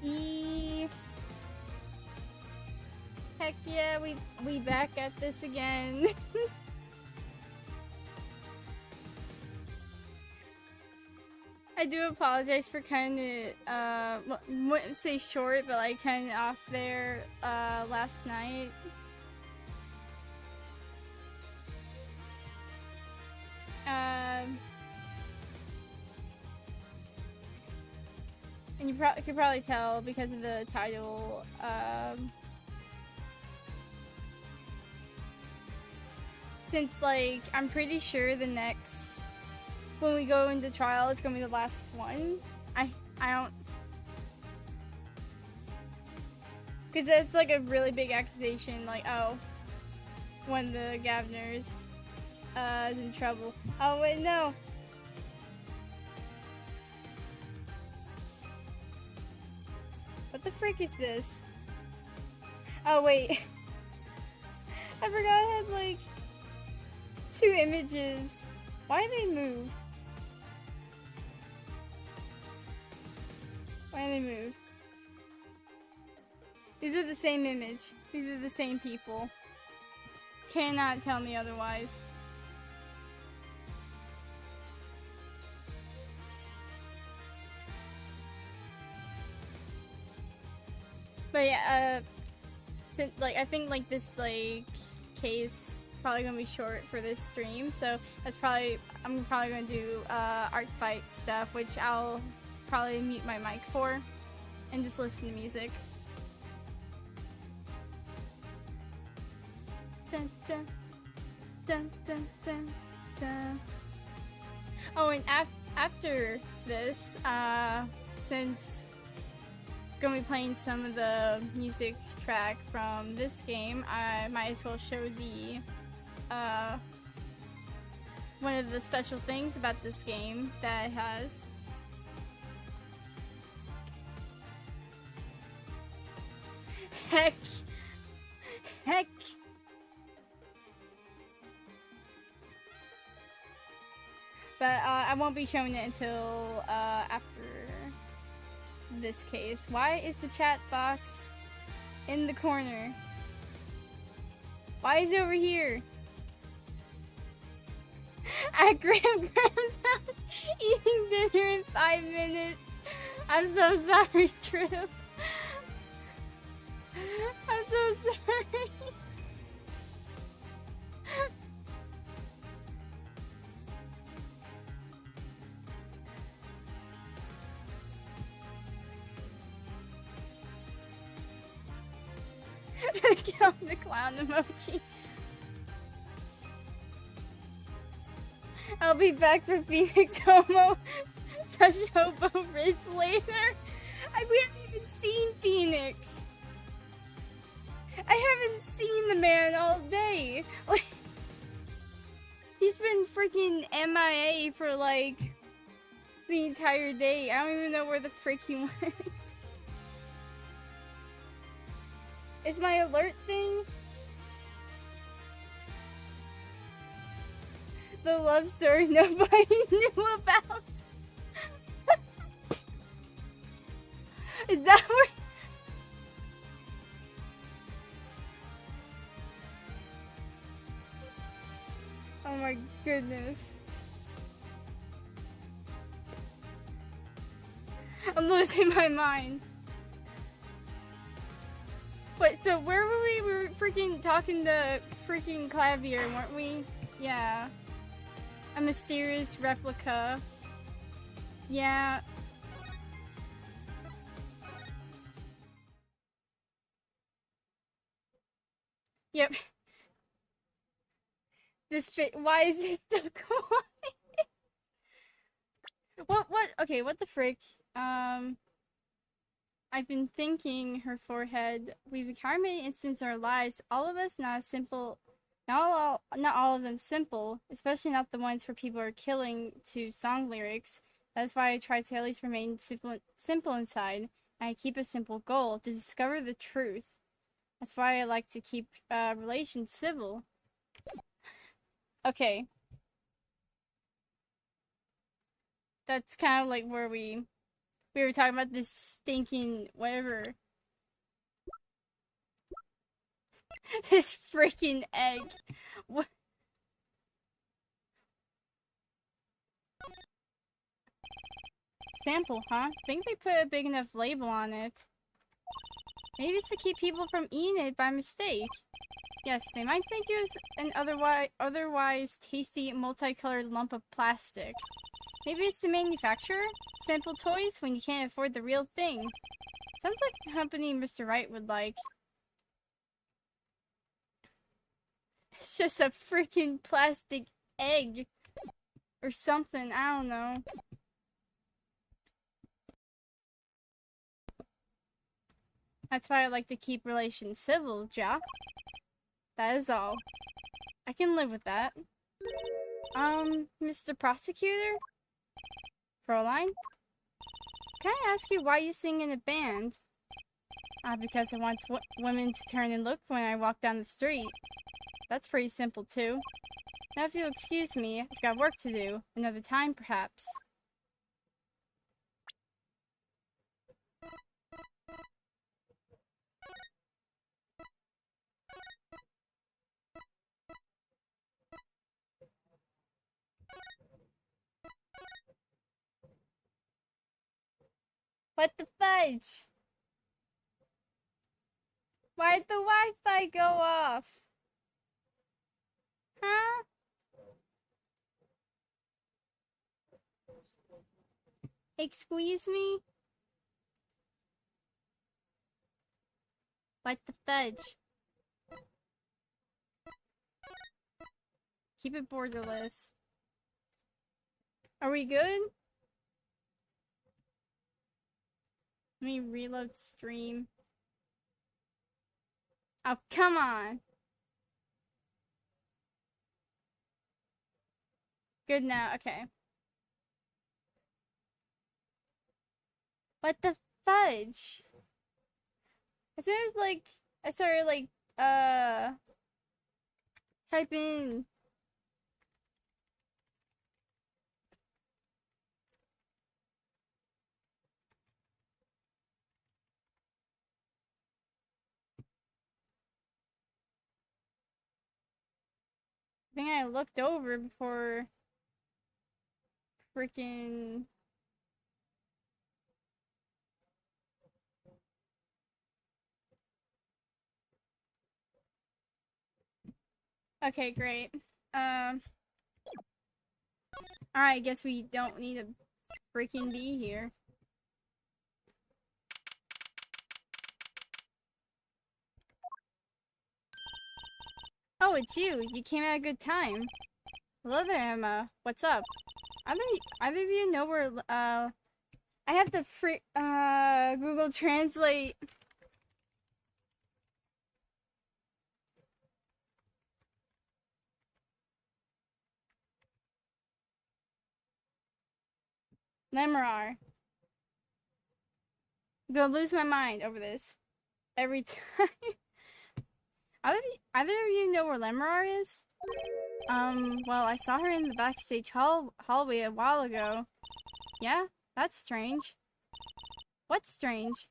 E. Heck yeah, we back at this again. I do apologize for kind of wouldn't say short, but like kind of off there last night. And you could probably tell because of the title. Since like I'm pretty sure the next when we go into trial, it's gonna be the last one. I don't, because it's like a really big accusation. Like, oh, one of the governors is in trouble. Oh wait, no. What the frick is this? Oh wait, I forgot I had like 2 images. Why do they move? Why do they move? These are the same image. These are the same people. Cannot tell me otherwise. But yeah, since like I think like this like case probably gonna be short for this stream, so that's probably I'm probably gonna do art fight stuff, which I'll probably mute my mic for and just listen to music. Dun, dun, dun, dun, dun, dun. Oh, and after this, since I'm gonna be playing some of the music track from this game, I might as well show the one of the special things about this game that it has. Heck. But I won't be showing it until after this case. Why is the chat box in the corner? Why is it over here? At Graham's house, eating dinner in 5 minutes. I'm so sorry, Trip. I'm so sorry. Kill the clown emoji. I'll be back for Phoenix Homo such hobo race later. We haven't even seen Phoenix. I haven't seen the man all day. Like, he's been freaking MIA for like the entire day. I don't even know where the frick he went. Is my alert thing? The love story nobody knew about. Is that where? Oh my goodness. I'm losing my mind. Wait, so where were we? We were freaking talking to freaking Clavier, weren't we? Yeah. A mysterious replica. Yeah. Yep. This fit. Why is it so quiet? What? Okay, what the frick? I've been thinking her forehead. We've encountered many instances in our lives. All of us not simple. Not all of them simple, especially not the ones where people are killing to song lyrics. That's why I try to at least remain simple inside. And I keep a simple goal to discover the truth. That's why I like to keep relations civil. Okay. That's kind of like where we We were talking about this stinking whatever. This freaking egg. What? Sample, huh? Think they put a big enough label on it. Maybe it's to keep people from eating it by mistake. Yes, they might think it was an otherwise tasty multicolored lump of plastic. Maybe it's the manufacturer? Sample toys when you can't afford the real thing. Sounds like the company Mr. Wright would like. It's just a freaking plastic egg. Or something, I don't know. That's why I like to keep relations civil, Jack. That is all. I can live with that. Mr. Prosecutor? Fräulein? Can I ask you why you sing in a band? Because I want women to turn and look when I walk down the street. That's pretty simple, too. Now if you'll excuse me, I've got work to do. Another time, perhaps. What the fudge? Why'd the Wi-Fi go off? Huh? Excuse me? What the fudge? Keep it borderless. Are we good? Let me reload stream. Oh, come on. Good now, okay. What the fudge? As soon as, like, I started, like, type in. I think I looked over before freaking. Okay, great. Alright, I guess we don't need to freaking be here. Oh, it's you. You came at a good time. Hello there, Emma. What's up? Either of you know where, I have to Google Translate. Lemrar. I'm gonna lose my mind over this. Every time. Either of you know where Lemrar is? Well, I saw her in the backstage hallway a while ago. Yeah? That's strange. What's strange?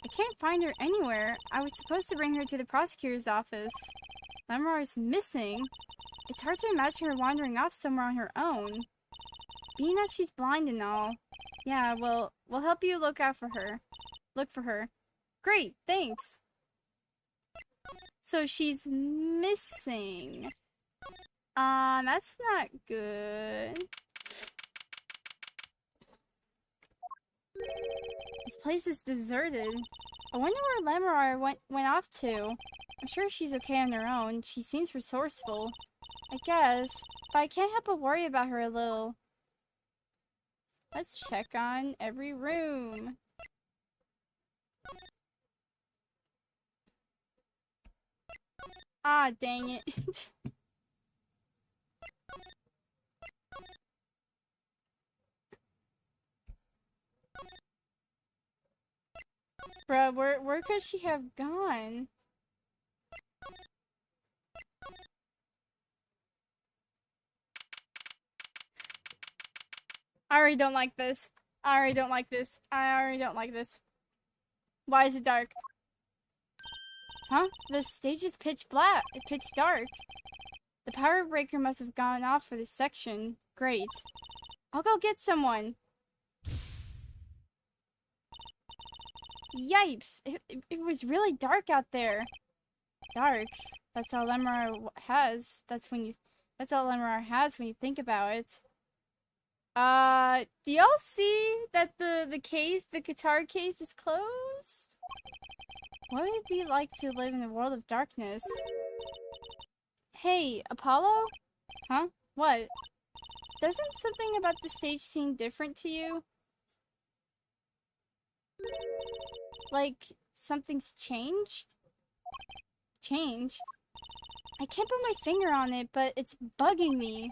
I can't find her anywhere. I was supposed to bring her to the prosecutor's office. Lemrar is missing. It's hard to imagine her wandering off somewhere on her own. Being that she's blind and all. Yeah, well, we'll help you look out for her. Look for her. Great, thanks. So she's missing. That's not good. This place is deserted. I wonder where Lemrar went off to. I'm sure she's okay on her own. She seems resourceful. I guess. But I can't help but worry about her a little. Let's check on every room. Ah, dang it. Bruh, where could she have gone? I already don't like this. I already don't like this. I already don't like this. Why is it dark? Huh? The stage is pitch black. Pitch dark. The power breaker must have gone off for this section. Great. I'll go get someone. Yipes! It was really dark out there. Dark. That's all Lemar has. That's all Lemar has when you think about it. Do y'all see that the guitar case is closed? What would it be like to live in a world of darkness? Hey, Apollo? Huh? What? Doesn't something about the stage seem different to you? Like, something's changed? Changed? I can't put my finger on it, but it's bugging me.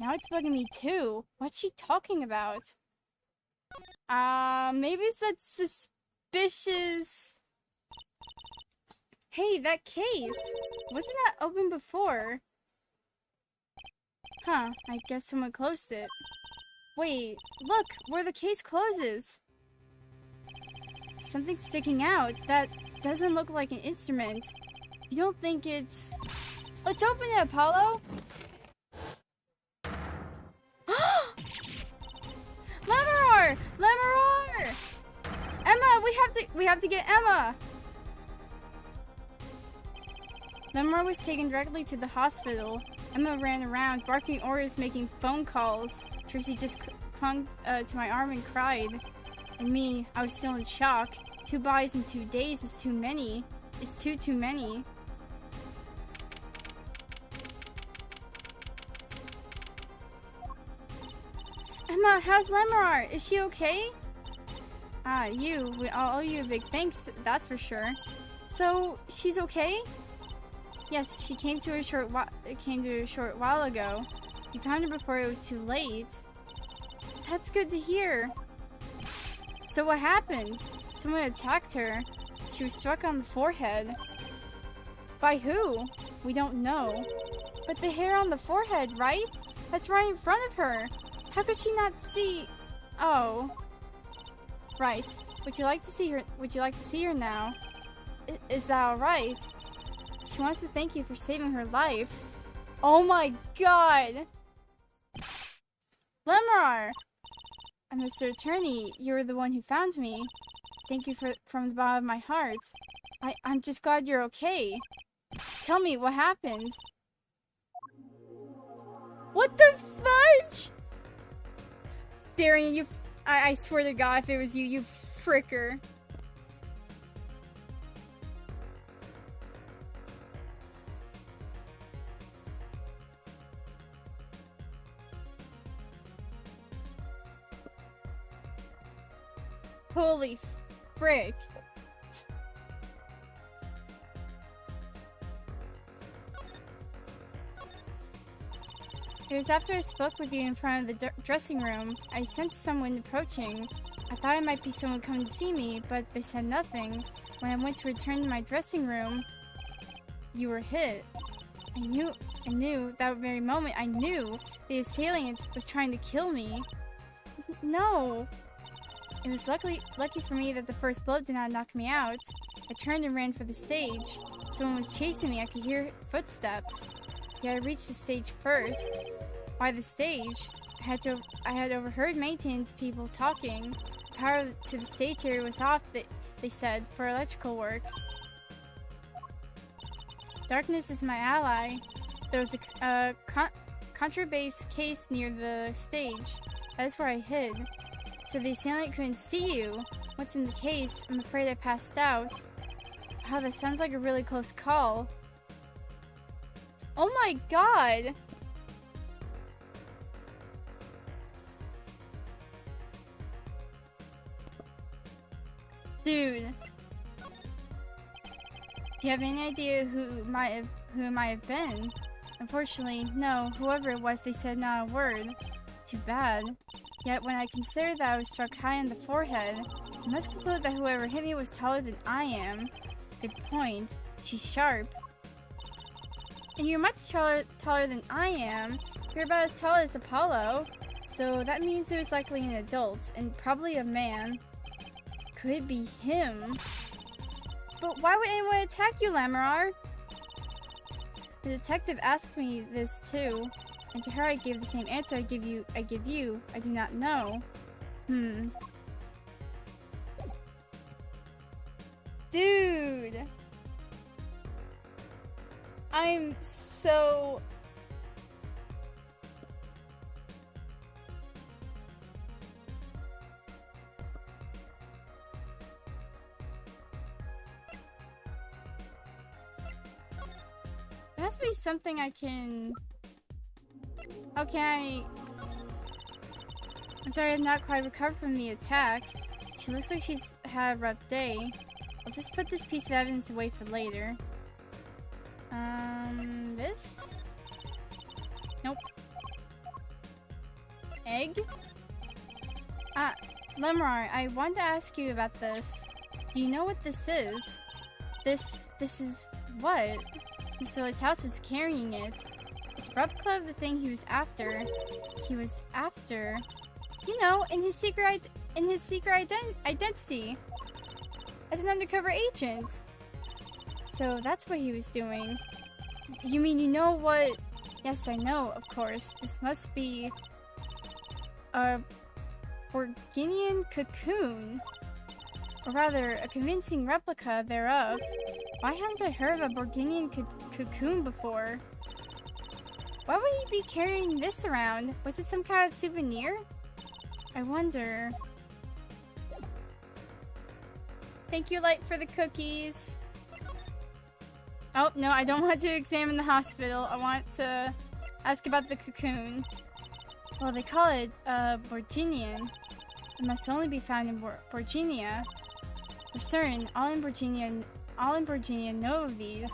Now it's bugging me too. What's she talking about? Maybe it's that suspicious... Hey, that case! Wasn't that open before? Huh, I guess someone closed it. Wait, look, where the case closes! Something's sticking out that doesn't look like an instrument. You don't think it's... Let's open it, Apollo! Lemar! Lemar! Emma, we have to get Emma! Lemar was taken directly to the hospital. Emma ran around, barking orders, making phone calls. Tracy just clung to my arm and cried. And me, I was still in shock. 2 bodies in 2 days is too many. It's too many. Emma, how's Lemar? Is she okay? We all owe you a big thanks, that's for sure. So, she's okay? Yes, she came to a short while ago. We found her before it was too late. That's good to hear. So what happened? Someone attacked her. She was struck on the forehead. By who? We don't know. But the hair on the forehead, right? That's right in front of her. How could she not see? Oh. Right. Would you like to see her now? Is that alright? She wants to thank you for saving her life. Oh my god! Lemar! Mr. Attorney, you were the one who found me. Thank you from the bottom of my heart. I'm just glad you're okay. Tell me, what happened? What the fudge? Darian, you... I swear to God, if it was you, you fricker. Holy frick. It was after I spoke with you in front of the dressing room. I sensed someone approaching. I thought it might be someone coming to see me, but they said nothing. When I went to return to my dressing room, you were hit. I knew that very moment. I knew the assailant was trying to kill me. No. It was lucky for me that the first blow did not knock me out. I turned and ran for the stage. Someone was chasing me. I could hear footsteps. Yeah, I reached the stage first. By the stage, I had overheard maintenance people talking. The power to the stage area was off, they said, for electrical work. Darkness is my ally. There was a contrabass case near the stage. That is where I hid. So the assailant couldn't see you. What's in the case? I'm afraid I passed out. Wow, that sounds like a really close call. Oh my god! Dude. Do you have any idea who it might have been? Unfortunately, no. Whoever it was, they said not a word. Too bad. Yet when I consider that I was struck high on the forehead, I must conclude that whoever hit me was taller than I am. Good point. She's sharp. And you're much taller than I am. You're about as tall as Apollo. So that means it was likely an adult, and probably a man. Could be him. But why would anyone attack you, Lamarar? The detective asked me this too, and to her I gave the same answer I give you. I do not know. Dude! I'm so... There has to be something I can... Okay, I'm sorry, I've not quite recovered from the attack. She looks like she's had a rough day. I'll just put this piece of evidence away for later. This? Nope. Egg? Lamarar, I wanted to ask you about this. Do you know what this is? This is what? Mr. Lighthouse was carrying it. It's a replica of the thing he was after. You know, in his secret identity. As an undercover agent. So that's what he was doing. You mean you know what? Yes, I know, of course. This must be a Borginian cocoon. Or rather, a convincing replica thereof. Why haven't I heard of a Borginian cocoon before? Why would he be carrying this around? Was it some kind of souvenir? I wonder. Thank you, Light, for the cookies. Oh, no, I don't want to examine the hospital. I want to ask about the cocoon. Well, they call it Borginian. It must only be found in Borginia. For certain, all in Borginia know of these.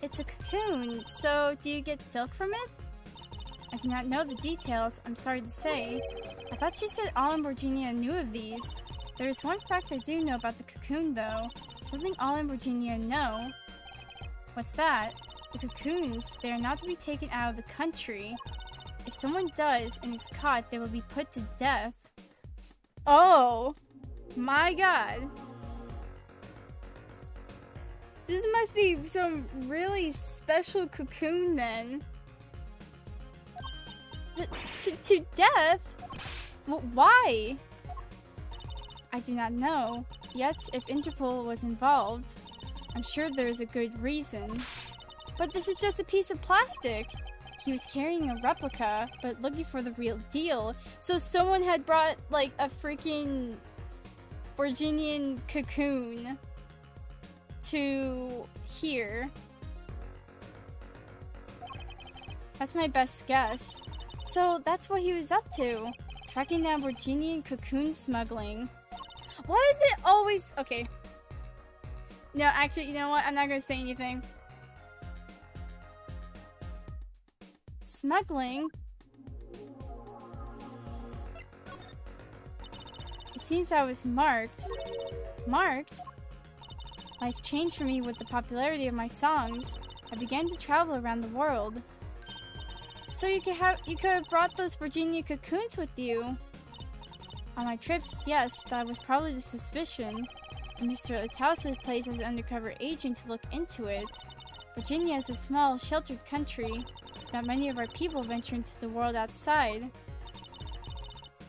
It's a cocoon, so do you get silk from it? I do not know the details, I'm sorry to say. I thought you said all in Borginia knew of these. There is one fact I do know about the cocoon, though. Something all in Borginia know. What's that? The cocoons, they are not to be taken out of the country. If someone does and is caught, they will be put to death. Oh! My god. This must be some really special cocoon, then. To death? Well, why? I do not know. Yet, if Interpol was involved, I'm sure there is a good reason. But this is just a piece of plastic. He was carrying a replica, but looking for the real deal. So someone had brought, like, a freaking Borginian cocoon to here. That's my best guess. So that's what he was up to. Tracking down Borginian cocoon smuggling. Why is it always... Okay. No, actually, you know what? I'm not gonna say anything. Smuggling? It seems I was marked. Marked? Life changed for me with the popularity of my songs. I began to travel around the world. So you could have brought those Virginia cocoons with you. On my trips, yes, that was probably the suspicion. And Mr. Lighthouse was placed as an undercover agent to look into it. Virginia is a small, sheltered country. Not many of our people venture into the world outside.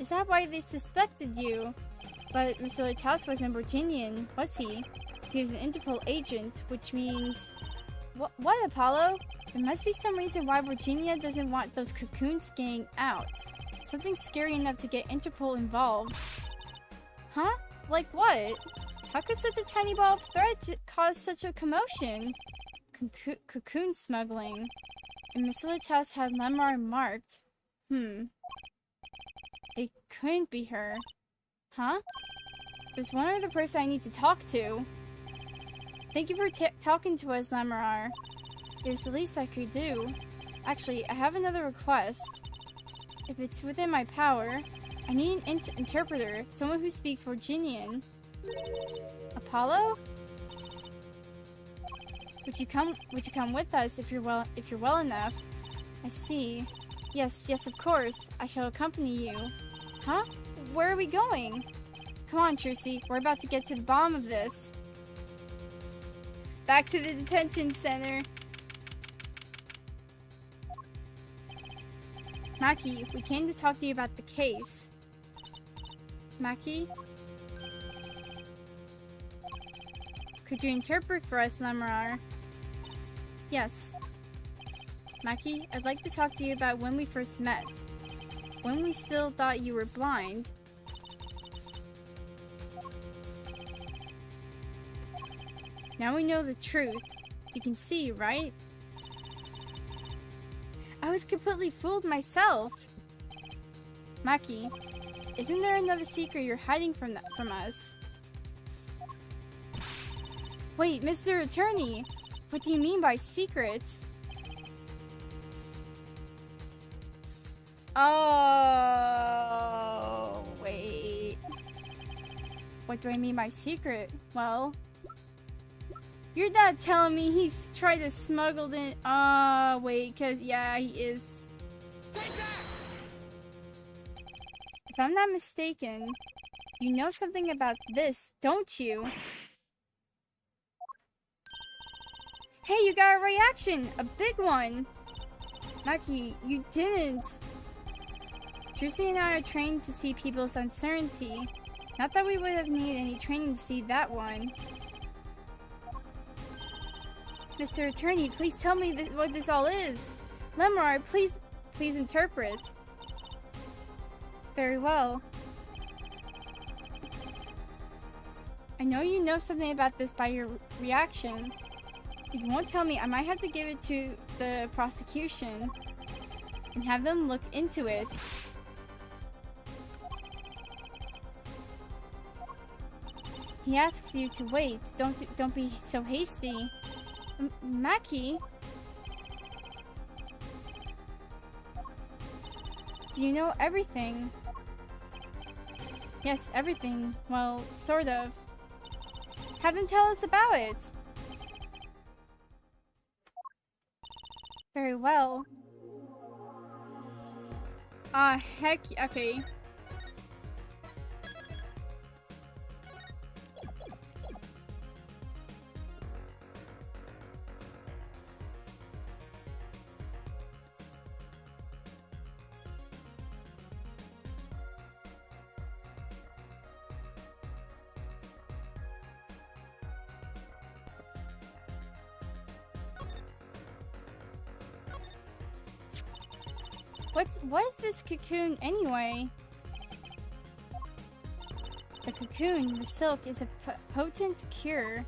Is that why they suspected you? But Mr. Lighthouse wasn't Virginian, was he? He was an Interpol agent, which means... What, Apollo? There must be some reason why Virginia doesn't want those cocoons getting out. Something scary enough to get Interpol involved. Huh? Like what? How could such a tiny ball of thread cause such a commotion? Cocoon smuggling. And Miss Lighthouse had Lemar marked. It couldn't be her. Huh? There's one other person I need to talk to. Thank you for talking to us, Lamarar. It was the least I could do. Actually, I have another request. If it's within my power, I need an interpreter, someone who speaks Virginian. Apollo? Would you come with us if you're well enough? I see. Yes, yes, of course. I shall accompany you. Huh? Where are we going? Come on, Trucy. We're about to get to the bottom of this. Back to the detention center. Maki, we came to talk to you about the case. Maki? Could you interpret for us, Lemrar? Yes. Maki, I'd like to talk to you about when we first met. When we still thought you were blind. Now we know the truth. You can see, right? I was completely fooled myself. Maki, isn't there another secret you're hiding from us? Wait, Mr. Attorney, what do you mean by secret? Oh, wait. What do I mean by secret? Well, you're not telling me he's tried to smuggle in. Wait, cause yeah, he is. If I'm not mistaken, you know something about this, don't you? Hey, you got a reaction! A big one! Maki, you didn't! Trucy and I are trained to see people's uncertainty. Not that we would have needed any training to see that one. Mr. Attorney, please tell me what this all is. Lemrar, please interpret. Very well. I know you know something about this by your reaction. If you won't tell me, I might have to give it to the prosecution and have them look into it. He asks you to wait. Don't be so hasty. Maki? Do you know everything? Yes, everything. Well, sort of. Have them tell us about it. Very well. Heck, okay. What is this cocoon anyway? The cocoon, the silk, is a potent cure.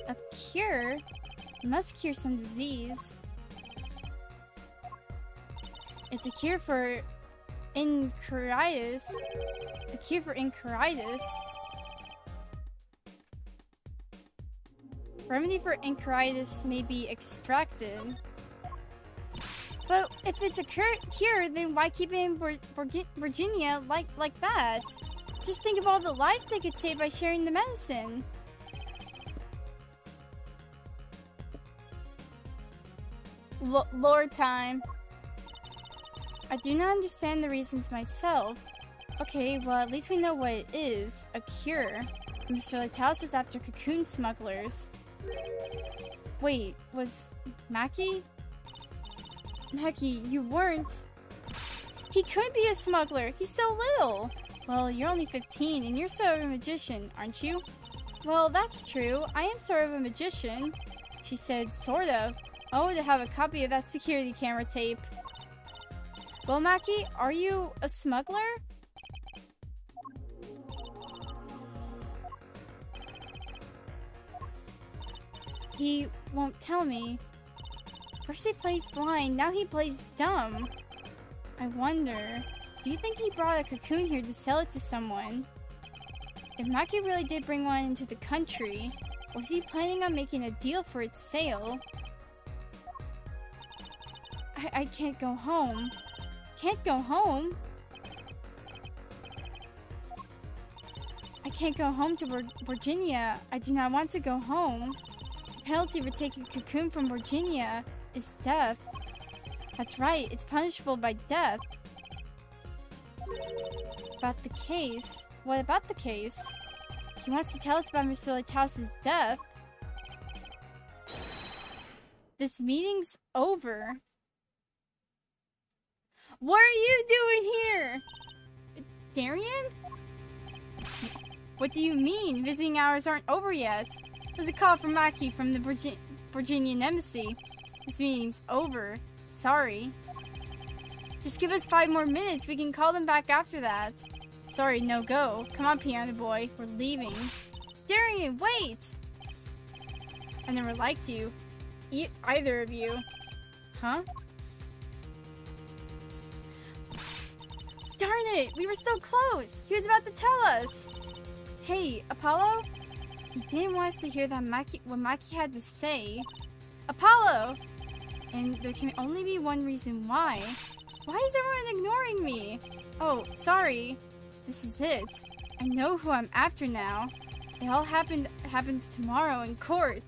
A cure? It must cure some disease. It's a cure for enteritis. A cure for enteritis. Remedy for enteritis may be extracted. But if it's a cure, then why keep it in Virginia like that? Just think of all the lives they could save by sharing the medicine. Lore time. I do not understand the reasons myself. Okay, well at least we know what it is. A cure. Mr. Latalis was after cocoon smugglers. Wait, was Maki? Maki, you weren't. He could be a smuggler. He's so little. Well, you're only 15 and you're sort of a magician, aren't you? Well, that's true. I am sort of a magician. She said, sort of. Oh, to have a copy of that security camera tape. Well, Maki, are you a smuggler? He won't tell me. First he plays blind, now he plays dumb. I wonder, do you think he brought a cocoon here to sell it to someone? If Maki really did bring one into the country, was he planning on making a deal for its sale? I can't go home. Can't go home? I can't go home to Virginia. I do not want to go home. The penalty for taking a cocoon from Virginia is death. That's right, it's punishable by death. About the case? What about the case? He wants to tell us about Mr. Lighthouse's death. This meeting's over. What are you doing here? Darian? What do you mean? Visiting hours aren't over yet. There's a call from Maki from the Virginian Embassy. This meeting's over. Sorry. Just give us 5 more minutes. We can call them back after that. Sorry, no go. Come on, piano boy. We're leaving. Darian, wait! I never liked you. Either of you. Huh? Darn it! We were so close! He was about to tell us! Hey, Apollo? He didn't want us to hear that what Maki had to say. Apollo! And there can only be one reason why. Why is everyone ignoring me? Oh, sorry. This is it. I know who I'm after now. It all happens tomorrow in court.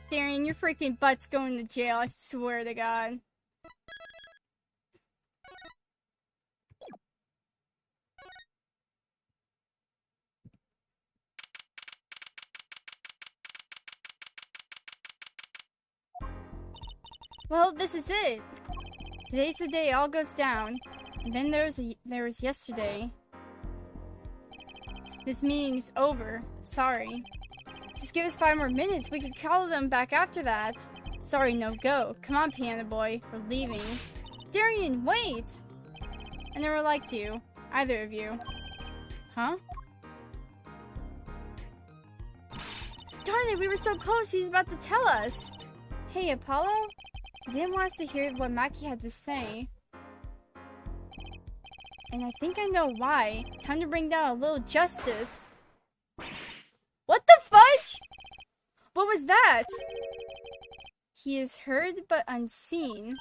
Darian, your freaking butt's going to jail, I swear to God. Well, this is it. Today's the day it all goes down. And then there was yesterday. This meeting's over. Sorry. Just give us 5 more minutes. We could call them back after that. Sorry, no go. Come on, piano boy. We're leaving. Darian, wait! I never liked you. Either of you. Huh? Darn it, we were so close. He's about to tell us. Hey, Apollo? He didn't want us to hear what Maki had to say. And I think I know why. Time to bring down a little justice. What the fudge? What was that? He is heard but unseen.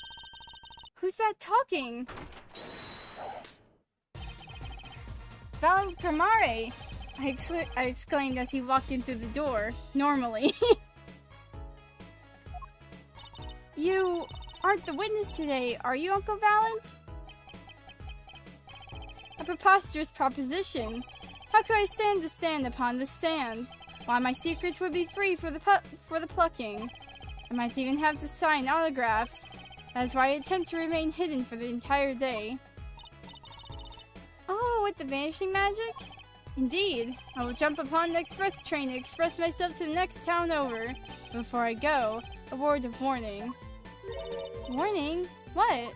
Who's that talking? Valent Kamare! I exclaimed as he walked in through the door. Normally. You aren't the witness today, are you, Uncle Valent? A preposterous proposition. How could I stand to stand upon this stand? Why, my secrets would be free for the plucking. I might even have to sign autographs. That is why I intend to remain hidden for the entire day. Oh, with the vanishing magic? Indeed. I will jump upon the express train to express myself to the next town over. Before I go, a word of warning. Warning? What?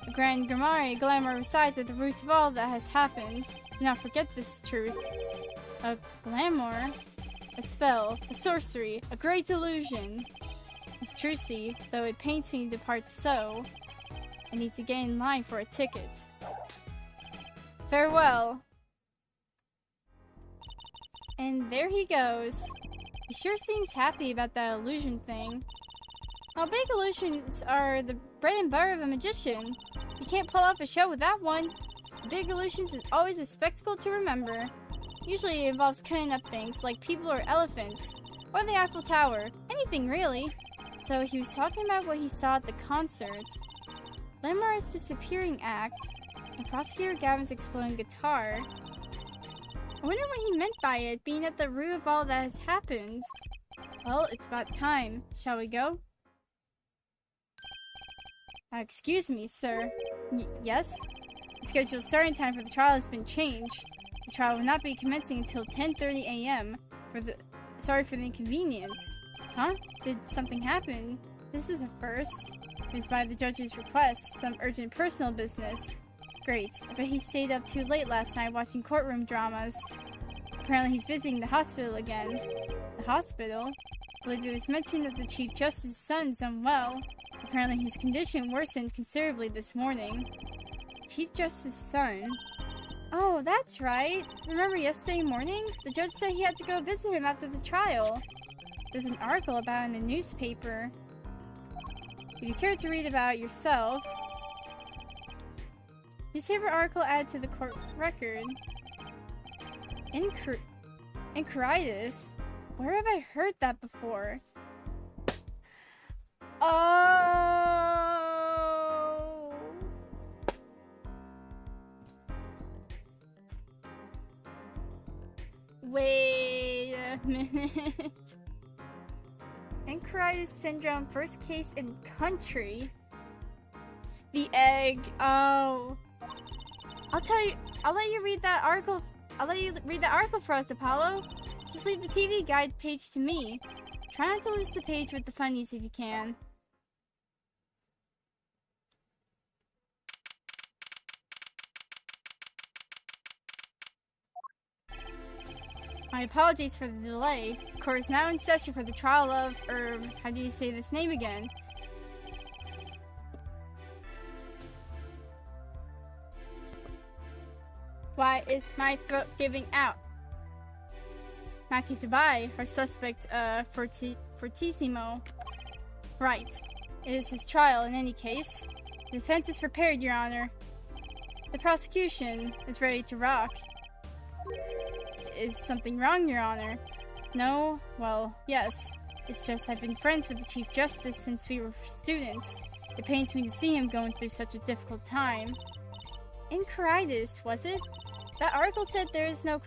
The Grand Grimari Glamour resides at the roots of all that has happened. Do not forget this truth. A glamour? A spell, a sorcery, a great illusion. It's trucy, though it pains me to depart so. I need to get in line for a ticket. Farewell. And there he goes. He sure seems happy about that illusion thing. Well, big illusions are the bread and butter of a magician. You can't pull off a show without one. Big illusions is always a spectacle to remember. Usually it involves cutting up things like people or elephants, or the Eiffel Tower, anything really. So he was talking about what he saw at the concert. Lamar's disappearing act, and Prosecutor Gavin's exploding guitar. I wonder what he meant by it, being at the root of all that has happened. Well, it's about time. Shall we go? Excuse me, sir. Yes? The scheduled starting time for the trial has been changed. The trial will not be commencing until 10:30 a.m. Sorry for the inconvenience. Huh? Did something happen? This is a first. It was by the judge's request, some urgent personal business. Great. I bet he stayed up too late last night watching courtroom dramas. Apparently he's visiting the hospital again. The hospital? I believe it was mentioned that the Chief Justice's son's unwell. Apparently his condition worsened considerably this morning. Chief Justice's son? Oh, that's right. Remember yesterday morning? The judge said he had to go visit him after the trial. There's an article about it in the newspaper. If you care to read about it yourself... Newspaper article added to the court record. Enchiritis? Where have I heard that before? Oh! Wait a minute. Enchiritis syndrome, first case in country. The egg. Oh. I'll let you read that article. I'll let you read the article for us, Apollo. Just leave the TV guide page to me. Try not to lose the page with the funnies if you can. My apologies for the delay. Court is now in session for the trial of, how do you say this name again? Why is my throat giving out? Maki Tabai, our suspect, Fortissimo. Right. It is his trial in any case. The defense is prepared, Your Honor. The prosecution is ready to rock. Is something wrong, Your Honor? No? Well, yes. It's just I've been friends with the Chief Justice since we were students. It pains me to see him going through such a difficult time. Enchiritis, was it? That article said there's no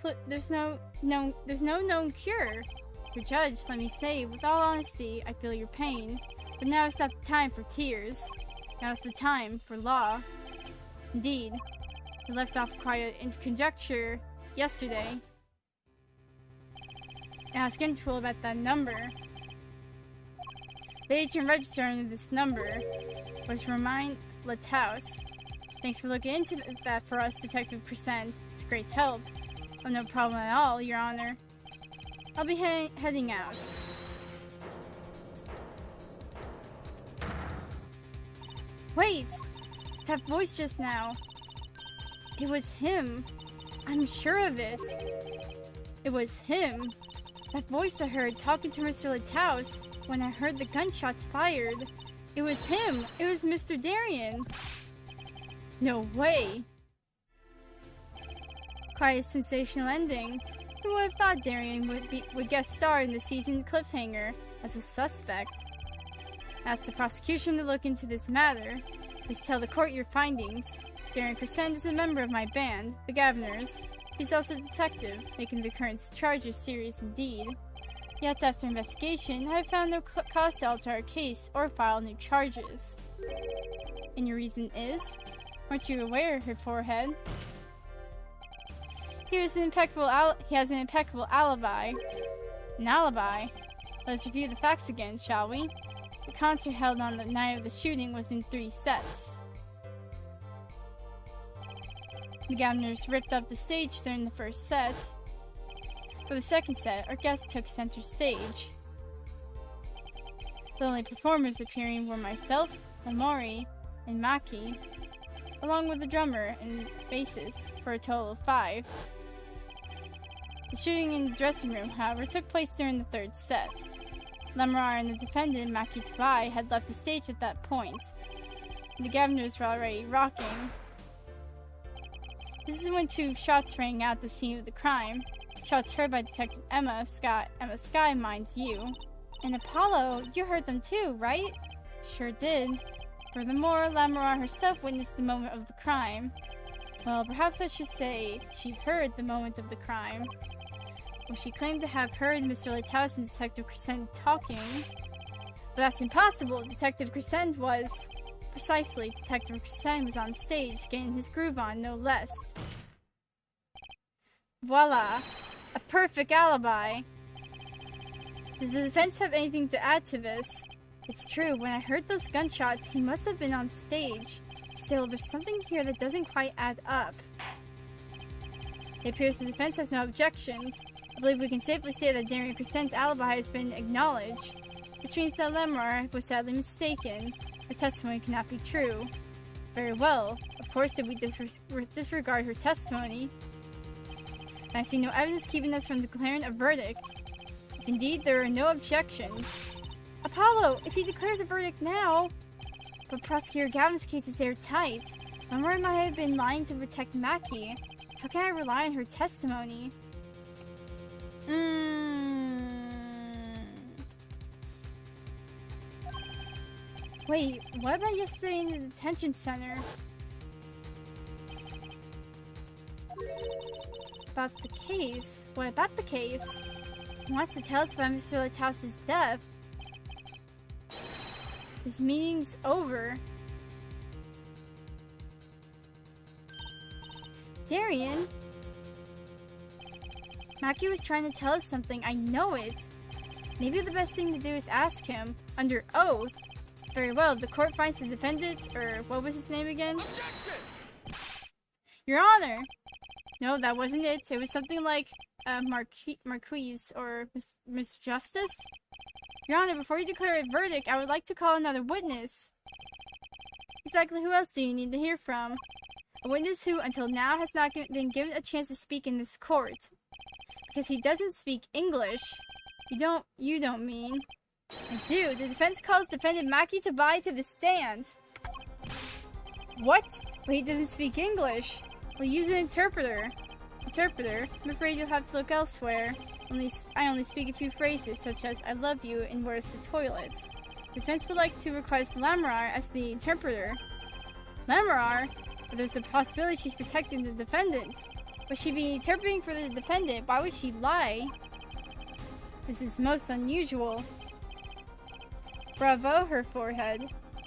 known cure. Your judge, let me say, with all honesty, I feel your pain. But now is not the time for tears. Now is the time for law. Indeed. We left off quite in conjecture yesterday. And I was getting told about that number. The agent registered under this number was Romain Lataus. Thanks for looking into that for us, Detective Crescent. It's great help. Oh, no problem at all, Your Honor. I'll be heading out. Wait! That voice just now. It was him. I'm sure of it. It was him. That voice I heard talking to Mr. Lataus when I heard the gunshots fired. It was him. It was Mr. Darien. No way. Quite a sensational ending. Who would have thought Darien would guest star in the season cliffhanger as a suspect? Ask the prosecution to look into this matter. Please tell the court your findings. Darien Crescent is a member of my band, the Governors. He's also a detective, making the current charges serious indeed. Yet after investigation, I have found no cause to alter our case or file new charges. And your reason is? Weren't you aware of her forehead? He has an impeccable alibi. An alibi? Let's review the facts again, shall we? The concert held on the night of the shooting was in 3 sets. The Governors ripped up the stage during the first set. For the second set, our guests took center stage. The only performers appearing were myself, Lamori, and Maki, along with the drummer and bassist, for a total of 5. The shooting in the dressing room, however, took place during the 3rd set. Lamar and the defendant, Maki Tabai, had left the stage at that point. The Governors were already rocking. This is when 2 shots rang out at the scene of the crime. Shots heard by Detective Emma Sky, mind you. And Apollo, you heard them too, right? Sure did. Furthermore, Lamar herself witnessed the moment of the crime. Well, perhaps I should say she heard the moment of the crime. Well, she claimed to have heard Mr. Lataus and Detective Crescent talking. But that's impossible. Detective Crescent was... Precisely, Detective Crescent was on stage, getting his groove on, no less. Voila! A perfect alibi! Does the defense have anything to add to this? It's true, when I heard those gunshots, he must have been on stage. Still, there's something here that doesn't quite add up. It appears the defense has no objections. I believe we can safely say that Darien Crescent's alibi has been acknowledged, which means that Lamar was sadly mistaken. Her testimony cannot be true. Very well. Of course, if we disregard her testimony, I see no evidence keeping us from declaring a verdict. If indeed there are no objections. Apollo, if he declares a verdict now... But Prosecutor Gavin's case is airtight. Lamar might have been lying to protect Maki. How can I rely on her testimony? Wait, what about yesterday in the detention center? About the case? What about the case? He wants to tell us about Mr. Lighthouse's death. This meeting's over. Darian? Maki was trying to tell us something, I know it. Maybe the best thing to do is ask him, under oath. Very well, the court finds the defendant, or what was his name again? Objection! Your Honor! No, that wasn't it. It was something like, Marquise, or Miss Justice? Your Honor, before you declare a verdict, I would like to call another witness. Exactly who else do you need to hear from? A witness who, until now, has not been given a chance to speak in this court. Because he doesn't speak English. You don't mean... I do. The defense calls defendant Maki Tabai to the stand. What? Well, he doesn't speak English. We'll use an interpreter. I'm afraid you'll have to look elsewhere. I only speak a few phrases, such as I love you and where's the toilet. Defense would like to request Lamarar as the interpreter. Lamarar? But there's a possibility she's protecting the defendant. Would she be interpreting for the defendant? Why would she lie? This is most unusual. Bravo, her forehead.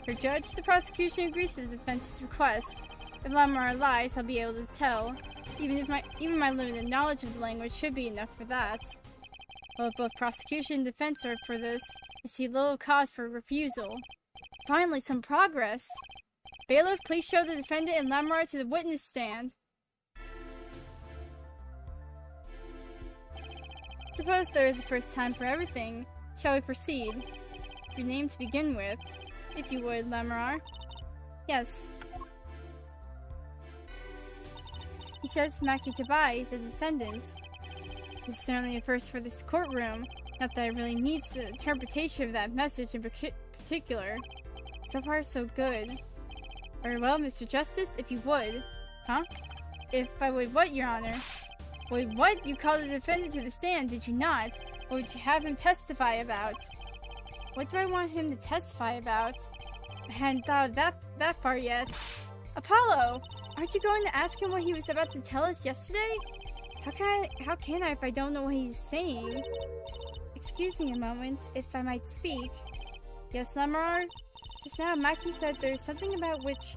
Her judge, the prosecution agrees with the defense's request. If Lamarar lies, I'll be able to tell. Even my limited knowledge of the language should be enough for that. Well, if both prosecution and defense are for this, I see little cause for refusal. Finally, some progress. Bailiff, please show the defendant and Lamarar to the witness stand. Suppose there is a first time for everything. Shall we proceed? Your name to begin with, if you would, Lamarar. Yes. He says Maki Tabai, the defendant. This is certainly a first for this courtroom. Not that I really needs the interpretation of that message in particular. So far, so good. Very well, Mr. Justice, if you would. Huh? If I would what, Your Honor? Wait, what? You called the defendant to the stand, did you not? What would you have him testify about? What do I want him to testify about? I hadn't thought of that far yet. Apollo! Aren't you going to ask him what he was about to tell us yesterday? How can I if I don't know what he's saying? Excuse me a moment, if I might speak. Yes, Lamarar? Just now, Maki said there's something about which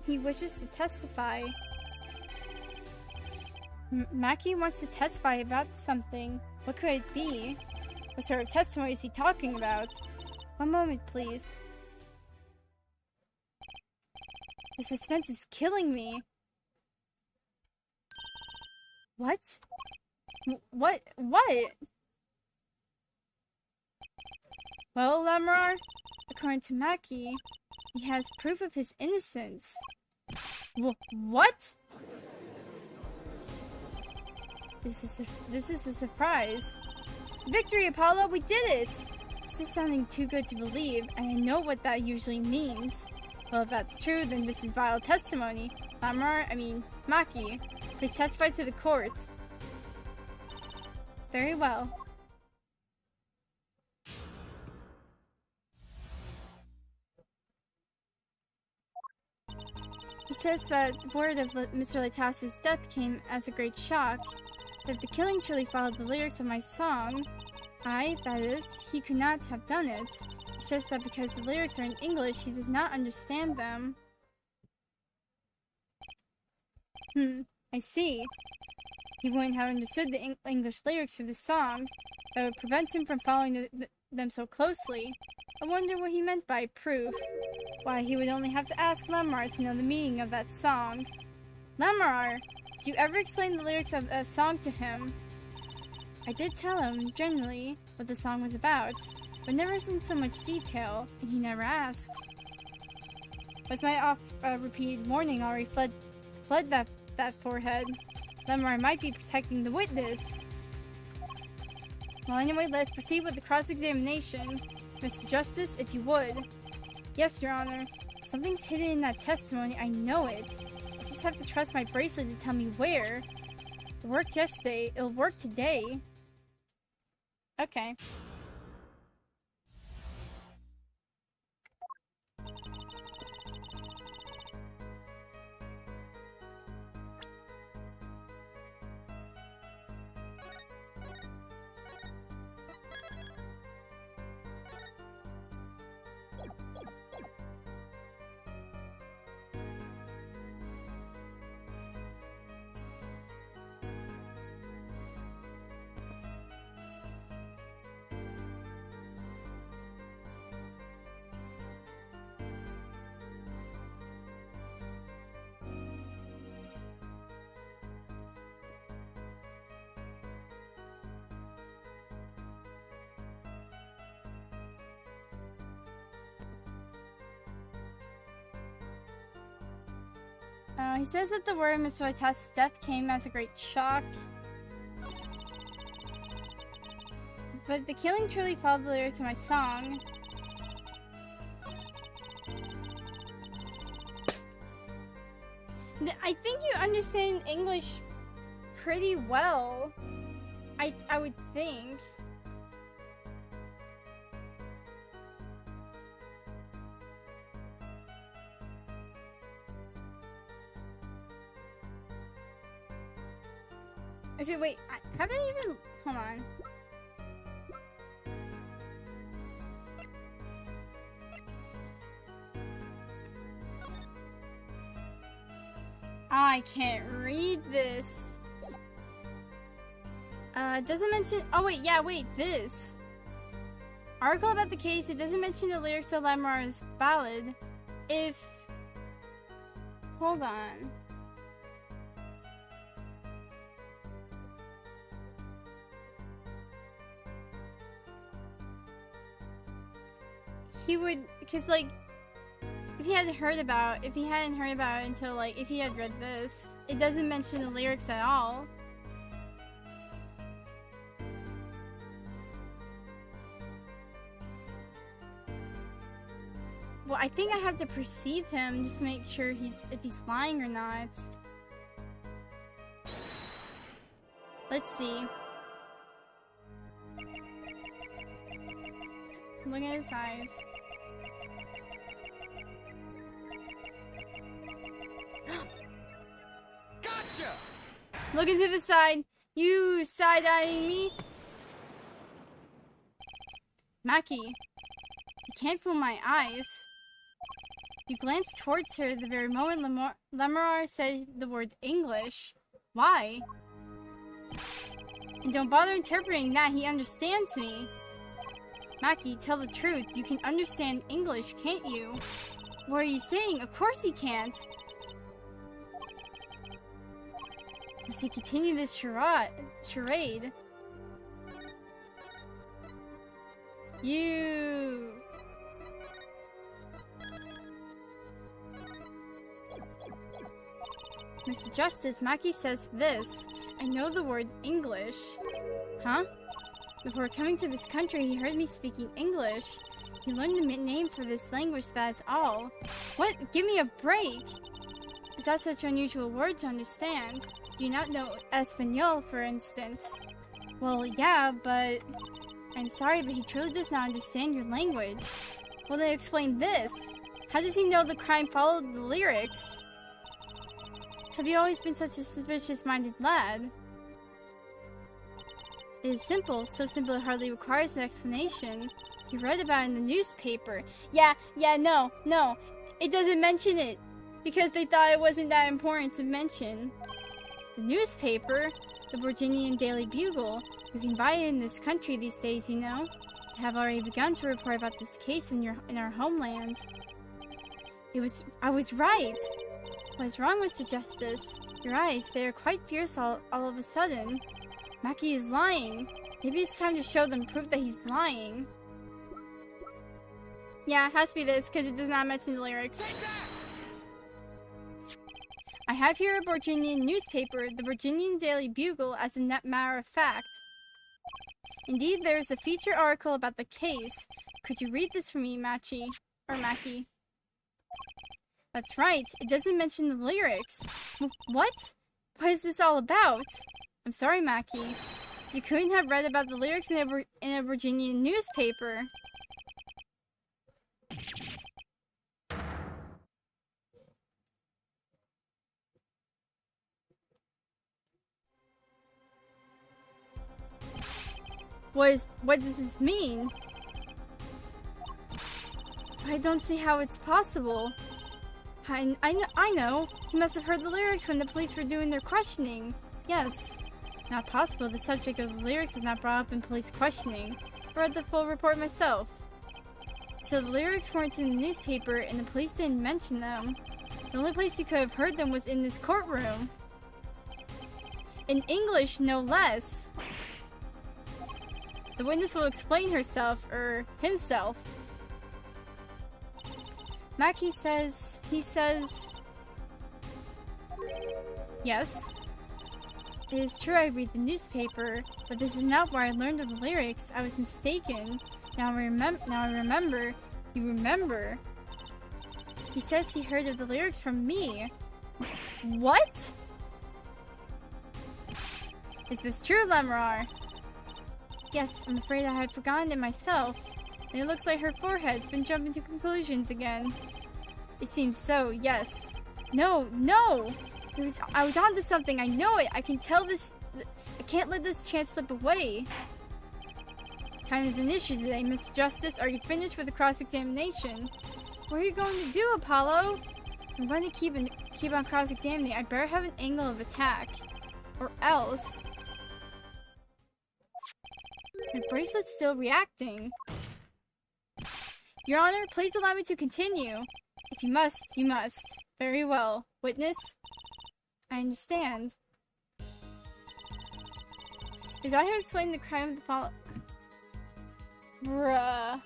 he wishes to testify. Maki wants to testify about something. What could it be? What sort of testimony is he talking about? One moment, please. The suspense is killing me. What? What? Well, Lamarar, according to Maki, he has proof of his innocence. What? This is a surprise. Victory, Apollo! We did it! This is sounding too good to believe, and I know what that usually means. Well, if that's true, then this is vile testimony. Maki, please testify to the court. Very well. He says that word of Mr. Lighthouse's death came as a great shock. That if the killing truly followed the lyrics of my song, that is, he could not have done it. He says that because the lyrics are in English, he does not understand them. I see. He wouldn't have understood the English lyrics of the song. That would prevent him from following them so closely. I wonder what he meant by proof. Why, he would only have to ask Lamarar to know the meaning of that song. Lamarar! Did you ever explain the lyrics of that song to him? I did tell him, generally, what the song was about, but never in so much detail, and he never asked. Was my repeated warning already fled that forehead? Lamarar might be protecting the witness. Well, anyway, let's proceed with the cross-examination. Mr. Justice, if you would. Yes, Your Honor. Something's hidden in that testimony, I know it. I just have to trust my bracelet to tell me where. It worked yesterday, it'll work today. Okay. He says that the word Mr. Whitehouse death came as a great shock. But the killing truly followed the lyrics of my song. I think you understand English pretty well. I would think. Actually, wait, haven't I even... Hold on. I can't read this. It doesn't mention... Oh, wait, yeah, wait, this. Article about the case, it doesn't mention the lyrics of Lamar's ballad. If... Hold on. He would, because like, if he hadn't heard about it until like, if he had read this, it doesn't mention the lyrics at all. Well, I think I have to perceive him just to make sure if he's lying or not. Let's see. Look at his eyes. Gotcha! Look into the side. You side-eyeing me? Maki, you can't fool my eyes. You glanced towards her the very moment Lemurar said the word English. Why? And don't bother interpreting that, he understands me. Maki, tell the truth. You can understand English, can't you? What are you saying? Of course he can't. As he continue this charade. You... Mr. Justice, Maki says this. I know the word English. Huh? Before coming to this country, he heard me speaking English. He learned the name for this language, that is all. What? Give me a break! Is that such an unusual word to understand? Do you not know Espanol, for instance? Well, yeah, but... I'm sorry, but he truly does not understand your language. Well, then explain this. How does he know the crime followed the lyrics? Have you always been such a suspicious-minded lad? It is simple, so simple it hardly requires an explanation. You read about it in the newspaper. Yeah, no. It doesn't mention it, because they thought it wasn't that important to mention. The newspaper? The Virginian Daily Bugle. You can buy it in this country these days, you know. I have already begun to report about this case in our homeland. I was right. What is wrong, Mr. Justice? Your eyes, they are quite fierce all of a sudden. Maki is lying. Maybe it's time to show them proof that he's lying. Yeah, it has to be this, because it does not mention the lyrics. I have here a Virginian newspaper, the Virginian Daily Bugle, as a matter of fact. Indeed, there is a feature article about the case. Could you read this for me, Maki? That's right. It doesn't mention the lyrics. What? What is this all about? I'm sorry, Mackie. You couldn't have read about the lyrics in a Virginia newspaper. What does this mean? I don't see how it's possible. I know. He must have heard the lyrics when the police were doing their questioning. Yes. Not possible. The subject of the lyrics is not brought up in police questioning. I read the full report myself. So the lyrics weren't in the newspaper and the police didn't mention them. The only place you could have heard them was in this courtroom. In English, no less. The witness will explain herself, or himself. Mackie says, yes. It is true I read the newspaper, but this is not where I learned of the lyrics. I was mistaken. Now I remember. You remember. He says he heard of the lyrics from me. What? Is this true, Lemrar? Yes, I'm afraid I had forgotten it myself. And it looks like her forehead's been jumping to conclusions again. It seems so, yes. No! I was onto something, I know it! I can tell this... I can't let this chance slip away. Time is an issue today, Mr. Justice. Are you finished with the cross-examination? What are you going to do, Apollo? I'm going to keep on cross-examining. I better have an angle of attack. Or else... My bracelet's still reacting. Your Honor, please allow me to continue. If you must, you must. Very well. Witness? I understand. Is that who explained the crime of the fall? Bruh.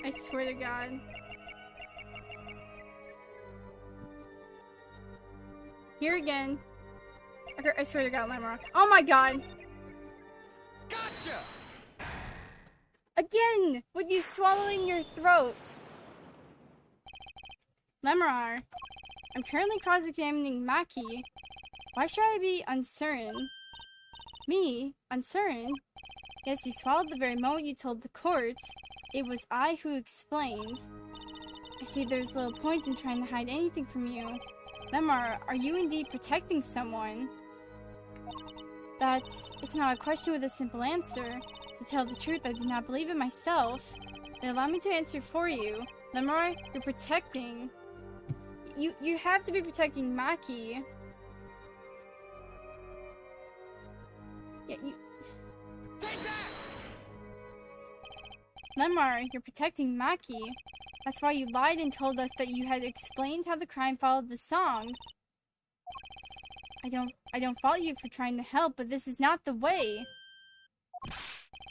I swear to God. Here again. Okay, I swear to God, Lemrar. Oh my God! Gotcha! Again! With you swallowing your throat! Lemrar, I'm currently cross-examining Mackie. Why should I be uncertain? Me? Uncertain? Yes, you swallowed the very moment you told the court. It was I who explained. I see there's little point in trying to hide anything from you. Lemrar, are you indeed protecting someone? It's not a question with a simple answer. To tell the truth, I do not believe it myself. Then allow me to answer for you. Lemrar, you're protecting... You have to be protecting Mackie. Yeah, you... Take that! Lemrar, you're protecting Mackie. That's why you lied and told us that you had explained how the crime followed the song. I don't fault you for trying to help, but this is not the way.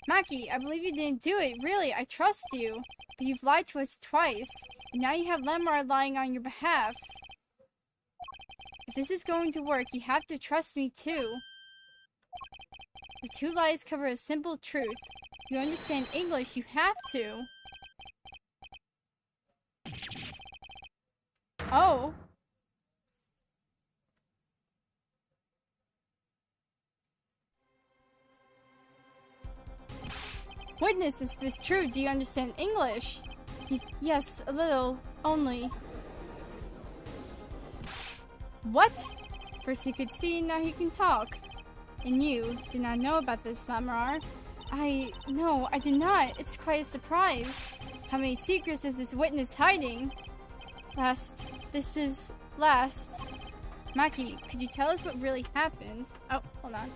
Mackie, I believe you didn't do it. Really, I trust you. But you've lied to us twice, and now you have Lemrar lying on your behalf. If this is going to work, you have to trust me too. The two lies cover a simple truth. If you understand English, you have to. Oh. Witness, is this true? Do you understand English? Yes, a little. Only. What? First he could see, now he can talk. And you did not know about this, Lemrar. No, I did not. It's quite a surprise. How many secrets is this witness hiding? This is last. Mackie, could you tell us what really happened? Oh, hold on.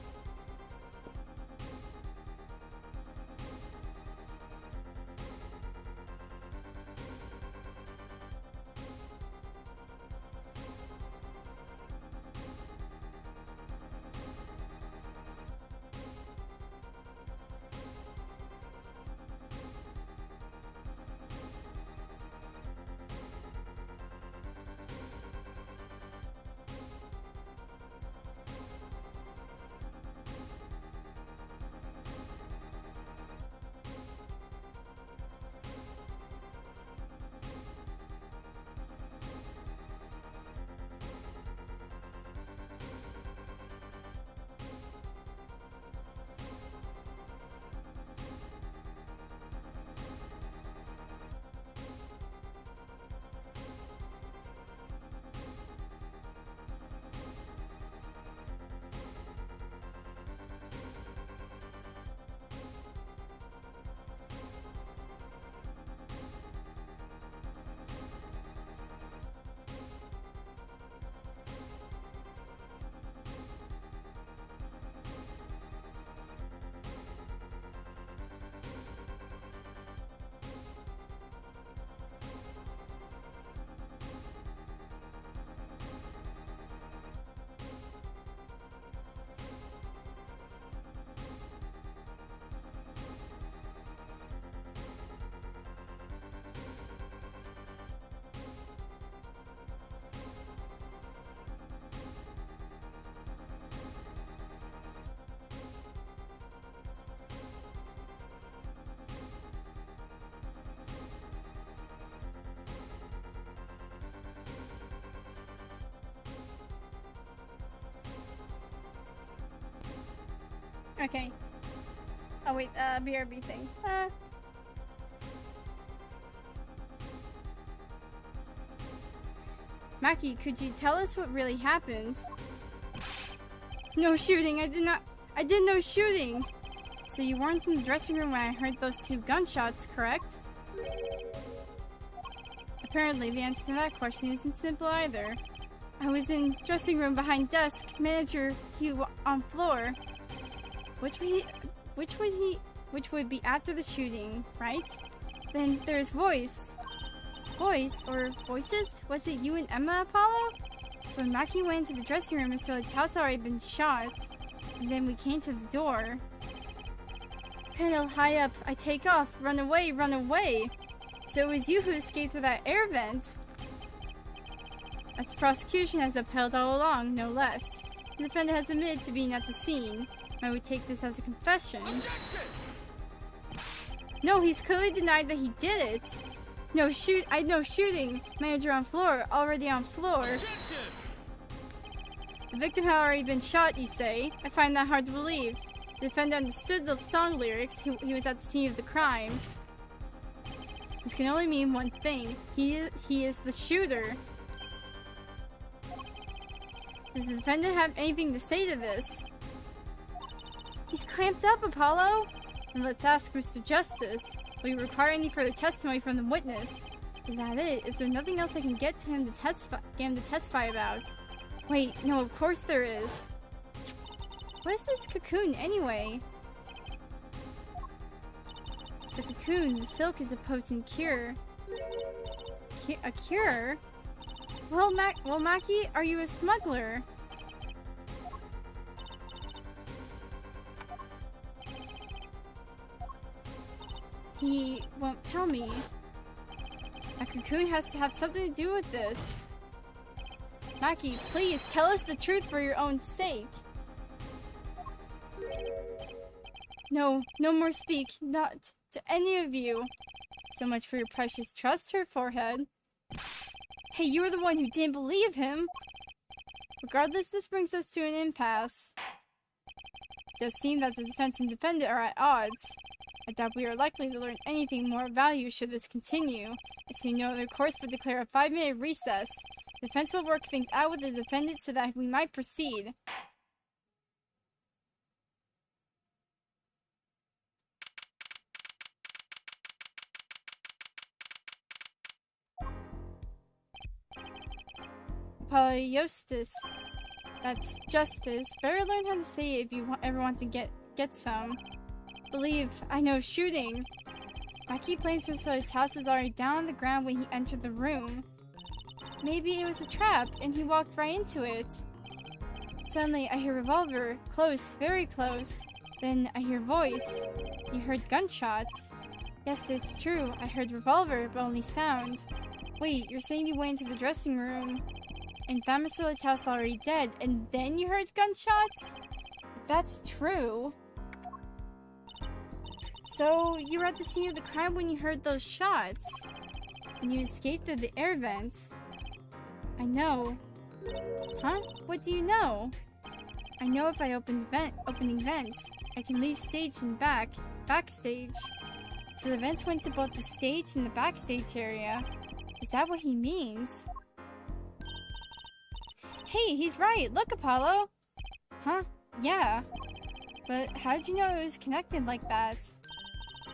Okay. Oh wait, BRB thing. Maki, could you tell us what really happened? No shooting, I did no shooting! So you weren't in the dressing room when I heard those 2 gunshots, correct? Apparently, the answer to that question isn't simple either. I was in dressing room behind desk, manager, he on floor. Which would be after the shooting, right? Then there's voice. Voice or voices? Was it you and Emma, Apollo? So when Maki went into the dressing room, Mr. Latau's already been shot. And then we came to the door. Panel high up, I take off, run away, run away. So it was you who escaped through that air vent. As the prosecution has upheld all along, no less. The defendant has admitted to being at the scene. I would take this as a confession. Objection! No, he's clearly denied that he did it. No shooting. Manager on floor, already on floor. Objection! The victim had already been shot, you say? I find that hard to believe. The defendant understood the song lyrics. He was at the scene of the crime. This can only mean one thing. He is the shooter. Does the defendant have anything to say to this? He's clamped up, Apollo! Then let's ask Mr. Justice. Will you require any further testimony from the witness? Is that it? Is there nothing else I can get him to testify about? Wait, no, of course there is. What is this cocoon, anyway? The cocoon, the silk is a potent cure. A cure? Well, Maki, are you a smuggler? He won't tell me. A cocoon has to have something to do with this. Maki, please tell us the truth for your own sake. No more speak. Not to any of you. So much for your precious trust, her forehead. Hey, you were the one who didn't believe him. Regardless, this brings us to an impasse. It does seem that the defense and defendant are at odds. I doubt we are likely to learn anything more of value should this continue. I see no other course but declare a 5-minute recess. The defense will work things out with the defendant so that we might proceed. Polyostis. That's justice. Better learn how to say it if you ever want to get some. Believe, I know shooting. Maki blames her so his house was already down on the ground when he entered the room. Maybe it was a trap and he walked right into it. Suddenly I hear revolver, close, very close. Then I hear voice. You heard gunshots. Yes, it's true. I heard revolver, but only sound. Wait, you're saying you went into the dressing room and found Mr. Latau's already dead, and then you heard gunshots? If that's true. So, you were at the scene of the crime when you heard those shots. And you escaped through the air vent. I know. Huh? What do you know? I know if I opening vents, I can leave stage and backstage. So the vents went to both the stage and the backstage area. Is that what he means? Hey, he's right! Look, Apollo! Huh? Yeah. But how did you know it was connected like that?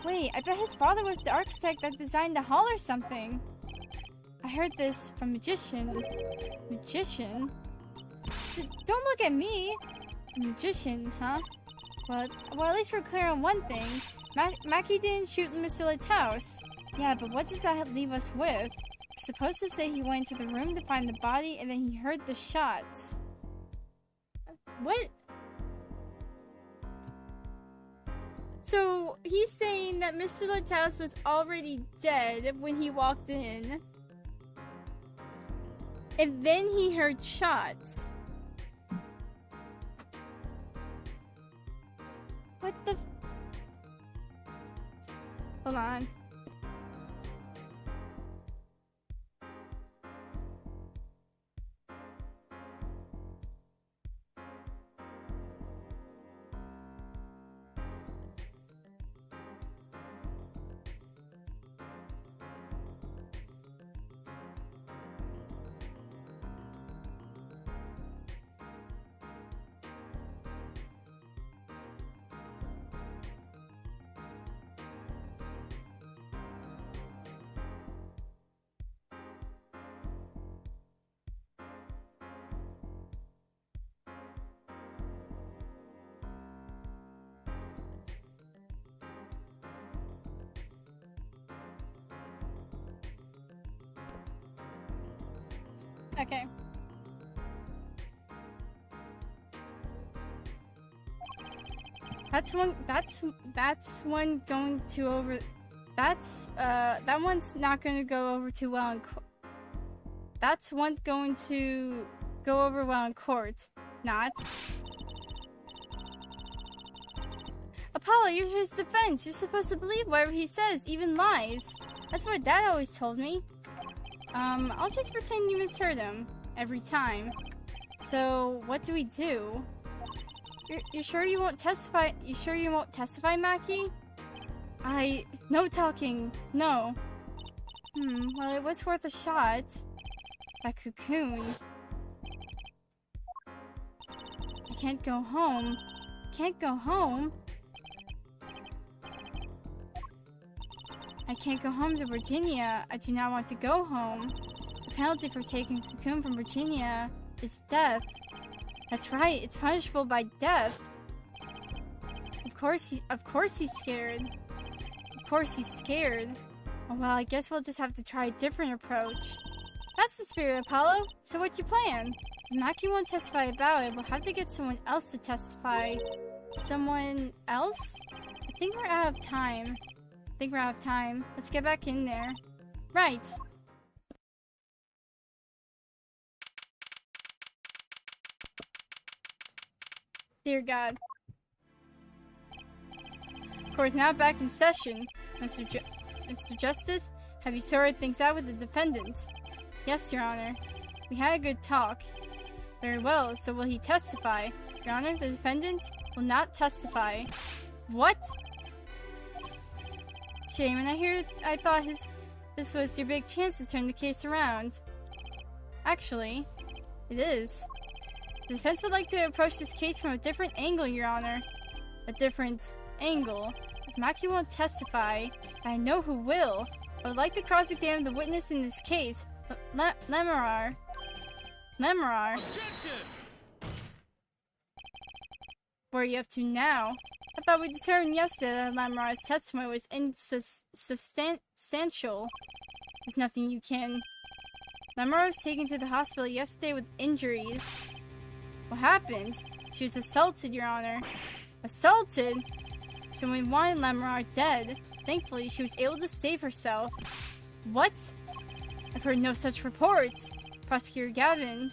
Wait, I bet his father was the architect that designed the hall or something. I heard this from Magician. Magician? Don't look at me! A magician, huh? Well, at least we're clear on one thing. Maki didn't shoot Mr. Latau's. Yeah, but what does that leave us with? We're supposed to say he went into the room to find the body and then he heard the shots. What? So, he's saying that Mr. Latau's was already dead when he walked in. And then he heard shots. What the Hold on. Okay. That's one going to over. That one's not going to go over too well in court. That's one going to go over well in court. Not. Apollo, you're his defense. You're supposed to believe whatever he says, even lies. That's what Dad always told me. I'll just pretend you misheard him every time. So, what do we do? You're sure you won't testify? You sure you won't testify, Mackie? No talking. No. Well, it was worth a shot. That cocoon. I can't go home. Can't go home? I can't go home to Virginia. I do not want to go home. The penalty for taking cocoon from Virginia is death. That's right, it's punishable by death. Of course he's scared. Of course he's scared. Oh, well, I guess we'll just have to try a different approach. That's the spirit, Apollo. So what's your plan? If Mackie won't testify about it, we'll have to get someone else to testify. Someone else? I think we're out of time. Let's get back in there. Right. Dear God. Court is now back in session. Mr. Justice, have you sorted things out with the defendants? Yes, Your Honor. We had a good talk. Very well, so will he testify? Your Honor, the defendant will not testify. What? Shame, and I thought this was your big chance to turn the case around. Actually, it is. The defense would like to approach this case from a different angle, Your Honor. A different angle. If Mackie won't testify, I know who will. I would like to cross-examine the witness in this case, Lemurar. Objection! What are you up to now? I thought we determined yesterday that Lemurar's testimony was insubstantial. There's nothing you can... Lemurar was taken to the hospital yesterday with injuries. What happened? She was assaulted, Your Honor. Assaulted? Someone wanted Lemurar dead. Thankfully, she was able to save herself. What? I've heard no such reports. Prosecutor Gavin.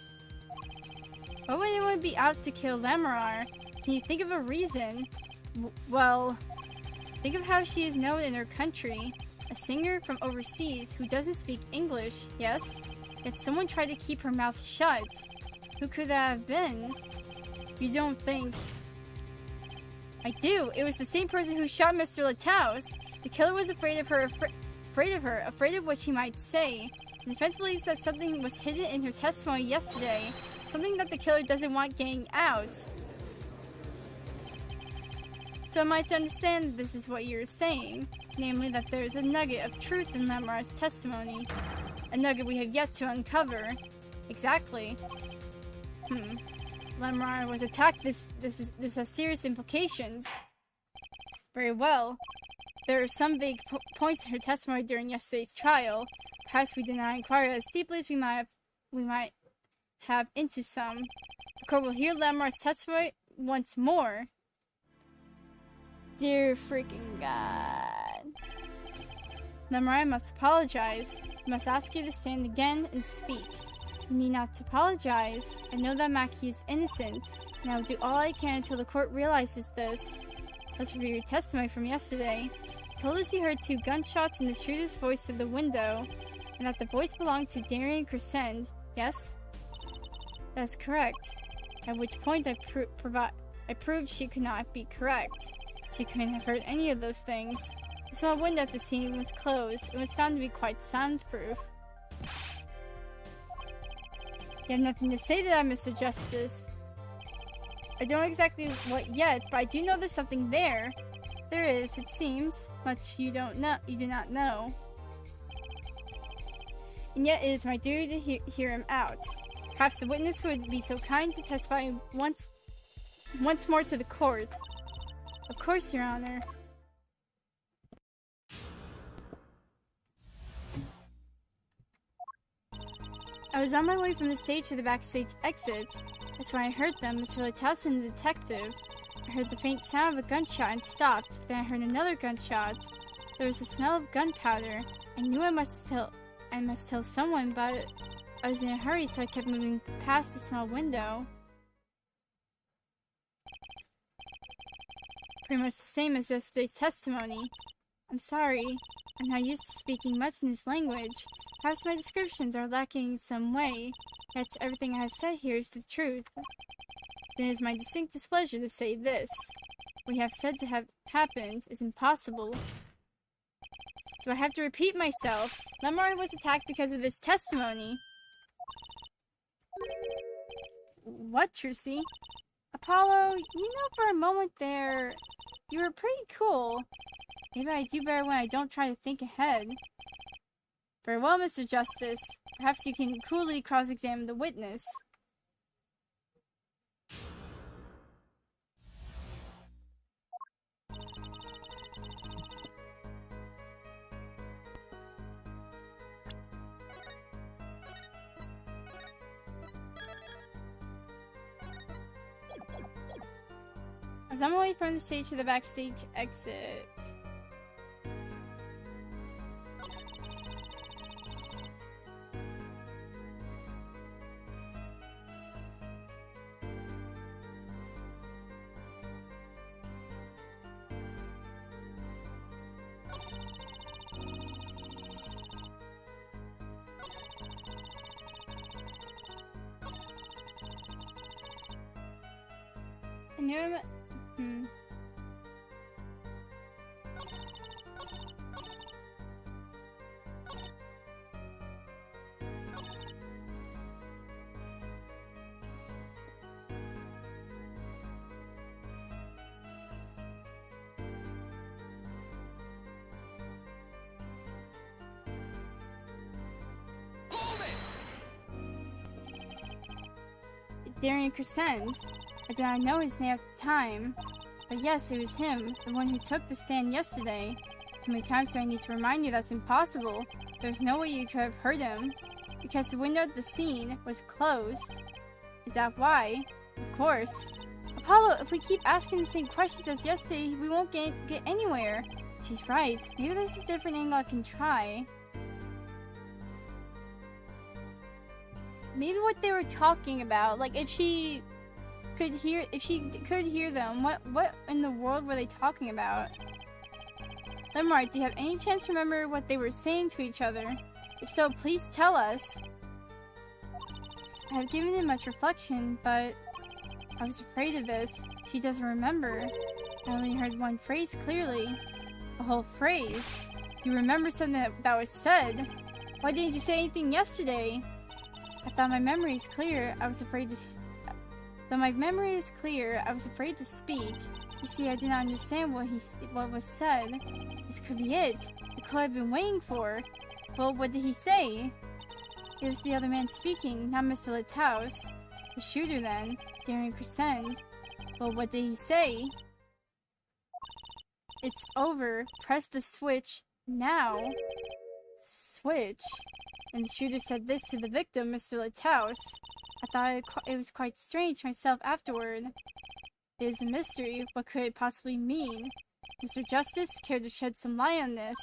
Why would anyone be out to kill Lemurar? Can you think of a reason? Well, think of how she is known in her country. A singer from overseas who doesn't speak English, yes? Yet someone tried to keep her mouth shut. Who could that have been? You don't think... I do. It was the same person who shot Mr. Lataus. The killer was afraid of her, afraid of what she might say. The defense believes that something was hidden in her testimony yesterday. Something that the killer doesn't want getting out. So am I to understand that this is what you're saying? Namely, that there is a nugget of truth in Lemurar's testimony. A nugget we have yet to uncover. Exactly. Lemurar was attacked. This has serious implications. Very well. There are some vague points in her testimony during yesterday's trial. Perhaps we did not inquire as deeply as we might have into some. The court will hear Lemurar's testimony once more. Dear freaking God. Lemurar, I must apologize. I must ask you to stand again and speak. You need not to apologize. I know that Mackie is innocent, and I will do all I can until the court realizes this. Let's review your testimony from yesterday. You told us you heard 2 gunshots and the shooter's voice through the window, and that the voice belonged to Darian Crescend, yes? That's correct. At which point I proved she could not be correct. She couldn't have heard any of those things. The small window at the scene was closed and was found to be quite soundproof. You have nothing to say to that, Mr. Justice. I don't know exactly what yet, but I do know there's something there. There is, it seems, much you do not know. And yet it is my duty to hear him out. Perhaps the witness would be so kind to testify once more to the court. Of course, Your Honor. I was on my way from the stage to the backstage exit. That's when I heard them, Mr. Lighthouse and the detective. I heard the faint sound of a gunshot and stopped. Then I heard another gunshot. There was the smell of gunpowder. I knew I must tell someone, but I was in a hurry, so I kept moving past the small window. Pretty much the same as yesterday's testimony. I'm sorry. I'm not used to speaking much in this language. Perhaps my descriptions are lacking in some way. Yet everything I have said here is the truth. Then it is my distinct displeasure to say this. What you have said to have happened is impossible. Do I have to repeat myself? Lemar was attacked because of this testimony. What, Trucy? Apollo, you know, for a moment there, you were pretty cool. Maybe I do better when I don't try to think ahead. Very well, Mr. Justice. Perhaps you can coolly cross-examine the witness. I was on my way from the stage to the backstage exit. I knew him. Darian Crescent. I did not know his name at the time. But yes, it was him, the one who took the stand yesterday. How many times do I need to remind you that's impossible? There's no way you could have heard him. Because the window of the scene was closed. Is that why? Of course. Apollo, if we keep asking the same questions as yesterday, we won't get anywhere. She's right. Maybe there's a different angle I can try. Maybe what they were talking about, like if she could hear them, what in the world were they talking about? Lemar, do you have any chance to remember what they were saying to each other? If so, please tell us. I have given it much reflection, but I was afraid of this. She doesn't remember. I only heard one phrase clearly. A whole phrase. You remember something that was said. Why didn't you say anything yesterday? I thought my memory is clear. I was afraid to Though my memory is clear, I was afraid to speak. You see, I did not understand what was said. This could be it. The clue I've been waiting for. Well, what did he say? It was the other man speaking, not Mr. Lighthouse. The shooter then, Darian Crescent. Well, what did he say? It's over. Press the switch now. Switch? And the shooter said this to the victim, Mr. Lighthouse. I thought it was quite strange myself afterward. It is a mystery. What could it possibly mean? Mr. Justice, care to shed some light on this?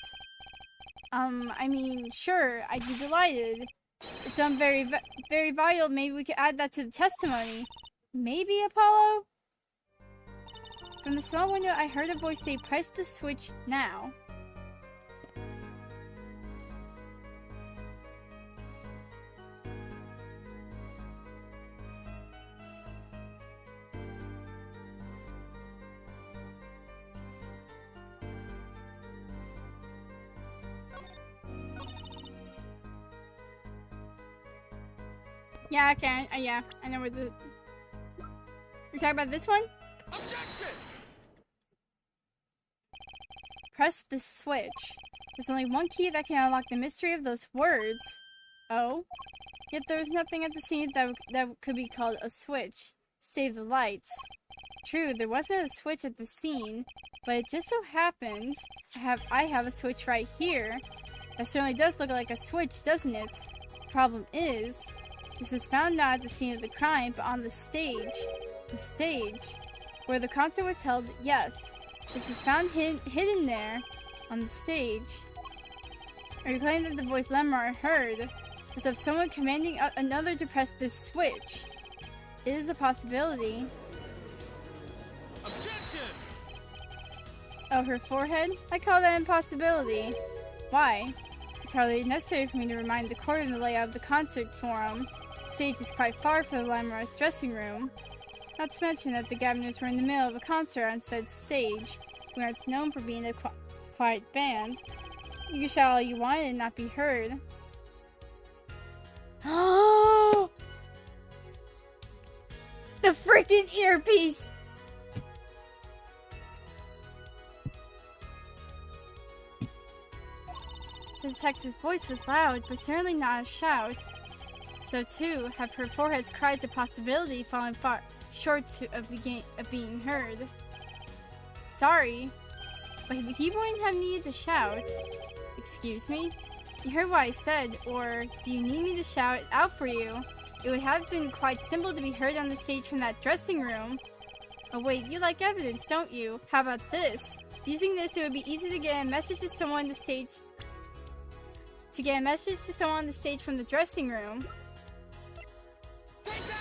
I mean, sure, I'd be delighted. It's very, very vital. Maybe we could add that to the testimony. Maybe, Apollo? From the small window, I heard a voice say, press the switch now. Yeah, okay. Yeah, I know what the... You're talking about this one? Objection! Press the switch. There's only one key that can unlock the mystery of those words. Oh? Yet there was nothing at the scene that could be called a switch. Save the lights. True, there wasn't a switch at the scene, but it just so happens I have a switch right here. That certainly does look like a switch, doesn't it? Problem is... This was found not at the scene of the crime, but on the stage. The stage? Where the concert was held, yes. This was found hidden there, on the stage. Are you claiming that the voice Lemar heard was of someone commanding another to press this switch? It is a possibility. Objection! Oh, her forehead? I call that impossibility. Why? It's hardly necessary for me to remind the court of the layout of the concert forum. The stage is quite far from the Lamar's dressing room. Not to mention that the Gaviners were in the middle of a concert on said stage, where it's known for being a quiet band. You can shout all you want and not be heard. Oh! The freaking earpiece! The detective's voice was loud, but certainly not a shout. So too, have her forehead's cries of possibility fallen far short of being heard. Sorry, but he wouldn't have needed to shout. Excuse me? You heard what I said, or do you need me to shout it out for you? It would have been quite simple to be heard on the stage from that dressing room. Oh wait, you like evidence, don't you? How about this? Using this, it would be easy to get a message to someone on the stage. To get a message to someone on the stage from the dressing room. Take that!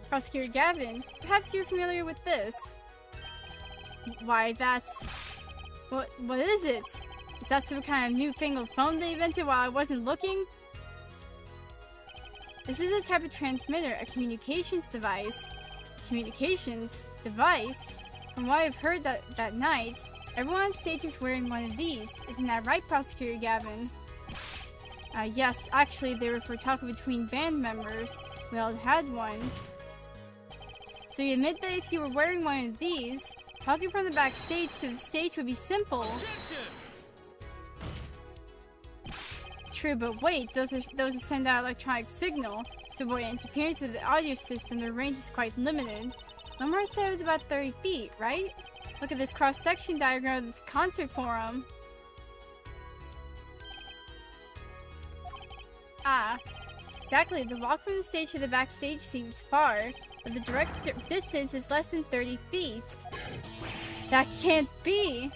Prosecutor Gavin, perhaps you're familiar with this. Why, that's... What is it? Is that some kind of newfangled phone they invented while I wasn't looking? This is a type of transmitter, a communications device. Communications device? From what I've heard that night, everyone on stage was wearing one of these. Isn't that right, Prosecutor Gavin? Yes, actually they were for talking between band members. We all had one. So you admit that if you were wearing one of these, talking from the backstage to the stage would be simple. Objection! True, but wait, those send out electronic signal. To avoid interference with the audio system, their range is quite limited. Lemar said it was about 30 feet, right? Look at this cross-section diagram of this concert forum. Ah, exactly. The walk from the stage to the backstage seems far, but the direct distance is less than 30 feet. That can't be!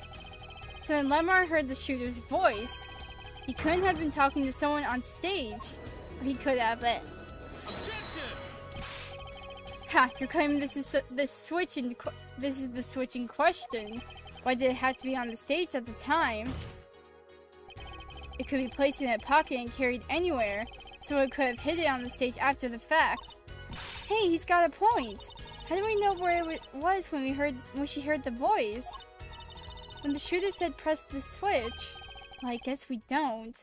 So then Lemar heard the shooter's voice. He couldn't have been talking to someone on stage. Or he could have, but... Objection! Ha! You're claiming this is the switch in question. Why did it have to be on the stage at the time? It could be placed in a pocket and carried anywhere. Someone could have hid it on the stage after the fact. Hey, he's got a point. How do we know where it was when she heard the voice? When the shooter said press the switch? Well, I guess we don't.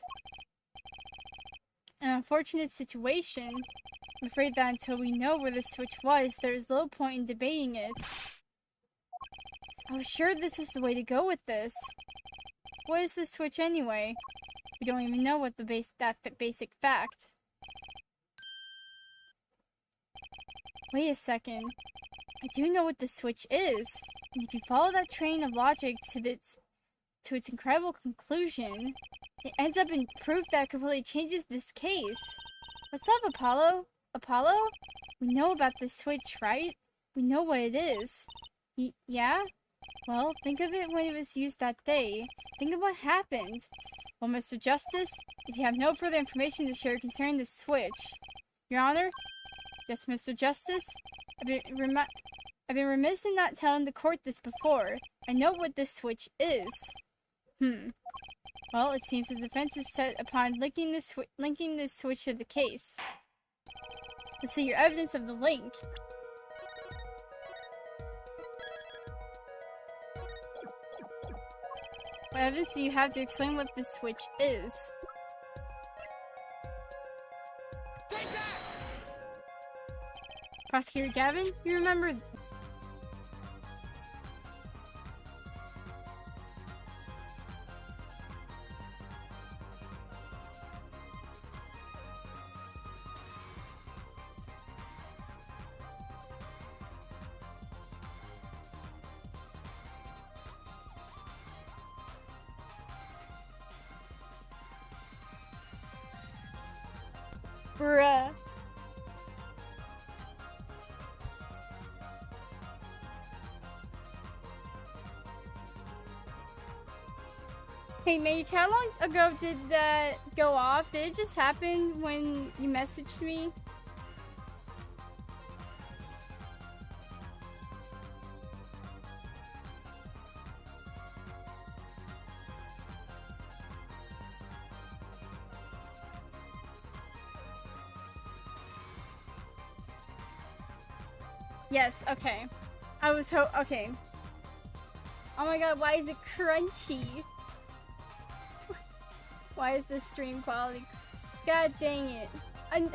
An unfortunate situation. I'm afraid that until we know where the switch was, there is little point in debating it. I was sure this was the way to go with this. What is the switch anyway? We don't even know what that basic fact. Wait a second. I do know what the switch is. And if you follow that train of logic to its incredible conclusion, it ends up in proof that completely changes this case. What's up, Apollo? Apollo? We know about this switch, right? We know what it is. Yeah? Well, think of it when it was used that day. Think of what happened. Well, Mr. Justice, if you have no further information to share concerning the switch... Your Honor? Yes, Mr. Justice? I've been remiss in not telling the court this before. I know what this switch is. Well, it seems the defense is set upon linking this switch to the case. Let's see your evidence of the link. What evidence do you have to explain what this switch is? Take that! Prosecutor Gavin, you remember... Bruh. Hey Mage, how long ago did that go off? Did it just happen when you messaged me? Yes, okay. I was okay. Oh my god, why is it crunchy? Why is this stream quality? God dang it. I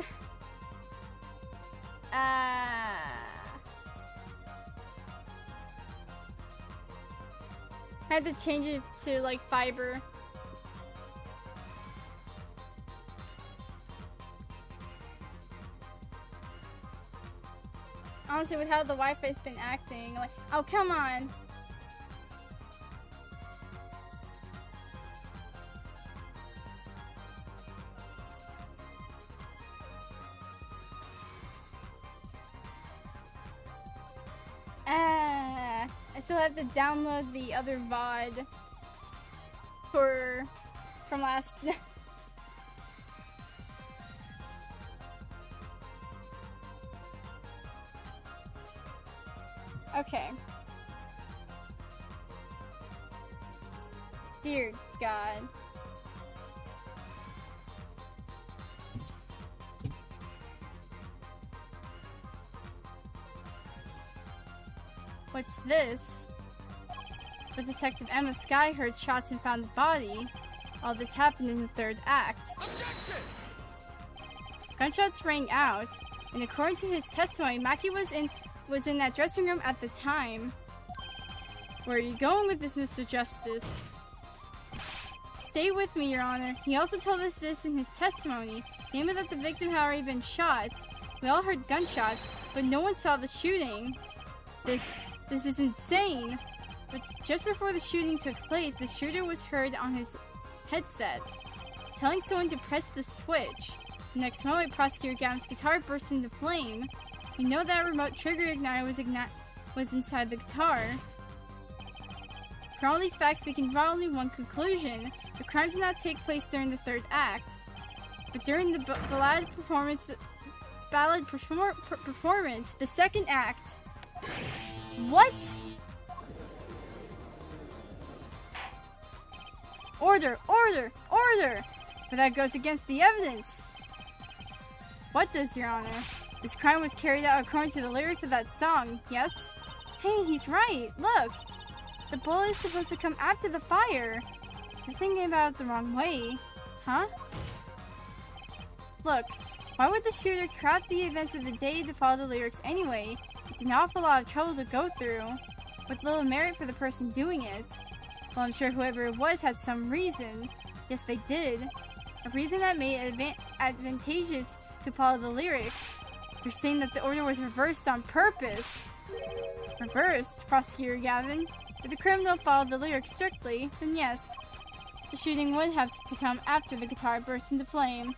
had to change it to like fiber. Honestly, with how the Wi-Fi's been acting, like, oh come on. I still have to download the other VOD from last. Okay. Dear God. What's this? But Detective Emma Sky heard shots and found the body. All this happened in the third act. Objection! Gunshots rang out, and according to his testimony, Maki was in that dressing room at the time. Where are you going with this, Mr. Justice? Stay with me, Your Honor. He also told us this in his testimony, namely that the victim had already been shot. We all heard gunshots, but no one saw the shooting. This is insane. But just before the shooting took place, the shooter was heard on his headset, telling someone to press the switch. The next moment, Prosecutor Gavin's guitar burst into flame. You know that remote trigger igniter was inside the guitar. From all these facts, we can draw only one conclusion. The crime did not take place during the third act, but during the ballad performance, the second act. What? Order! Order! Order! But that goes against the evidence. What does, Your Honor? This crime was carried out according to the lyrics of that song, yes? Hey, he's right. Look. The bullet is supposed to come after the fire. You're thinking about it the wrong way. Huh? Look, why would the shooter craft the events of the day to follow the lyrics anyway? It's an awful lot of trouble to go through, with little merit for the person doing it. Well, I'm sure whoever it was had some reason. Yes, they did. A reason that made it advantageous to follow the lyrics. You're saying that the order was reversed on purpose. Reversed, Prosecutor Gavin? If the criminal followed the lyrics strictly, then yes. The shooting would have to come after the guitar burst into flame.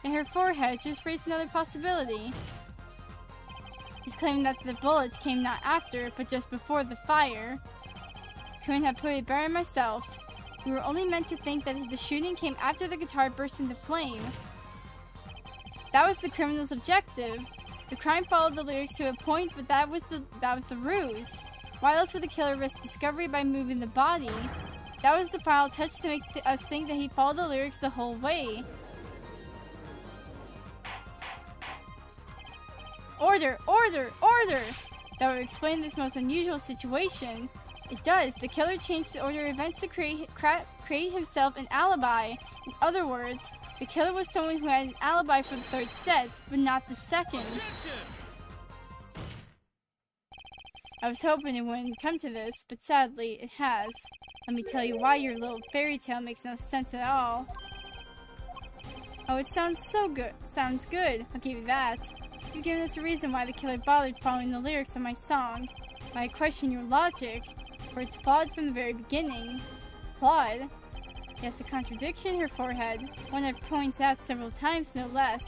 And her forehead just raised another possibility. He's claiming that the bullets came not after, but just before the fire. Couldn't have put it better myself. We were only meant to think that the shooting came after the guitar burst into flame. That was the criminal's objective. The crime followed the lyrics to a point, but that was the ruse. Why else would the killer risk discovery by moving the body? That was the final touch to make us think that he followed the lyrics the whole way. Order! Order! Order! That would explain this most unusual situation. It does. The killer changed the order of events to create himself an alibi. In other words, the killer was someone who had an alibi for the third set, but not the second. Objection! I was hoping it wouldn't come to this, but sadly, it has. Let me tell you why your little fairy tale makes no sense at all. Oh, it sounds so good. Sounds good. I'll give you that. You've given us a reason why the killer bothered following the lyrics of my song. But I question your logic, for it's flawed from the very beginning. Flawed? Yes, a contradiction, her forehead. One I've pointed out several times, no less.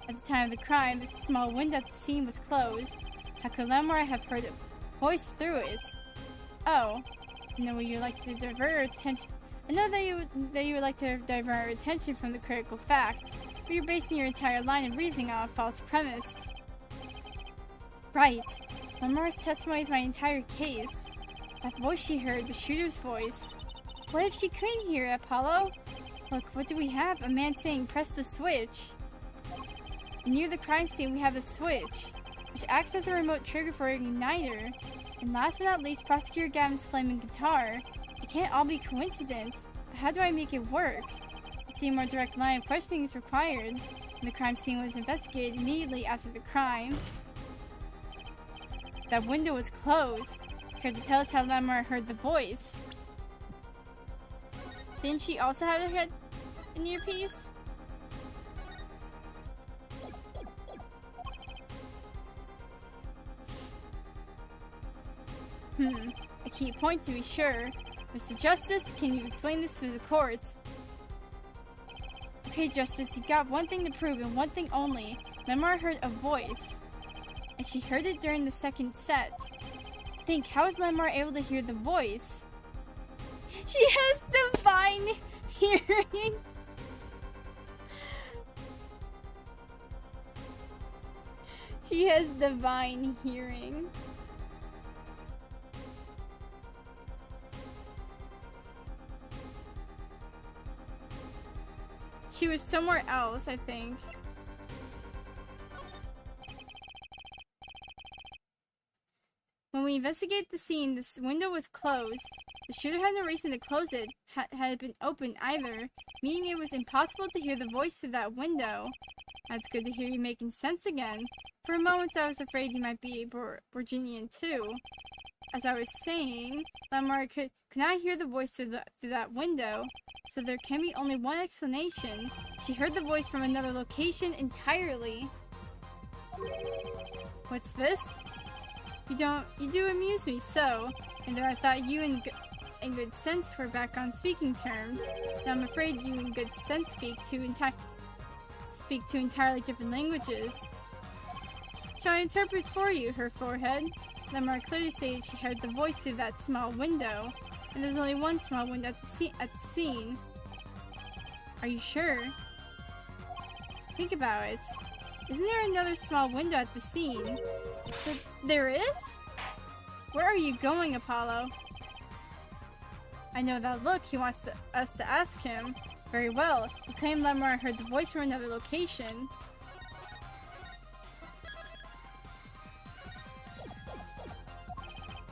At the time of the crime, the small window at the scene was closed. How could Lamar have heard a voice through it? Oh, I know you like to divert our attention. I know that you would like to divert our attention from the critical fact, but you're basing your entire line of reasoning on a false premise. Right. Lamar's testimony is my entire case. That voice she heard, the shooter's voice. What if she couldn't hear it, Apollo? Look, what do we have? A man saying, press the switch. Near the crime scene, we have a switch, which acts as a remote trigger for an igniter. And last but not least, Prosecutor Gavin's flaming guitar. It can't all be coincidence, but how do I make it work? A more direct line of questioning is required, and the crime scene was investigated immediately after the crime. That window was closed. Care to tell us how Lamar heard the voice? Didn't she also have her head in your piece? A key point to be sure. Mr. Justice, can you explain this to the courts? Okay, Justice, you've got one thing to prove and one thing only. Lamar heard a voice, and she heard it during the second set. Think, how is Lamar able to hear the voice? She has divine hearing! She has divine hearing. She was somewhere else, I think. When we investigate the scene, this window was closed. The shooter had no reason to close it, had it been open either, meaning it was impossible to hear the voice through that window. That's good to hear you making sense again. For a moment I was afraid you might be a Virginian too. As I was saying, Lamar could not hear the voice through that window, so there can be only one explanation. She heard the voice from another location entirely. What's this? You do amuse me so, and though I thought you and Good Sense were back on speaking terms, now I'm afraid you and Good Sense speak two entirely different languages. Shall I interpret for you, her forehead? Lamar clearly stated she heard the voice through that small window, and there's only one small window at the scene. Are you sure? Think about it. Isn't there another small window at the scene? There is? Where are you going, Apollo? I know that look. He wants us to ask him. Very well. You claim Lamar heard the voice from another location.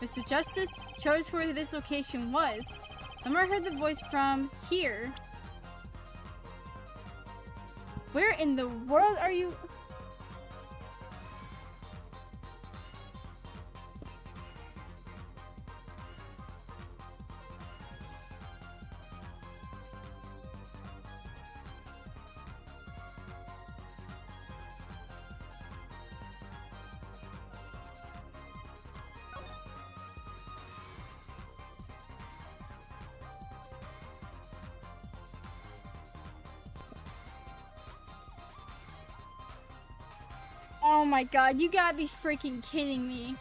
Mr. Justice, show us where this location was. Lamar heard the voice from here. Where in the world are you? Oh my god, you gotta be freaking kidding me.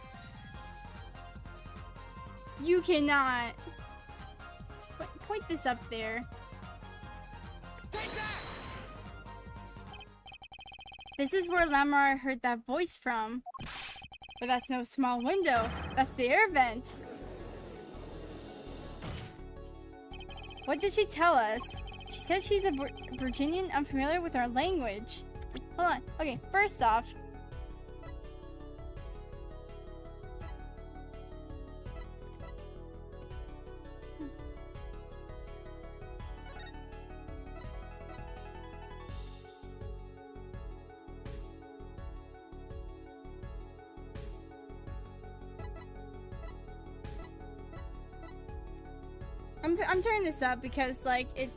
You cannot. Point this up there. Take that! This is where Lamar heard that voice from. But that's no small window. That's the air vent. What did she tell us? She said she's a Virginian unfamiliar with our language. Hold on. Okay, first off, I'm turning this up because like it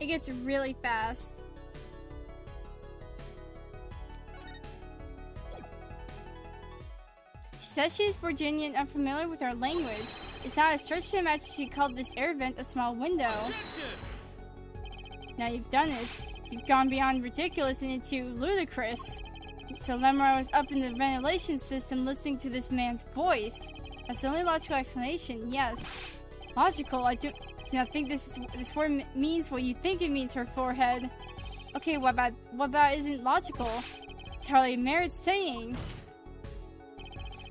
gets really fast. She says she's Virginian, unfamiliar with our language. It's not a stretch to imagine she called this air vent a small window. Objection! Now you've done it. You've gone beyond ridiculous and into ludicrous. So Lemar was up in the ventilation system listening to this man's voice. That's the only logical explanation, yes. Logical? I do not think this word means what you think it means, her forehead. Okay, what about isn't logical? It's hardly merits saying.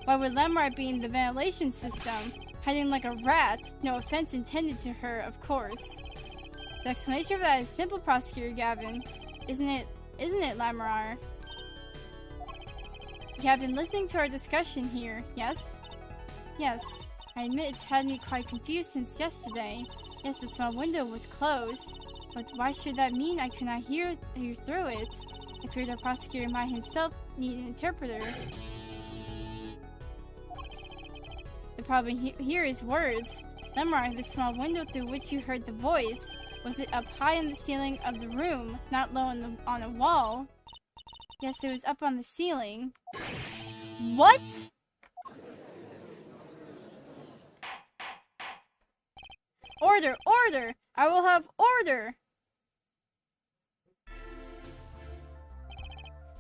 Why would Lemar be in the ventilation system? Hiding like a rat? No offense intended to her, of course. The explanation for that is simple, Prosecutor Gavin. Isn't it, Lemar? You have been listening to our discussion here, yes? Yes. I admit it's had me quite confused since yesterday. Yes, the small window was closed. But why should that mean I could not hear through it? I fear the prosecutor might himself need an interpreter. The problem here is words. Lemar, the small window through which you heard the voice, was it up high on the ceiling of the room, not low on a wall? Yes, it was up on the ceiling. What? Order! Order! I will have order!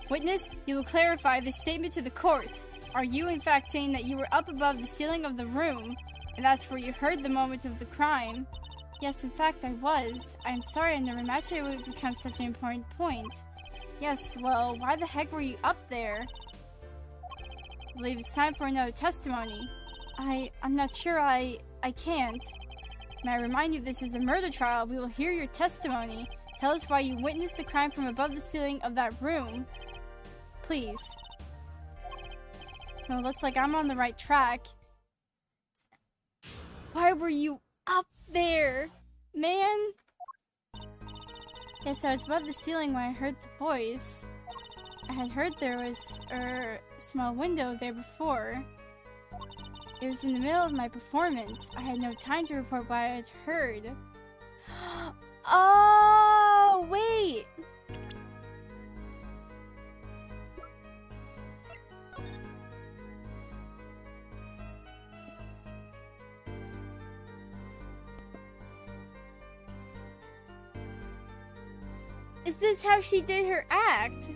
Witness, you will clarify this statement to the court. Are you in fact saying that you were up above the ceiling of the room, and that's where you heard the moment of the crime? Yes, in fact I was. I'm sorry I never imagined it would become such an important point. Yes, well, why the heck were you up there? I believe it's time for another testimony. I'm not sure I can't. May I remind you this is a murder trial. We will hear your testimony. Tell us why you witnessed the crime from above the ceiling of that room. Please. Well, it looks like I'm on the right track. Why were you up there, man? Yes, I was above the ceiling when I heard the voice. I had heard there was a small window there before. It was in the middle of my performance. I had no time to report what I had heard. Oh, wait! Is this how she did her act?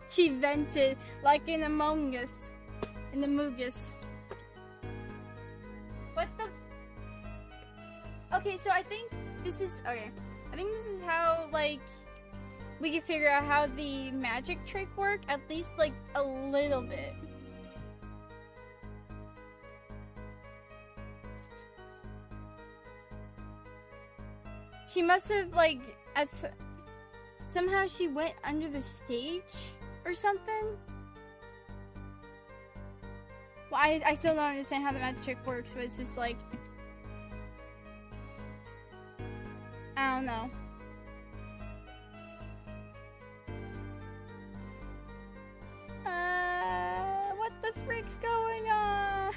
She vented like in Among Us. In the Moogus. What the? Okay, so I think this is okay. I think this is how like we can figure out how the magic trick work, at least like a little bit. She must have like somehow she went under the stage or something. Well, I still don't understand how the magic trick works, but it's just like I don't know. What the frick's going on?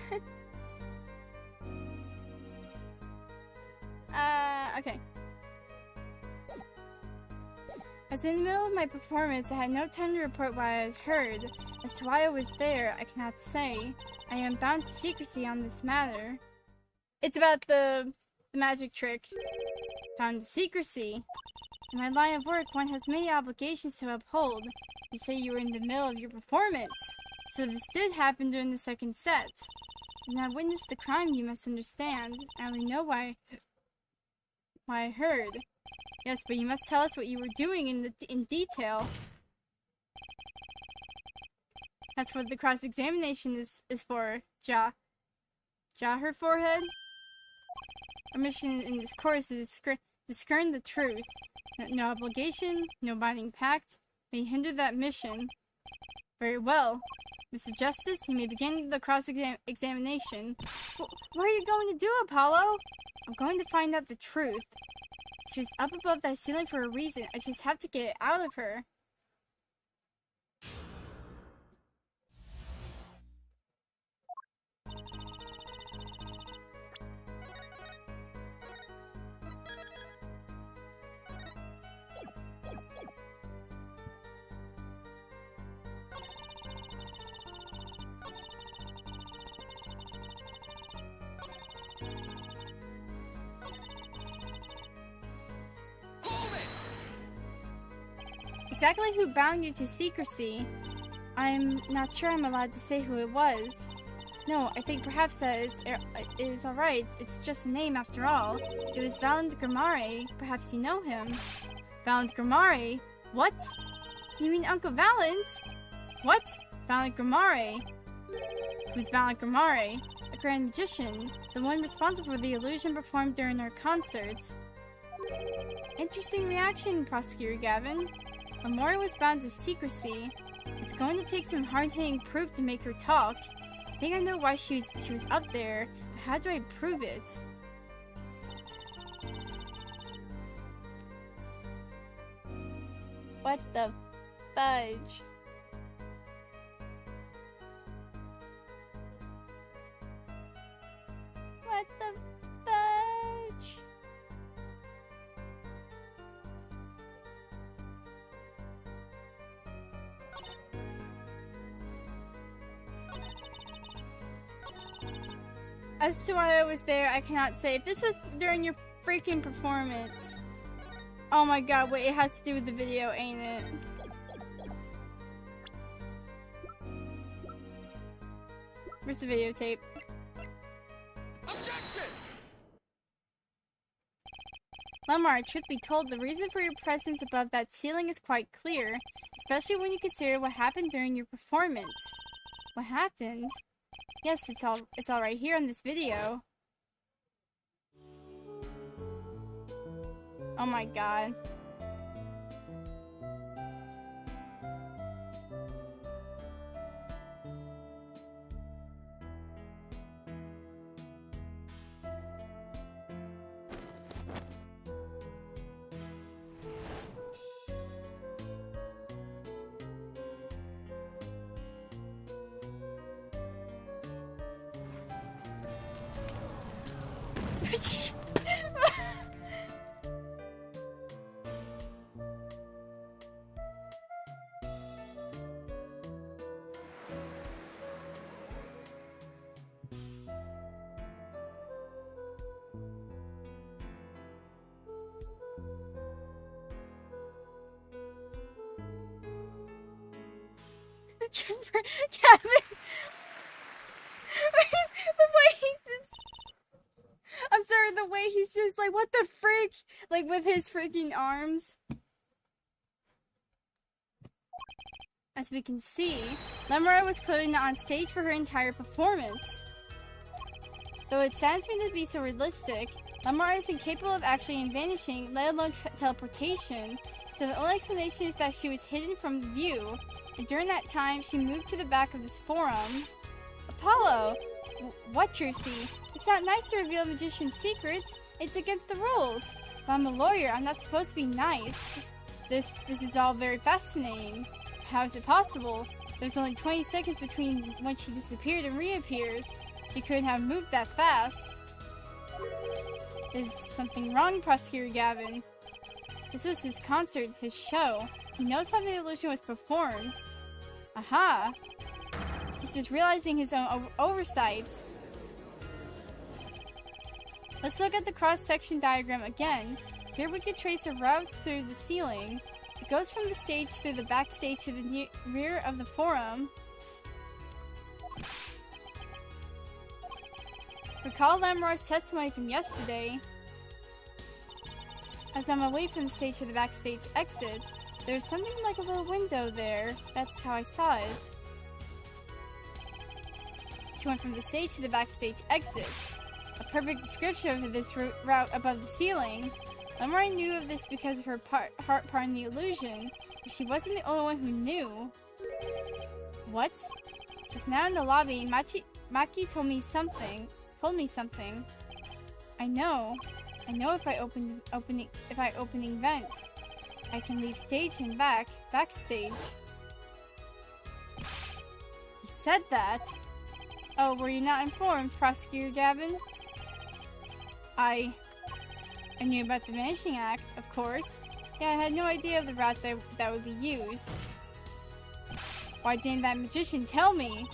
Okay. As in the middle of my performance, I had no time to report what I had heard. As to why I was there, I cannot say. I am bound to secrecy on this matter. It's about the magic trick. Bound to secrecy. In my line of work, one has many obligations to uphold. You say you were in the middle of your performance. So this did happen during the second set. When I witnessed the crime, you must understand. I only know why I heard. Yes, but you must tell us what you were doing in detail. That's what the cross-examination is for, Ja. Ja, her forehead? Our mission in this course is to discern the truth. No obligation, no binding pact may hinder that mission. Very well. Mr. Justice, you may begin the cross-examination. What are you going to do, Apollo? I'm going to find out the truth. She was up above that ceiling for a reason. I just have to get it out of her. Exactly who bound you to secrecy? I'm not sure I'm allowed to say who it was. No, I think perhaps that is alright. It's just a name after all. It was Valand Grimare. Perhaps you know him. Valand Grimare? What? You mean Uncle Valand? What? Valand Grimare? Who's Valand Grimare? A grand magician. The one responsible for the illusion performed during our concerts. Interesting reaction, Prosecutor Gavin. Lamora was bound to secrecy. It's going to take some hard-hitting proof to make her talk. I think I know why she was up there, but how do I prove it? What the fudge? What the fudge? As to why I was there, I cannot say. If this was during your freaking performance. Oh my god, wait, it has to do with the video, ain't it? Where's the videotape? Objection! Lamar, truth be told, the reason for your presence above that ceiling is quite clear, especially when you consider what happened during your performance. What happened? Yes, it's all right here in this video. Oh my god. Kevin, the way he's just, I'm sorry, the way he's just like, what the frick? Like with his freaking arms. As we can see, Lemura was clearly not on stage for her entire performance. Though it saddens me to be so realistic, Lemura is incapable of actually vanishing, let alone teleportation, so the only explanation is that she was hidden from view, and during that time, she moved to the back of this forum. Apollo! What, Drusy? It's not nice to reveal a magician's secrets. It's against the rules. If I'm a lawyer, I'm not supposed to be nice. This is all very fascinating. How is it possible? There's only 20 seconds between when she disappeared and reappears. She couldn't have moved that fast. Is something wrong, Prosecutor Gavin? This was his concert, his show. He knows how the illusion was performed. Aha! He's just realizing his own oversights. Let's look at the cross-section diagram again. Here we can trace a route through the ceiling. It goes from the stage through the backstage to the rear of the forum. Recall Lamroar's testimony from yesterday. As I'm away from the stage to the backstage exit, there's something like a little window there. That's how I saw it. She went from the stage to the backstage exit. A perfect description of this route above the ceiling. Lamroar knew of this because of her part in the illusion, but she wasn't the only one who knew. What? Just now in the lobby, Maki told me something. I know if I opening vent, I can leave stage and backstage. He said that. Oh, were you not informed, Prosecutor Gavin? I knew about the Vanishing Act, of course. Yeah, I had no idea of the route that would be used. Why didn't that magician tell me?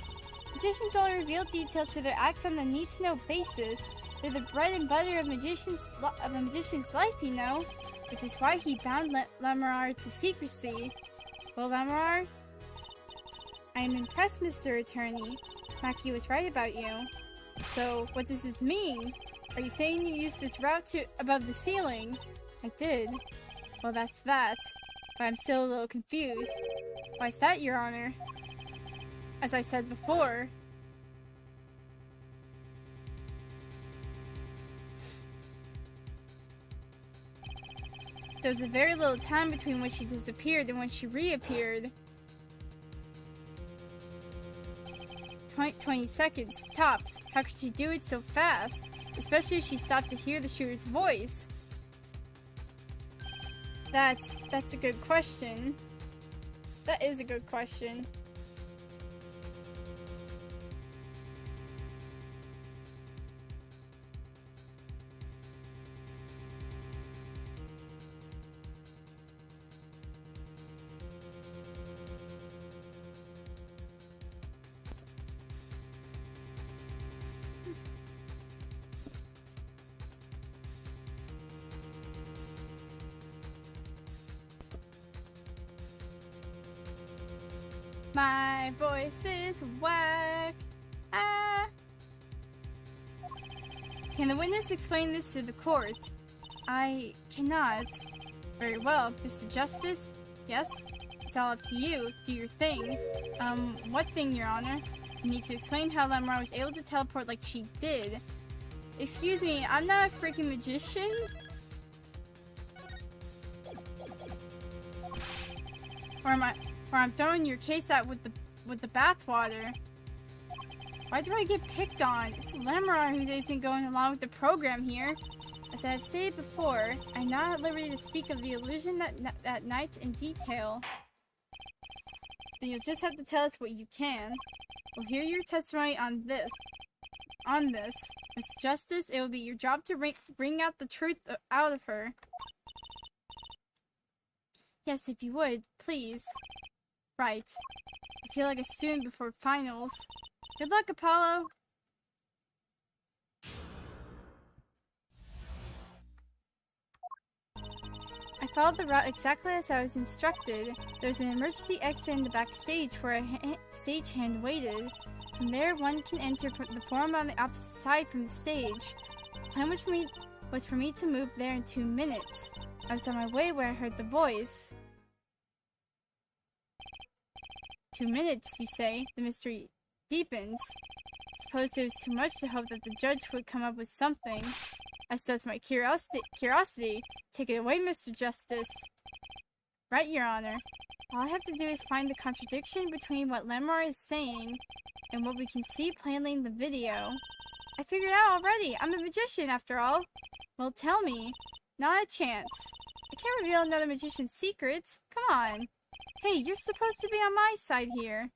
Magicians only reveal details to their acts on a need-to-know basis. They're the bread and butter of a magician's life, you know. Which is why he bound Lamroar to secrecy. Well, Lamar, I am impressed, Mr. Attorney. Maki was right about you. So, what does this mean? Are you saying you used this route to above the ceiling? I did. Well, that's that. But I'm still a little confused. Why's that, Your Honor? As I said before, there was a very little time between when she disappeared and when she reappeared. 20 seconds, tops. How could she do it so fast? Especially if she stopped to hear the shooter's voice. That's a good question. That is a good question. My voice is whack. Ah. Can the witness explain this to the court? I cannot. Very well, Mr. Justice. Yes? It's all up to you. Do your thing. What thing, Your Honor? You need to explain how Lamar was able to teleport like she did. Excuse me, I'm not a freaking magician. Or I'm throwing your case out with the bathwater. Why do I get picked on? It's Lamar who isn't going along with the program here. As I have stated before, I'm not at liberty to speak of the illusion that night in detail. Then you'll just have to tell us what you can. We'll hear your testimony on this. Mr. Justice, it will be your job to bring out the truth out of her. Yes, if you would, please. Right. I feel like a student before finals. Good luck, Apollo! I followed the route exactly as I was instructed. There was an emergency exit in the backstage where a stagehand waited. From there, one can enter the forum on the opposite side from the stage. The plan was for me to move there in 2 minutes. I was on my way where I heard the voice. 2 minutes, you say? The mystery deepens. Suppose it was too much to hope that the judge would come up with something. As does my curiosity. Take it away, Mr. Justice. Right, Your Honor. All I have to do is find the contradiction between what Lamar is saying and what we can see plainly in the video. I figured it out already. I'm a magician, after all. Well, tell me. Not a chance. I can't reveal another magician's secrets. Come on. Hey, you're supposed to be on my side here.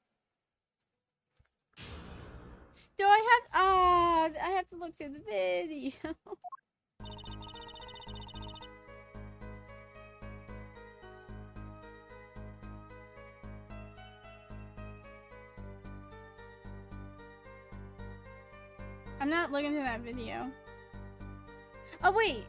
Do I have... I have to look through the video. I'm not looking through that video. Oh, wait.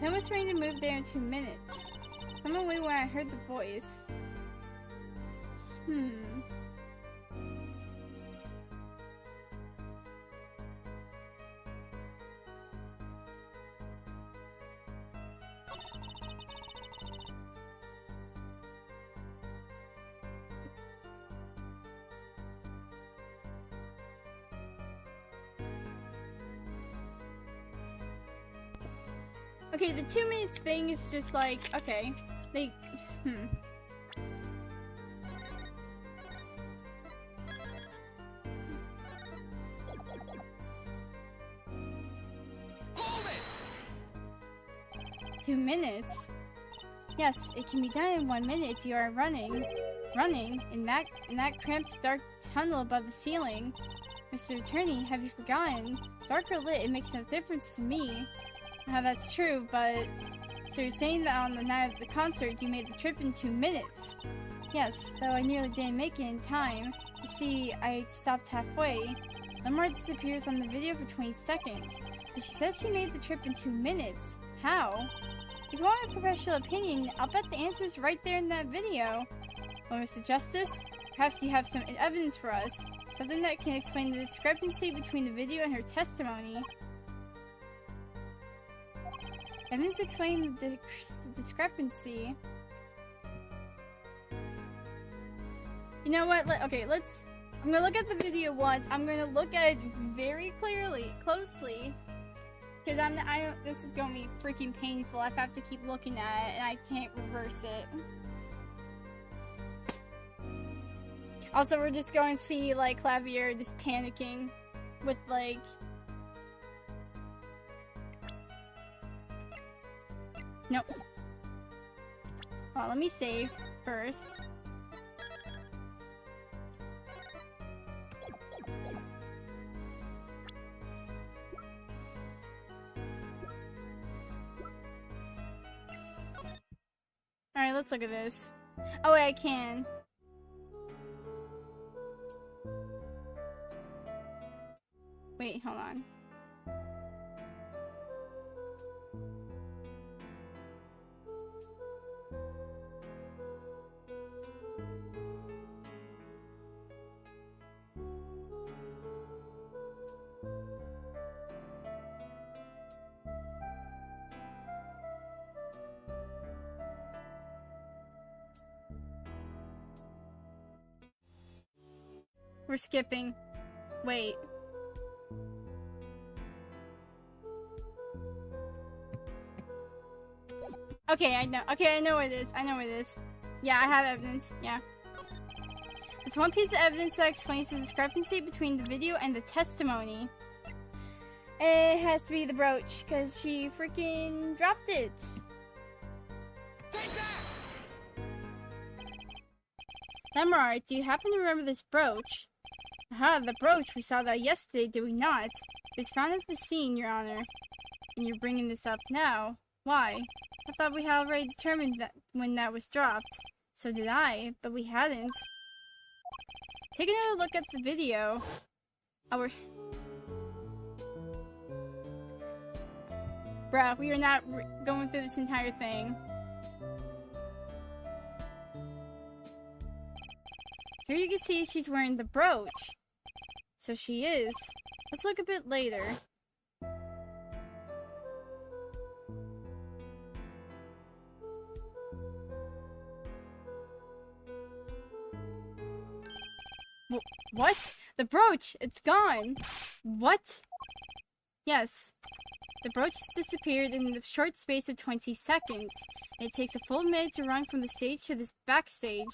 I was ready to move there in 2 minutes. Someone wait where I heard the voice. Okay, the 2 minutes thing is just like, okay, they, Hold it! 2 minutes? Yes, it can be done in 1 minute if you are running in that cramped dark tunnel above the ceiling. Mr. Attorney, have you forgotten? Dark or lit, it makes no difference to me. That's true, but... So you're saying that on the night of the concert, you made the trip in 2 minutes? Yes, though I nearly didn't make it in time. You see, I stopped halfway. Lemar disappears on the video for 20 seconds, but she says she made the trip in 2 minutes. How? If you want a professional opinion, I'll bet the answer's right there in that video. Want to suggest this? Perhaps you have some evidence for us. Something that can explain the discrepancy between the video and her testimony. Evidence explaining the discrepancy. You know what? I'm gonna look at the video once. I'm gonna look at it very closely. Because this is gonna be freaking painful. I have to keep looking at it and I can't reverse it. Also, we're just going to see, like, Clavier just panicking with, like... Nope. Hold on, let me save first. Alright, let's look at this. Oh wait, I can. Wait, hold on. We're skipping. Wait. Okay, I know. Okay, I know what it is. I know what it is. Yeah, I have evidence. Yeah. There's one piece of evidence that explains the discrepancy between the video and the testimony. It has to be the brooch, because she freaking dropped it. Take that! Lemar, do you happen to remember this brooch? Aha, the brooch. We saw that yesterday, did we not? It was found at the scene, Your Honor. And you're bringing this up now. Why? I thought we had already determined that when that was dropped. So did I, but we hadn't. Take another look at the video. Bruh, we are not going through this entire thing. Here you can see she's wearing the brooch. So she is. Let's look a bit later. What? The brooch! It's gone! What? Yes. The brooch has disappeared in the short space of 20 seconds. It takes a full minute to run from the stage to this backstage.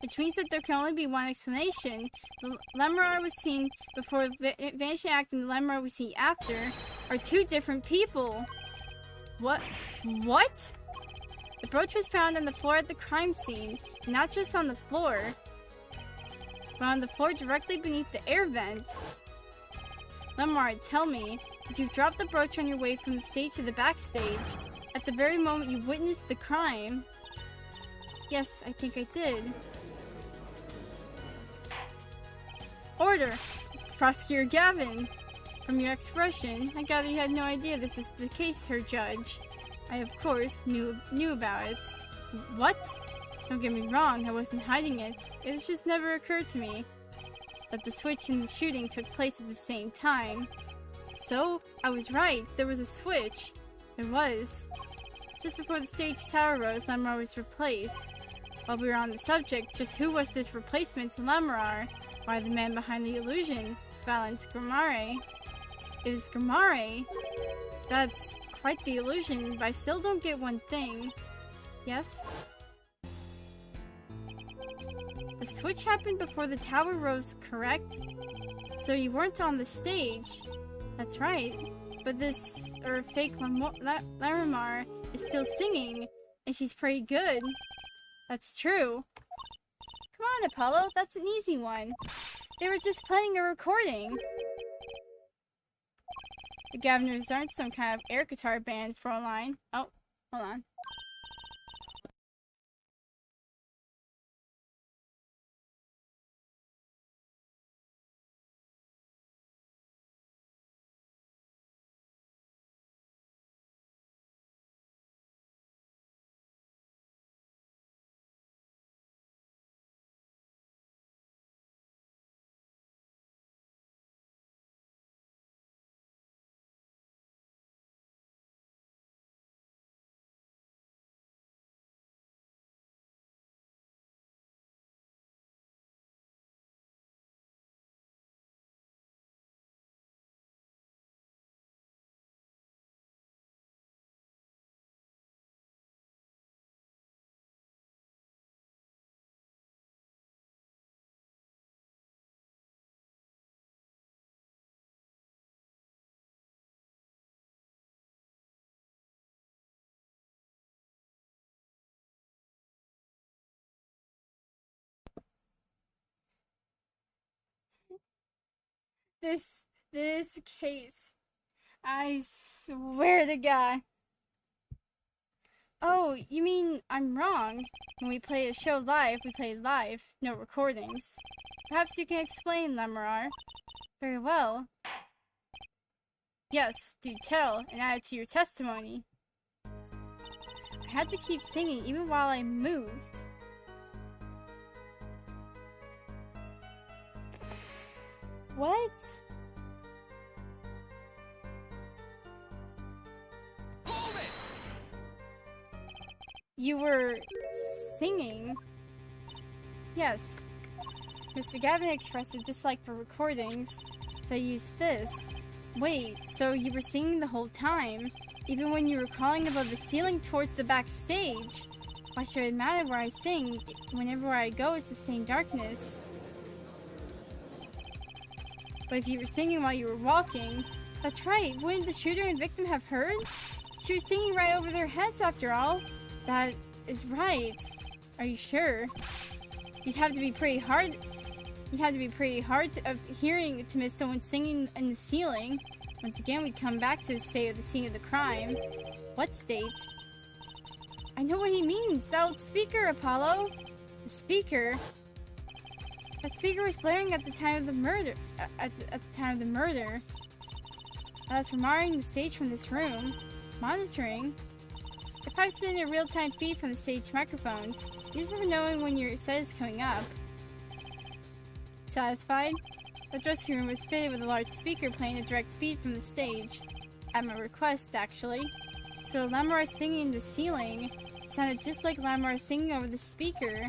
Which means that there can only be one explanation. The Lemar was seen before the Vanishing Act and the Lemar we see after are two different people. What? What? The brooch was found on the floor at the crime scene, and not just on the floor, but on the floor directly beneath the air vent. Lemar, tell me, did you drop the brooch on your way from the stage to the backstage at the very moment you witnessed the crime? Yes, I think I did. Order! Prosecutor Gavin! From your expression, I gather you had no idea this is the case, Her Judge. I, of course, knew about it. What? Don't get me wrong, I wasn't hiding it. It was just never occurred to me that the switch and the shooting took place at the same time. So, I was right. There was a switch. There was. Just before the stage tower rose, Lemar was replaced. While we were on the subject, just who was this replacement to Lemar? Why, the man behind the illusion, Valence Grimare. It was Grimare. That's quite the illusion, but I still don't get one thing. Yes? The switch happened before the tower rose, correct? So you weren't on the stage. That's right. But this, fake Larimar is still singing, and she's pretty good. That's true. Come on, Apollo, that's an easy one. They were just playing a recording. The Gaviners aren't some kind of air guitar band, Fräulein. Oh, hold on. This, this case. I swear to God. Oh, you mean I'm wrong? When we play a show live, we play live, no recordings. Perhaps you can explain, Lamorar. Very well. Yes, do tell, and add it to your testimony. I had to keep singing even while I moved. What? Hold it! You were singing? Yes. Mr. Gavin expressed a dislike for recordings, so I used this. Wait, so you were singing the whole time? Even when you were crawling above the ceiling towards the backstage? Why should it matter where I sing? Whenever I go, it's the same darkness. But if you were singing while you were walking, that's right, wouldn't the shooter and victim have heard? She was singing right over their heads after all. That is right. Are you sure? You'd have to be pretty hard of hearing to miss someone singing in the ceiling. Once again, we come back to the state of the scene of the crime. What state? I know what he means. That old speaker, Apollo. The speaker? That speaker was blaring at the time of the murder. At the time of the murder. That's monitoring the stage from this room. Monitoring? It pipes in a real-time feed from the stage microphones. These are for knowing when your set is coming up. Satisfied? The dressing room was fitted with a large speaker playing a direct feed from the stage. At my request, actually. So Lamorar singing in the ceiling sounded just like Lamorar singing over the speaker.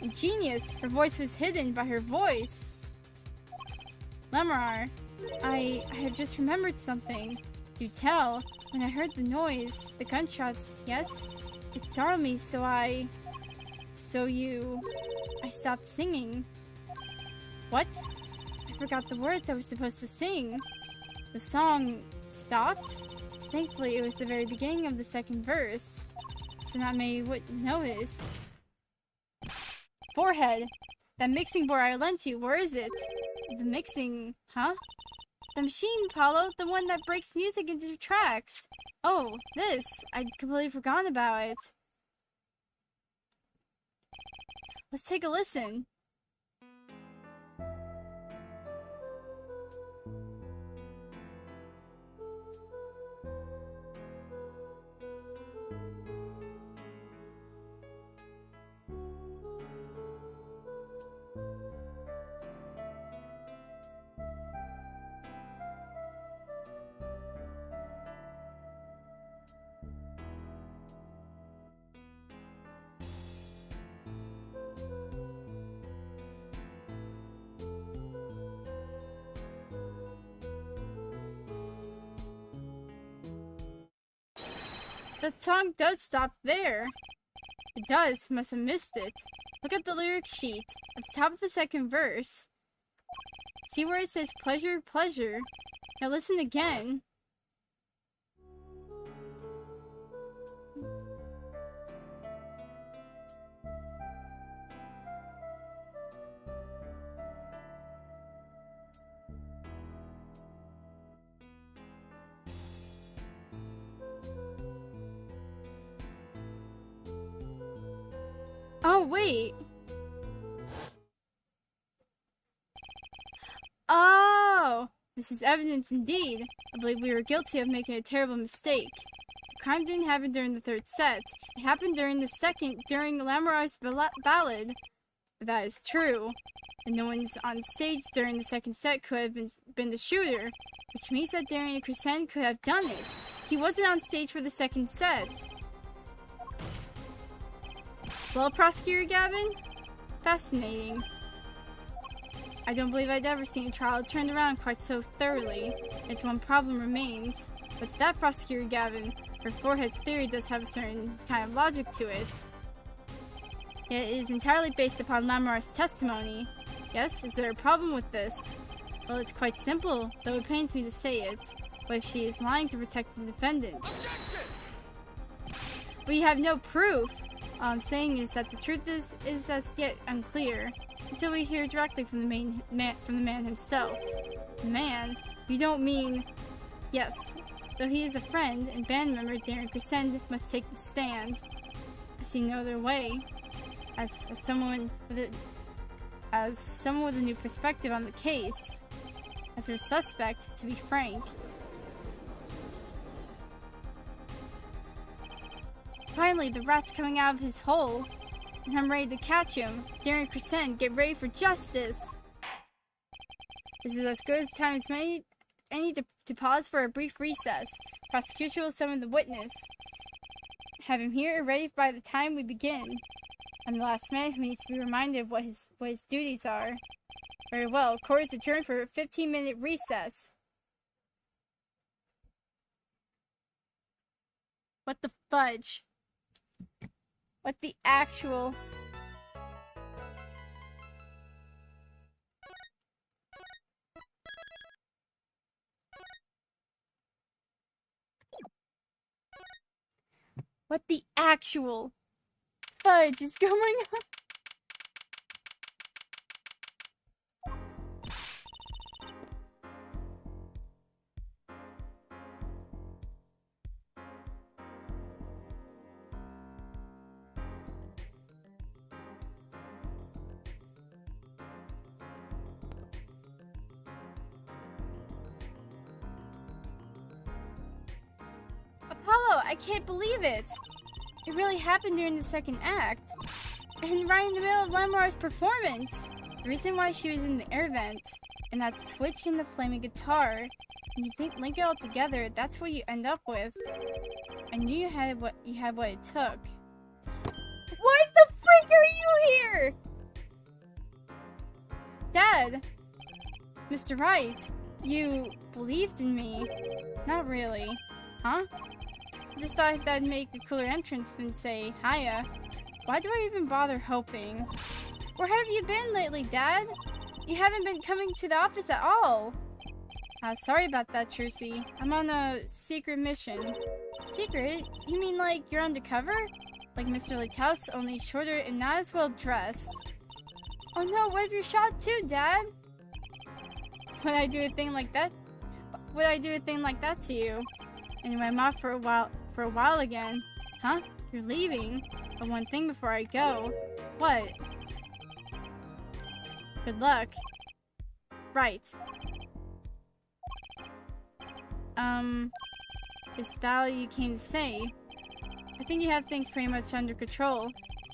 Ingenious! Her voice was hidden by her voice! Lamorar, I have just remembered something. Do tell. When I heard the noise, the gunshots, yes? It startled me, so I stopped singing. What? I forgot the words I was supposed to sing. The song stopped? Thankfully, it was the very beginning of the second verse, so not many would notice. Forehead! That mixing board I lent you, where is it? The mixing, huh? The machine, Paulo, the one that breaks music into tracks. Oh, this. I'd completely forgotten about it. Let's take a listen. The song does stop there. It does. Must have missed it. Look at the lyric sheet. At the top of the second verse. See where it says pleasure, pleasure. Now listen again. Oh, wait. Oh! This is evidence indeed. I believe we were guilty of making a terrible mistake. The crime didn't happen during the third set. It happened during the second, during Lamorar's ballad. If that is true, and no one's on stage during the second set could have been the shooter, which means that Darian Crescent could have done it. He wasn't on stage for the second set. Well, Prosecutor Gavin? Fascinating. I don't believe I'd ever seen a trial turned around quite so thoroughly. Yet one problem remains. What's that, Prosecutor Gavin? Her forehead's theory does have a certain kind of logic to it. Yet it is entirely based upon Lamorar's testimony. Yes, is there a problem with this? Well, it's quite simple, though it pains me to say it. What if she is lying to protect the defendant? Objection! We have no proof. All I'm saying is that the truth is as yet unclear, until we hear directly from the man himself. Man, you don't mean... Yes, though he is a friend and band member, Darren Crescend must take the stand. I see no other way. As someone with a new perspective on the case, as her suspect, to be frank. Finally, the rat's coming out of his hole, and I'm ready to catch him. Darren Crescend, get ready for justice! This is as good as time as any to pause for a brief recess. Prosecution will summon the witness. Have him here and ready by the time we begin. I'm the last man who needs to be reminded of what his duties are. Very well, court is adjourned for a 15-minute recess. What the fudge? What the actual... What the actual fudge is going on? Apollo, I can't believe it! It really happened during the second act. And right in the middle of Lamar's performance! The reason why she was in the air vent, and that switch in the flaming guitar, and you link it all together, that's what you end up with. I knew you had what it took. What the frick are you here? Dad! Mr. Wright, you believed in me. Not really. Huh? I just thought that'd make a cooler entrance than say, hiya. Why do I even bother hoping? Where have you been lately, Dad? You haven't been coming to the office at all. Sorry about that, Trucy. I'm on a secret mission. Secret? You mean like you're undercover? Like Mr. Lighthouse, only shorter and not as well dressed. Oh no, what if you're shot too, Dad? Would I do a thing like that? Would I do a thing like that to you? Anyway, I'm off for a while again. Huh? You're leaving? But one thing before I go. What? Good luck. Right. Is that all you came to say? I think you have things pretty much under control.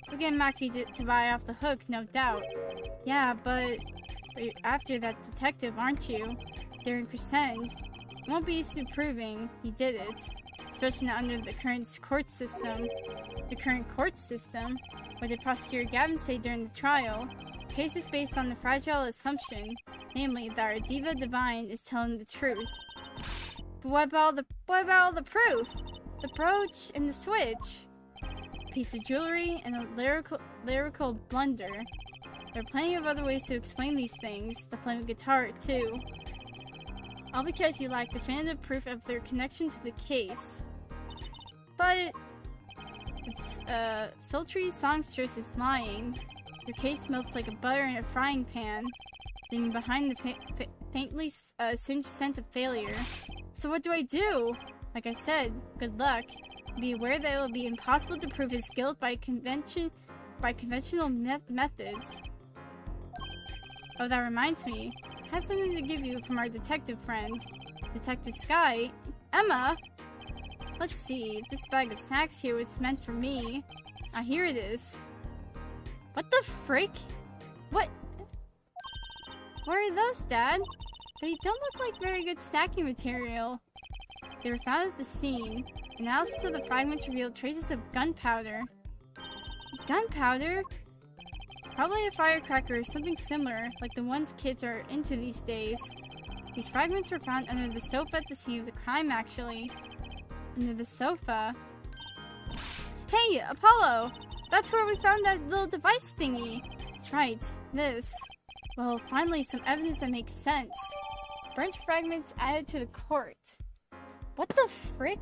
You'll get Maki to buy off the hook, no doubt. Yeah, but you're after that detective, aren't you? Darren Crescend. It won't be easy to proving he did it. Especially not under the current court system. The current court system? What did Prosecutor Gavin say during the trial? The case is based on the fragile assumption, namely that our Diva Divine is telling the truth. But what about all the proof? The brooch and the switch? A piece of jewelry and a lyrical blunder. There are plenty of other ways to explain these things. The flaming guitar, too. All because you lack definitive proof of their connection to the case. But it's sultry songstress is lying. Your case melts like a butter in a frying pan, leaving behind the faintly singed scent of failure. So what do I do? Like I said, good luck. Be aware that it will be impossible to prove his guilt by conventional methods. Oh, that reminds me. I have something to give you from our detective friend. Detective Sky. Emma! Let's see. This bag of snacks here was meant for me. Here it is. What the frick? What are those, Dad? They don't look like very good snacking material. They were found at the scene. Analysis of the fragments revealed traces of gunpowder. Gunpowder? Probably a firecracker or something similar, like the ones kids are into these days. These fragments were found under the sofa at the scene of the crime, actually. Under the sofa? Hey, Apollo! That's where we found that little device thingy! Right, this. Well, finally some evidence that makes sense. Burnt fragments added to the court. What the frick?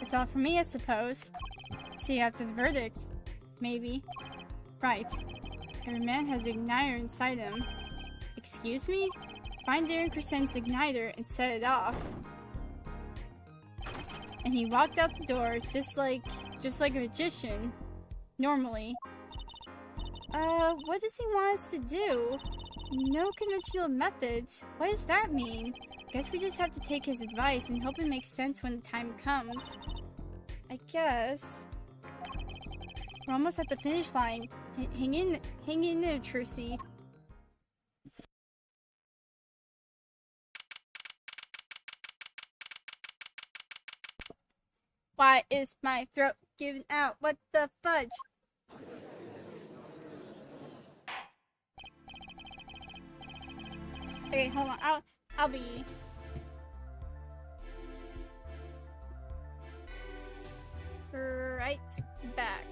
It's all for me, I suppose. See you after the verdict. Maybe. Right. Every man has an igniter inside him. Excuse me? Find Darren Crescent's igniter and set it off. And he walked out the door just like a magician. Normally. What does he want us to do? No conventional methods? What does that mean? Guess we just have to take his advice and hope it makes sense when the time comes. I guess. We're almost at the finish line. Hang in there, Trucy. Why is my throat giving out? What the fudge? Okay, hold on. I'll be right back.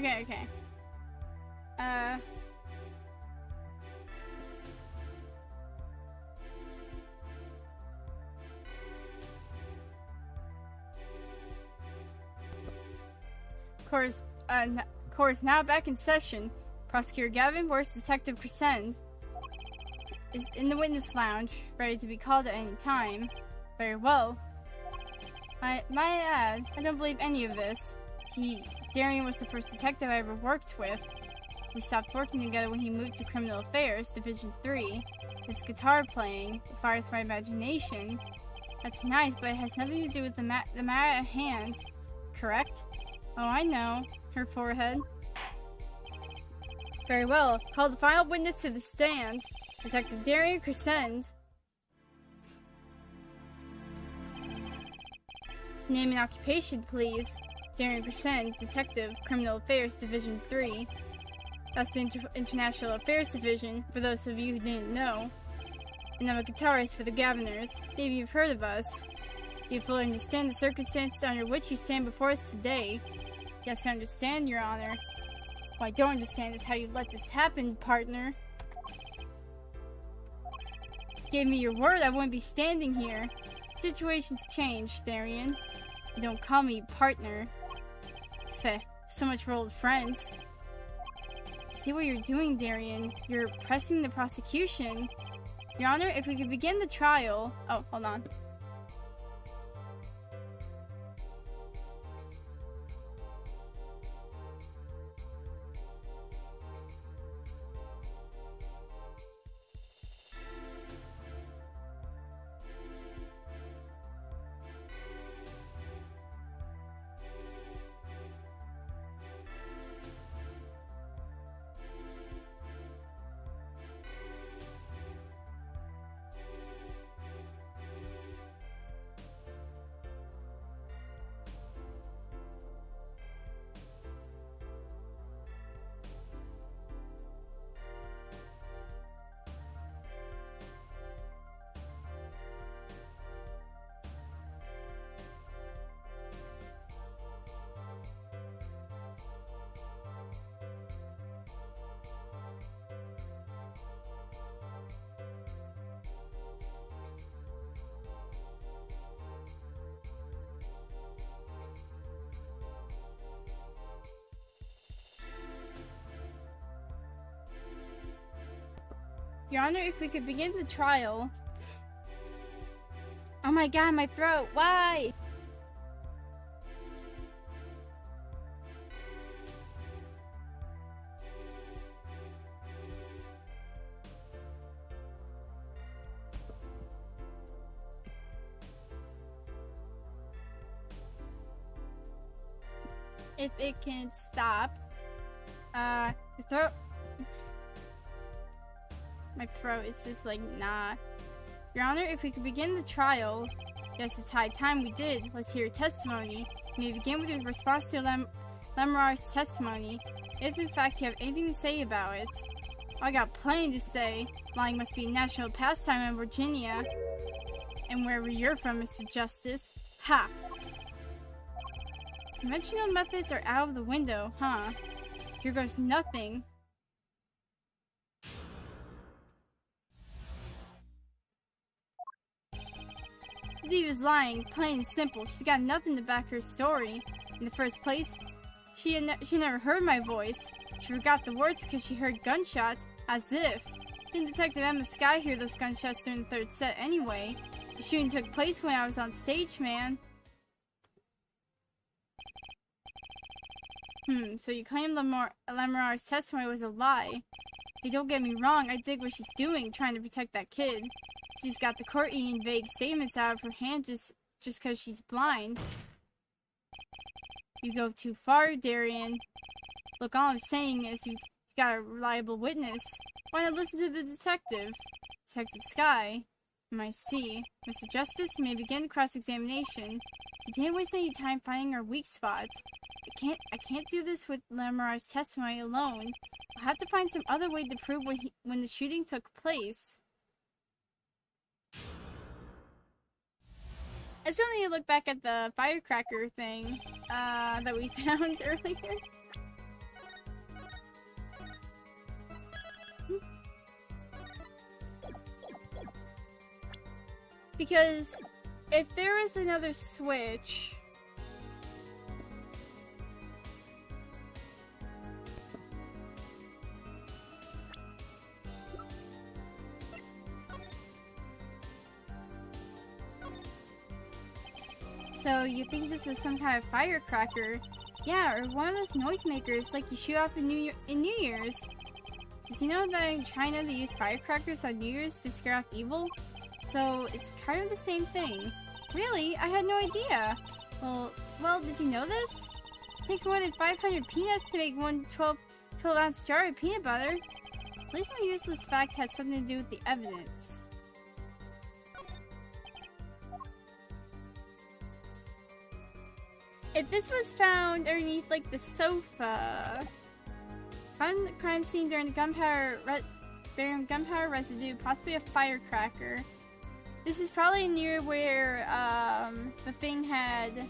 Okay. Course now back in session. Prosecutor Gavin vs. Detective Crescend is in the witness lounge, ready to be called at any time. Very well. My ad, I don't believe any of this. Darian was the first detective I ever worked with. We stopped working together when he moved to Criminal Affairs, Division 3. His guitar playing fires my imagination. That's nice, but it has nothing to do with the matter at hand. Correct? Oh, I know. Her forehead. Very well. Call the final witness to the stand. Detective Darian Crescend. Name and occupation, please. Darian Crescend, Detective, Criminal Affairs, Division 3. That's the International Affairs Division, for those of you who didn't know. And I'm a guitarist for the Gaviners. Maybe you've heard of us. Do you fully understand the circumstances under which you stand before us today? Yes, I understand, Your Honor. What I don't understand is how you let this happen, partner. Gave me your word I wouldn't be standing here. Situations change, Darian. Don't call me partner. Feh, so much for old friends. See what you're doing, Darian. You're pressing the prosecution. Your Honor, if we could begin the trial... Oh, hold on. Your Honor, if we could begin the trial... Oh my god, my throat! Why? If it can stop. The throat... My throat is just like, nah. Your Honor, if we could begin the trial... Yes, it's high time we did. Let's hear your testimony. You may begin with your response to Lemurar's testimony, if in fact you have anything to say about it. I got plenty to say. Lying must be a national pastime in Virginia. And wherever you're from, Mr. Justice. Ha! Conventional methods are out of the window, huh? Here goes nothing. Steve is lying, plain and simple. She's got nothing to back her story. In the first place, she never heard my voice. She forgot the words because she heard gunshots, as if. Didn't Detective Emma Sky hear those gunshots during the third set anyway? The shooting took place when I was on stage, man. So you claim Lemurar's testimony was a lie. Hey, don't get me wrong, I dig what she's doing, trying to protect that kid. She's got the court eating vague statements out of her hand just because she's blind. You go too far, Darian. Look, all I'm saying is you got a reliable witness. Why not listen to the detective? Detective Sky. I see. Mr. Justice, you may begin the cross-examination. You didn't waste any time finding our weak spots. I can't do this with Lemurar's testimony alone. I'll have to find some other way to prove when the shooting took place. I still need to look back at the firecracker thing that we found earlier. Because if there is another switch... So you think this was some kind of firecracker? Yeah, or one of those noisemakers like you shoot off in New Year's. Did you know that in China they use firecrackers on New Year's to scare off evil? So it's kind of the same thing. Really? I had no idea. Well, did you know this? It takes more than 500 peanuts to make one 12-ounce jar of peanut butter. At least my useless fact had something to do with the evidence. If this was found underneath, like, the sofa... Found the crime scene during the gunpowder residue, possibly a firecracker. This is probably near where, the thing had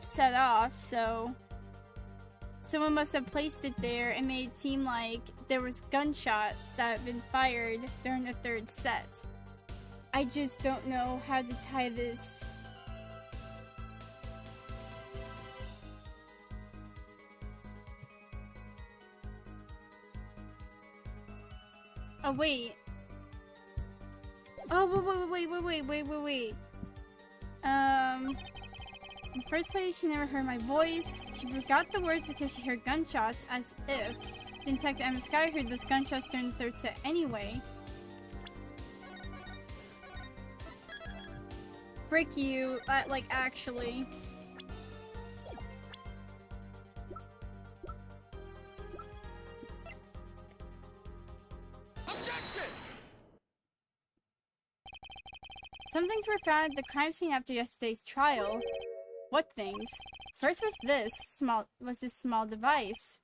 set off, so... Someone must have placed it there and made it seem like there was gunshots that had been fired during the third set. I just don't know how to tie this... Oh, wait. Oh, wait. In first place, she never heard my voice. She forgot the words because she heard gunshots, as if. Detective Emma Sky heard those gunshots during the third set anyway. Frick you, like, actually. Some things were found at the crime scene after yesterday's trial. What things? First was this small device.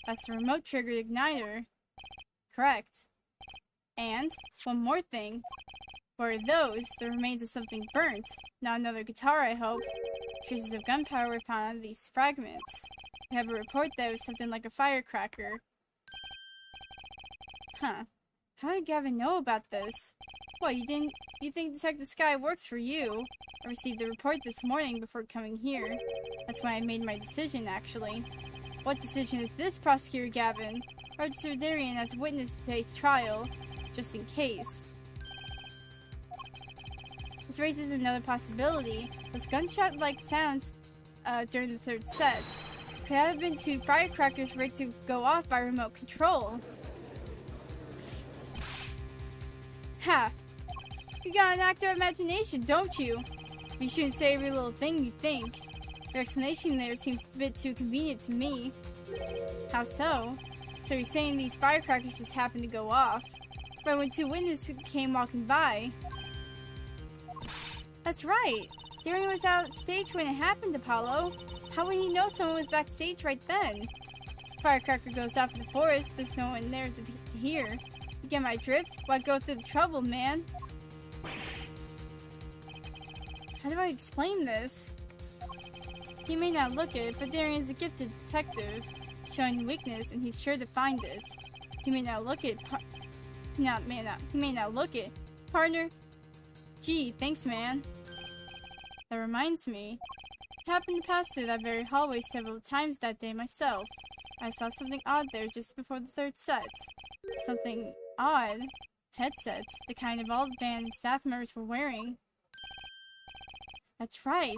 That's the remote triggered igniter. Correct. And one more thing. What are those? The remains of something burnt. Not another guitar, I hope. Traces of gunpowder were found on these fragments. We have a report that it was something like a firecracker. Huh. How did Gavin know about this? What, you think Detective Sky works for you? I received the report this morning before coming here. That's why I made my decision, actually. What decision is this, Prosecutor Gavin? Roger Darian as a witness to today's trial, just in case. This raises another possibility. Those gunshot-like sounds during the third set could have been two firecrackers rigged to go off by remote control. Ha! You got an active imagination, don't you? You shouldn't say every little thing you think. Your explanation there seems a bit too convenient to me. How so? So you're saying these firecrackers just happened to go off, right when two witnesses came walking by? That's right. Darren was out stage when it happened, Apollo. How would he know someone was backstage right then? Firecracker goes off in the forest, there's no one there to hear. You get my drift? Why go through the trouble, man? How do I explain this? He may not look it, but Darian is a gifted detective, showing weakness, and he's sure to find it. He may not look it. He may not look it. Partner? Gee, thanks, man. That reminds me. I happened to pass through that very hallway several times that day myself. I saw something odd there just before the third set. Something odd? Headsets, the kind of all the band and staff members were wearing. That's right.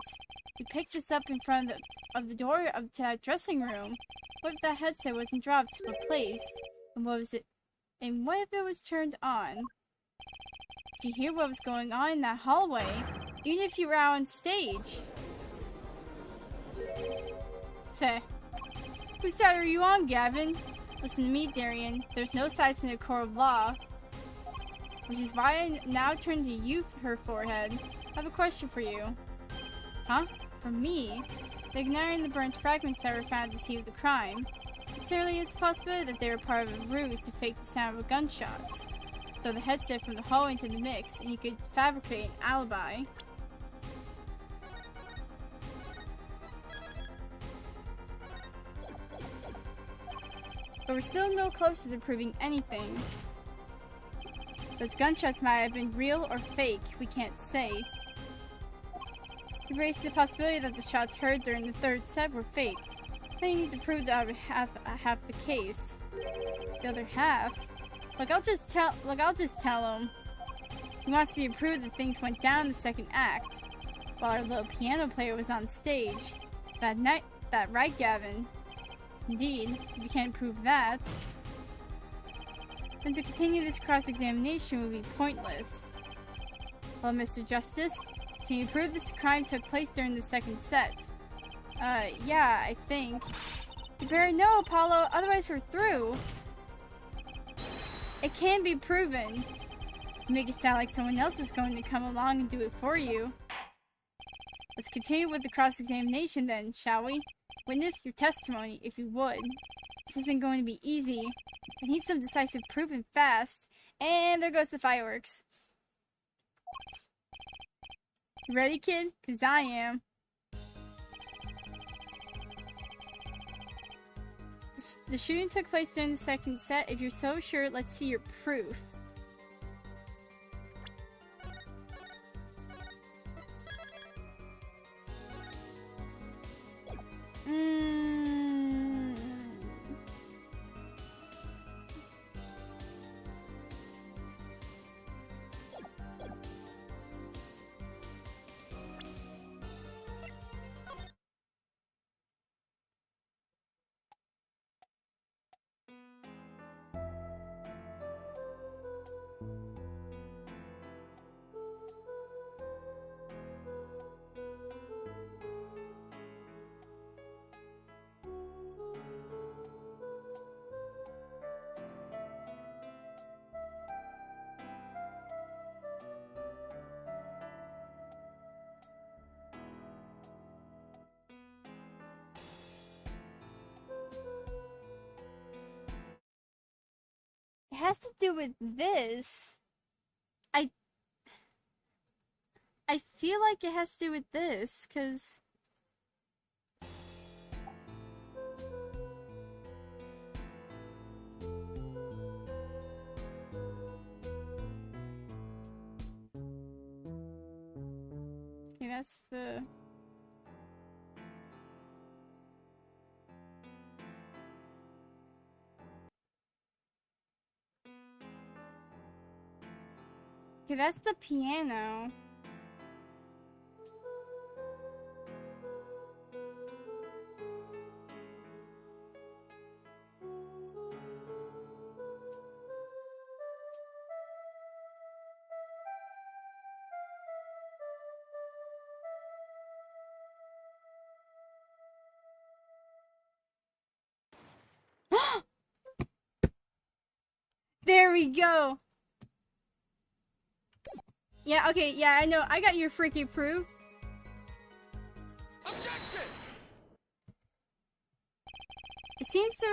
We picked this up in front of the door to that dressing room. What if that headset wasn't dropped but placed? And what was it? And what if it was turned on? You hear what was going on in that hallway, even if you were out on stage. Feh. Whose side are you on, Gavin? Listen to me, Darian. There's no sides in the court of law. Which is why I now turn to you, her forehead. I have a question for you. Huh? For me? The igniter and the burnt fragments that were found at the scene of the crime. It certainly is a possibility that they were part of a ruse to fake the sound of gunshots. Throw the headset from the hallway into the mix, and you could fabricate an alibi. But we're still no closer to proving anything. Those gunshots might have been real or fake, we can't say. We raised the possibility that the shots heard during the third set were faked. Now you need to prove the other half the case. The other half? Look, I'll just tell him. He wants to prove that things went down in the second act, while our little piano player was on stage. That right, Gavin? Indeed, if you can't prove that, then to continue this cross-examination would be pointless. Well, Mr. Justice, can you prove this crime took place during the second set? Yeah, I think. You better know, Apollo, otherwise we're through. It can be proven. You make it sound like someone else is going to come along and do it for you. Let's continue with the cross-examination then, shall we? Witness your testimony, if you would. This isn't going to be easy. I need some decisive proof and fast. And there goes the fireworks. You ready, kid? 'Cause I am. The shooting took place during the second set. If you're so sure, let's see your proof. It has to do with this. I feel like it has to do with this, because... Okay, that's the... Okay, that's the piano. There we go. Yeah, okay, yeah, I know. I got your freaking proof. Objection! It seems there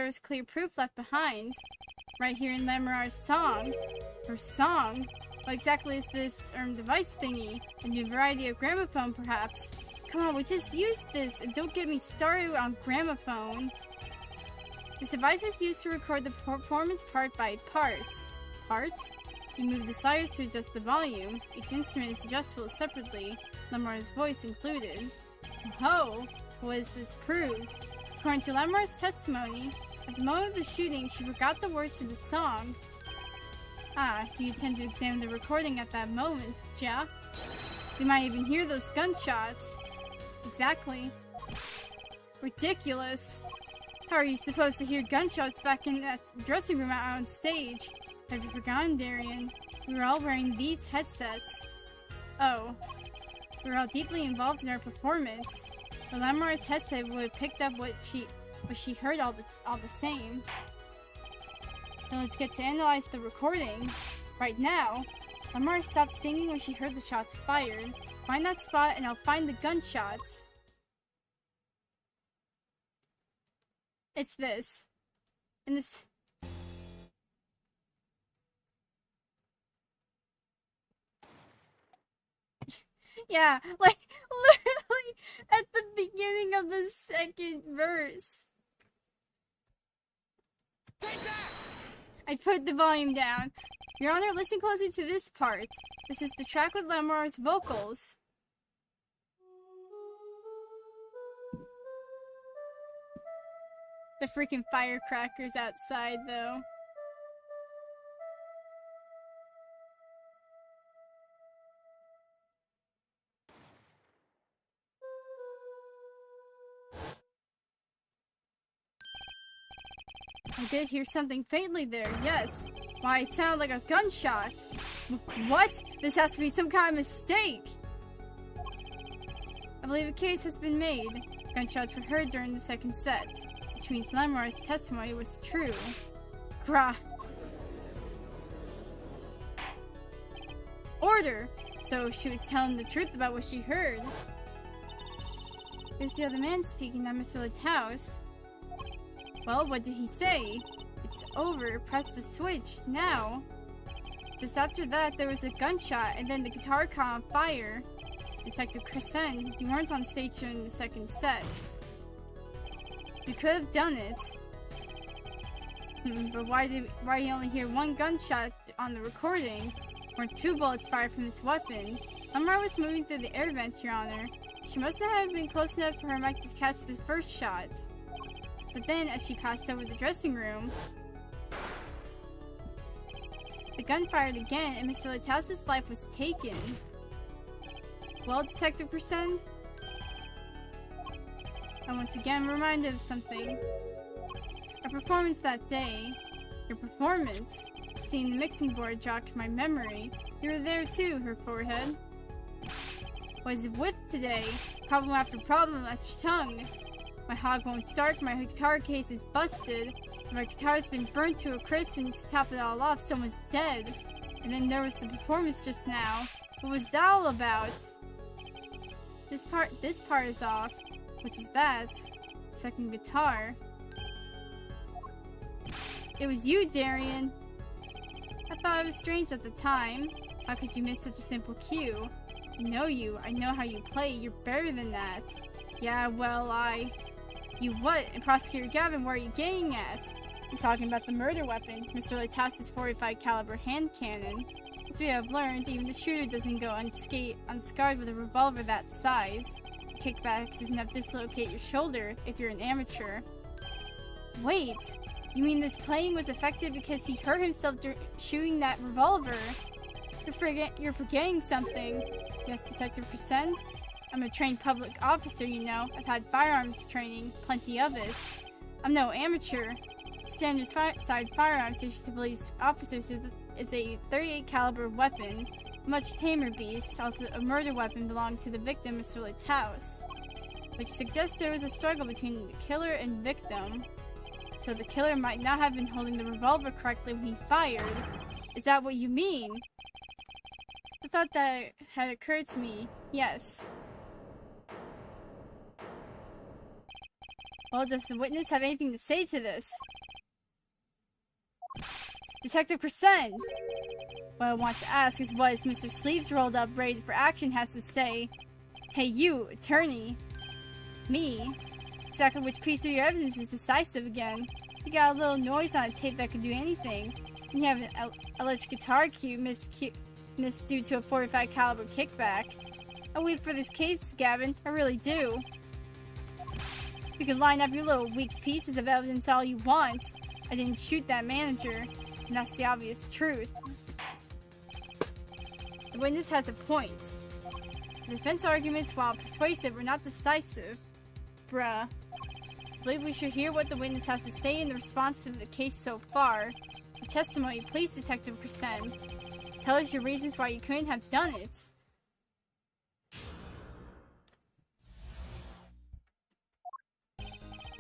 was clear proof left behind. Right here in Lemurar's song. Her song? What exactly is this device thingy? A new variety of gramophone, perhaps? Come on, we just used this, and don't get me started on gramophone. This device was used to record the performance part by part. Part? You move the sliders to adjust the volume. Each instrument is adjustable separately, Lemurar's voice included. Oh, what does this prove? According to Lemurar's testimony, at the moment of the shooting, she forgot the words to the song. Ah, you intend to examine the recording at that moment, yeah? We might even hear those gunshots. Exactly. Ridiculous. How are you supposed to hear gunshots back in that dressing room out on stage? Have you forgotten, Darian? We were all wearing these headsets. Oh. We were all deeply involved in our performance. The Lemurar's headset would have picked up what she heard all the same. Then let's get to analyze the recording. Right now, Lemur stopped singing when she heard the shots fired. Find that spot and I'll find the gunshots. It's this. And this... Yeah, like, literally at the beginning of the second verse. Take that! I put the volume down. Your Honor, listen closely to this part. This is the track with Lamar's vocals. The freaking firecrackers outside, though. I did hear something faintly there, yes. Why, it sounded like a gunshot. What? This has to be some kind of mistake. I believe a case has been made. Gunshots were heard during the second set, which means Lamar's testimony was true. Grah. Order! So she was telling the truth about what she heard. There's the other man speaking, not Mr. Lataus. Well, what did he say? It's over. Press the switch, now. Just after that, there was a gunshot, and then the guitar caught on fire. Detective Crescent, you weren't on stage during the second set. You could have done it. But why you only hear one gunshot on the recording? Weren't two bullets fired from this weapon? Lamar was moving through the air vents, Your Honor. She must not have been close enough for her mic to catch the first shot. But then, as she passed over the dressing room, the gun fired again, and Mr. Lataus' life was taken. Well, Detective Crescent, I'm once again reminded of something. Our performance that day. Your performance. Seeing the mixing board jogged my memory. You were there too, her forehead. Was with today. Problem after problem at your tongue. My hog won't start, my guitar case is busted. My guitar's been burnt to a crisp, and to top it all off, someone's dead. And then there was the performance just now. What was that all about? This part is off. Which is that? Second guitar. It was you, Darian. I thought it was strange at the time. How could you miss such a simple cue? I know you. I know how you play. You're better than that. Yeah, well, You what? And Prosecutor Gavin, where are you getting at? I'm talking about the murder weapon, Mr. Lataus' .45 caliber hand cannon. As we have learned, even the shooter doesn't go unscarred with a revolver that size. Kickbacks is enough to dislocate your shoulder if you're an amateur. Wait, you mean this playing was effective because he hurt himself shooting that revolver? You're forgetting something. Yes, Detective Crescent? I'm a trained public officer, you know. I've had firearms training, plenty of it. I'm no amateur. Standard side firearms used to police officers is a .38 caliber weapon, a much tamer beast, also a murder weapon belonging to the victim, Mr. Lataus, which suggests there was a struggle between the killer and victim. So the killer might not have been holding the revolver correctly when he fired. Is that what you mean? I thought that had occurred to me. Yes. Well, does the witness have anything to say to this? Detective Crescent! What I want to ask is what Mr. Sleeves rolled up ready for action has to say. Hey you, attorney. Me? Exactly which piece of your evidence is decisive again? You got a little noise on a tape that could do anything. And you have an alleged guitar cue missed due to a .45 caliber kickback. I weep for this case, Gavin. I really do. You can line up your little weak pieces of evidence all you want. I didn't shoot that manager, and that's the obvious truth. The witness has a point. The defense arguments, while persuasive, were not decisive. Bruh. I believe we should hear what the witness has to say in the response to the case so far. The testimony, please, Detective Crescent. Tell us your reasons why you couldn't have done it.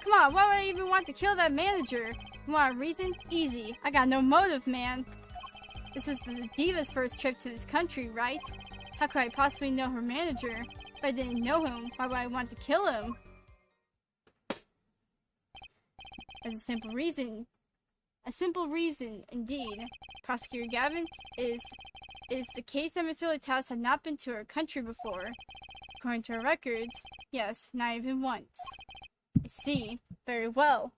Come on, why would I even want to kill that manager? You want a reason? Easy. I got no motive, man. This was the diva's first trip to this country, right? How could I possibly know her manager? If I didn't know him, why would I want to kill him? As a simple reason. A simple reason, indeed. Prosecutor Gavin, is the case that Mr. Lataus had not been to our country before. According to our records, yes, not even once. I see. Very well.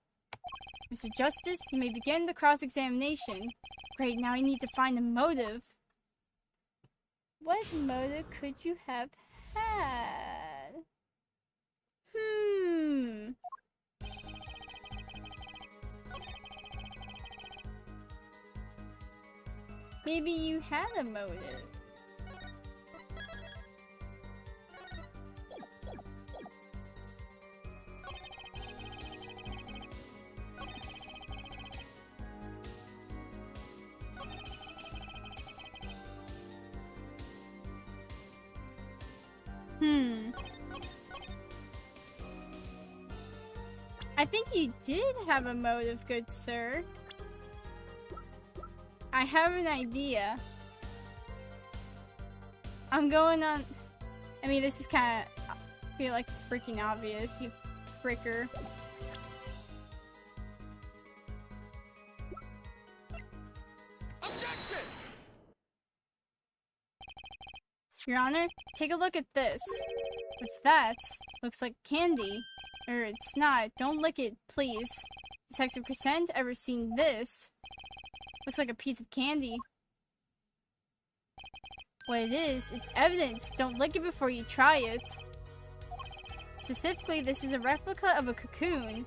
Mr. Justice, you may begin the cross-examination. Great, now I need to find a motive. What motive could you have had? Maybe you had a motive. I think you did have a motive, good sir. I have an idea. I'm going on... I mean, this is kind of... I feel like it's freaking obvious, you fricker. Objection! Your Honor, take a look at this. What's that? Looks like candy. Or it's not. Don't lick it, please. Detective Crescent, ever seen this? Looks like a piece of candy. What it is evidence. Don't lick it before you try it. Specifically, this is a replica of a cocoon.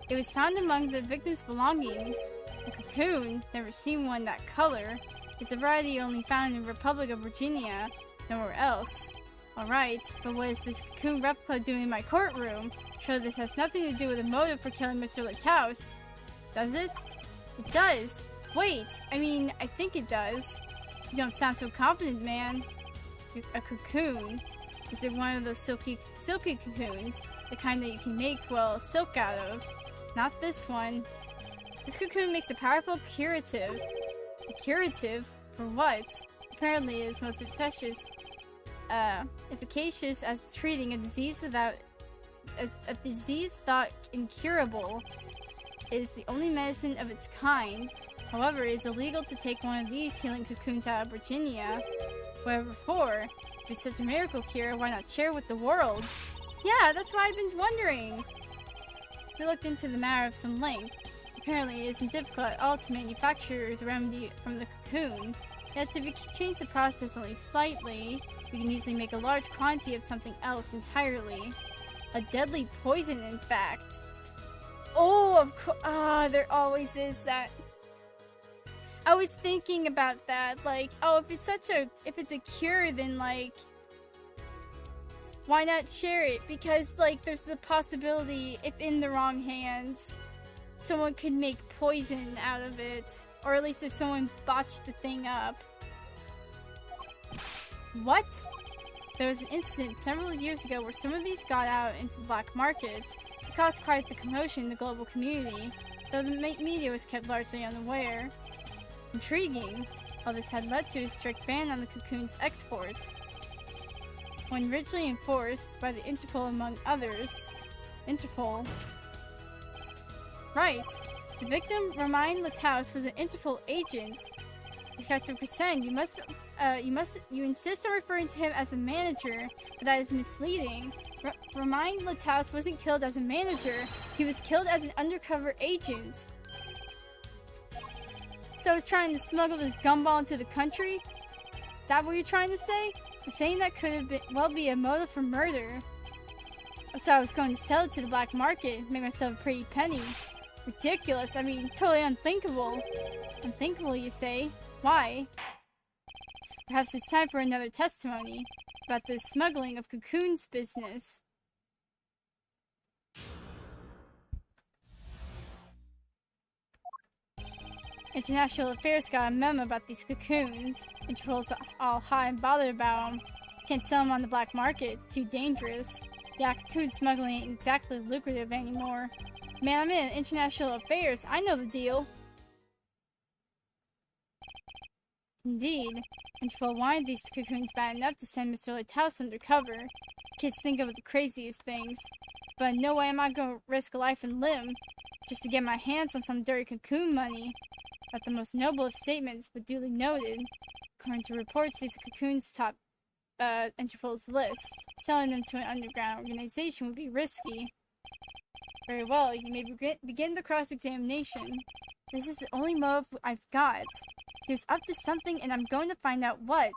It was found among the victim's belongings. A cocoon, never seen one that color. It's a variety only found in the Republic of Virginia, nowhere else. Alright, but what is this cocoon replica doing in my courtroom? Sure, this has nothing to do with a motive for killing Mr. Litthouse. Does it? It does. Wait, I mean, I think it does. You don't sound so confident, man. A cocoon? Is it one of those silky cocoons? The kind that you can make, well, silk out of. Not this one. This cocoon makes a powerful curative. A curative? For what? Apparently it is most efficacious as treating a disease a disease thought incurable. It is the only medicine of its kind. However, it is illegal to take one of these healing cocoons out of Virginia. Whatever for? If it's such a miracle cure, why not share with the world? Yeah, that's what I've been wondering. We looked into the matter of some length. Apparently, it isn't difficult at all to manufacture the remedy from the cocoon. Yet, if you change the process only slightly, we can easily make a large quantity of something else entirely. A deadly poison, in fact. Oh, of course. There always is that. I was thinking about that. Like, oh, if it's a cure, then like, why not share it? Because like, there's the possibility, if in the wrong hands, someone could make poison out of it, or at least if someone botched the thing up. What? There was an incident several years ago where some of these got out into the black market. It caused quite the commotion in the global community, though the media was kept largely unaware. Intriguing. All this had led to a strict ban on the cocoon's export. When originally enforced by the Interpol among others. Interpol. Right. The victim, Romain Litthouse, was an Interpol agent. Detective Crescent, you insist on referring to him as a manager, but that is misleading. Romain Litthouse wasn't killed as a manager, he was killed as an undercover agent. So I was trying to smuggle this gumball into the country? That what you're trying to say? You're saying that could have be a motive for murder. So I was going to sell it to the black market, make myself a pretty penny. Ridiculous, I mean, totally unthinkable. Unthinkable, you say? Why? Perhaps it's time for another testimony about the smuggling of cocoons business. International Affairs got a memo about these cocoons. Interpol's all hot and bothered about them. Can't sell them on the black market, too dangerous. Yeah, cocoon smuggling ain't exactly lucrative anymore. Man, I'm in International Affairs, I know the deal. Indeed. Interpol wanted these cocoons bad enough to send Mr. Litthouse undercover. Kids think of the craziest things. But no way am I going to risk life and limb just to get my hands on some dirty cocoon money. Not the most noble of statements, but duly noted. According to reports, these cocoons top Interpol's list. Selling them to an underground organization would be risky. Very well, you may begin the cross-examination. This is the only motive I've got. He was up to something, and I'm going to find out what.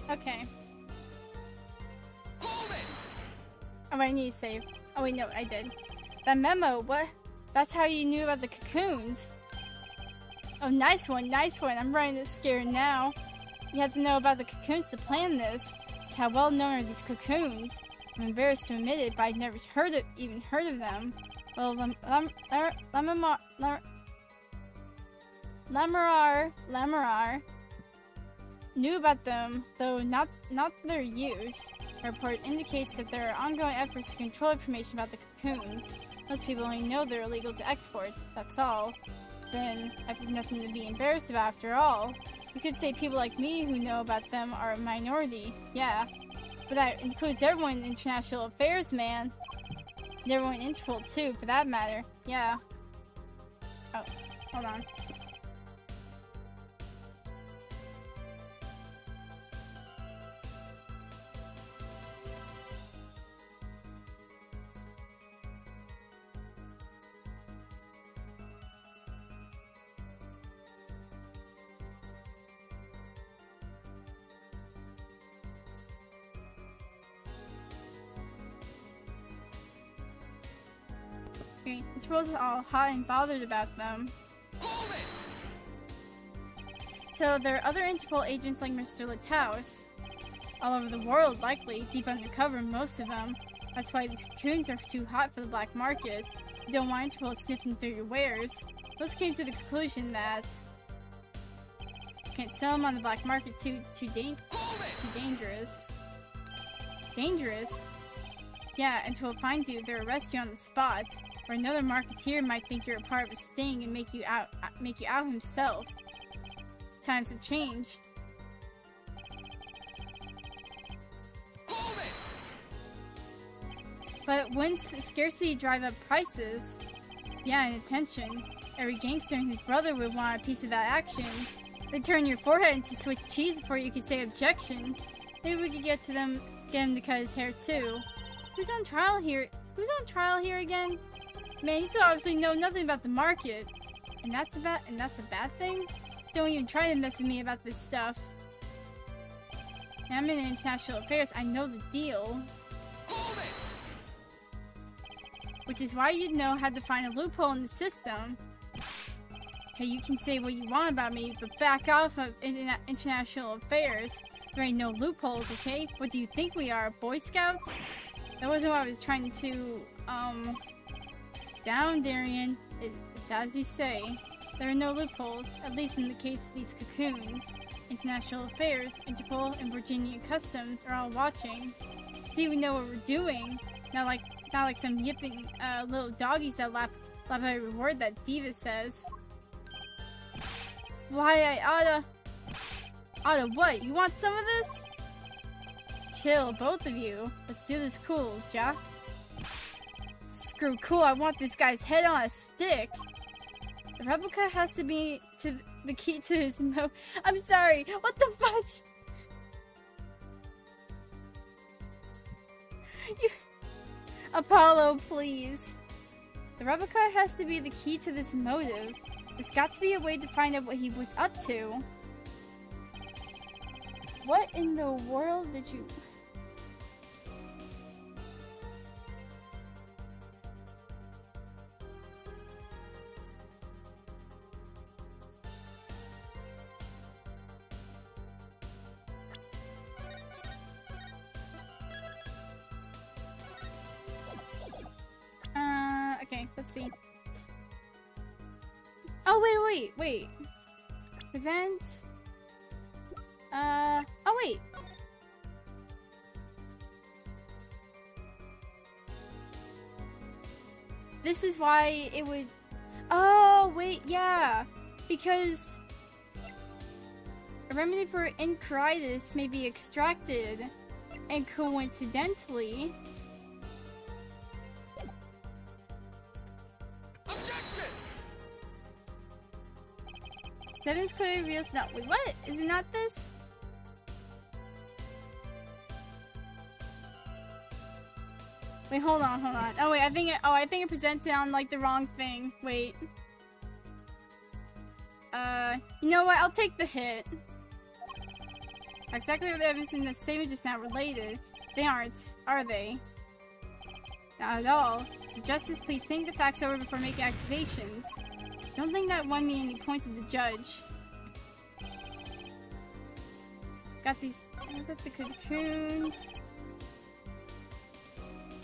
Okay. Hold it! Oh, I need to save. Oh, wait, no, I did. That memo, what? That's how you knew about the cocoons. Oh, nice one, nice one. I'm running this scared now. You had to know about the cocoons to plan this. Just how well known are these cocoons? I'm embarrassed to admit it, but I'd never even heard of them. Well, Lamarar knew about them, though not their use. The report indicates that there are ongoing efforts to control information about the cocoons. Most people only know they're illegal to export, that's all. Then, I've nothing to be embarrassed about after all. You could say people like me who know about them are a minority, yeah. But that includes everyone in international affairs, man. And everyone in Interpol too, for that matter, yeah. Oh, hold on. Interpol's all hot and bothered about them. Hold it! So there are other Interpol agents like Mr. Lataus all over the world, likely, deep undercover, most of them. That's why these cocoons are too hot for the black market. You don't want Interpol sniffing through your wares. Most came to the conclusion that you can't sell them on the black market, too dangerous. Dangerous? Yeah, Interpol finds you, they'll arrest you on the spot. Or another marketeer might think you're a part of a sting and make you out himself. Times have changed. Hold it! But wouldn't scarcity drive up prices? Yeah, and attention. Every gangster and his brother would want a piece of that action. They'd turn your forehead into Swiss cheese before you could say objection. Maybe we could get him to cut his hair too. Who's on trial here? Who's on trial here again? Man, you so obviously know nothing about the market. And that's a bad thing? Don't even try to mess with me about this stuff. I'm in international affairs, I know the deal. Hold it! Which is why you'd know how to find a loophole in the system. Okay, you can say what you want about me, but back off of international affairs. There ain't no loopholes, okay? What do you think we are, Boy Scouts? That wasn't what I was trying to, down, Darian. It's as you say. There are no loopholes, at least in the case of these cocoons. International affairs, Interpol, and Virginia Customs are all watching. See, we know what we're doing. Not like some yipping, little doggies that laugh at every word that Diva says. Why, I oughta what? You want some of this? Chill, both of you. Let's do this cool, ja? Screw cool, I want this guy's head on a stick. The replica has to be the key to his I'm sorry, what the fudge? Apollo, please. The replica has to be the key to this motive. There's got to be a way to find out what he was up to. What in the world did you... Okay, let's see. Oh, wait. Present. Oh, wait. This is why it would... Oh, wait, yeah. Because a remedy for enteritis may be extracted, and coincidentally... Objection! Seven's clearly reveals no. Wait, what? Is it not this? Wait, hold on. Oh wait, I think it presents it on like the wrong thing. Wait. You know what? I'll take the hit. Exactly what the evidence in the statement just now related. They aren't, are they? Not at all. So Justice, please think the facts over before making accusations. Don't think that won me any points with the judge. Got these. What's up the cocoons?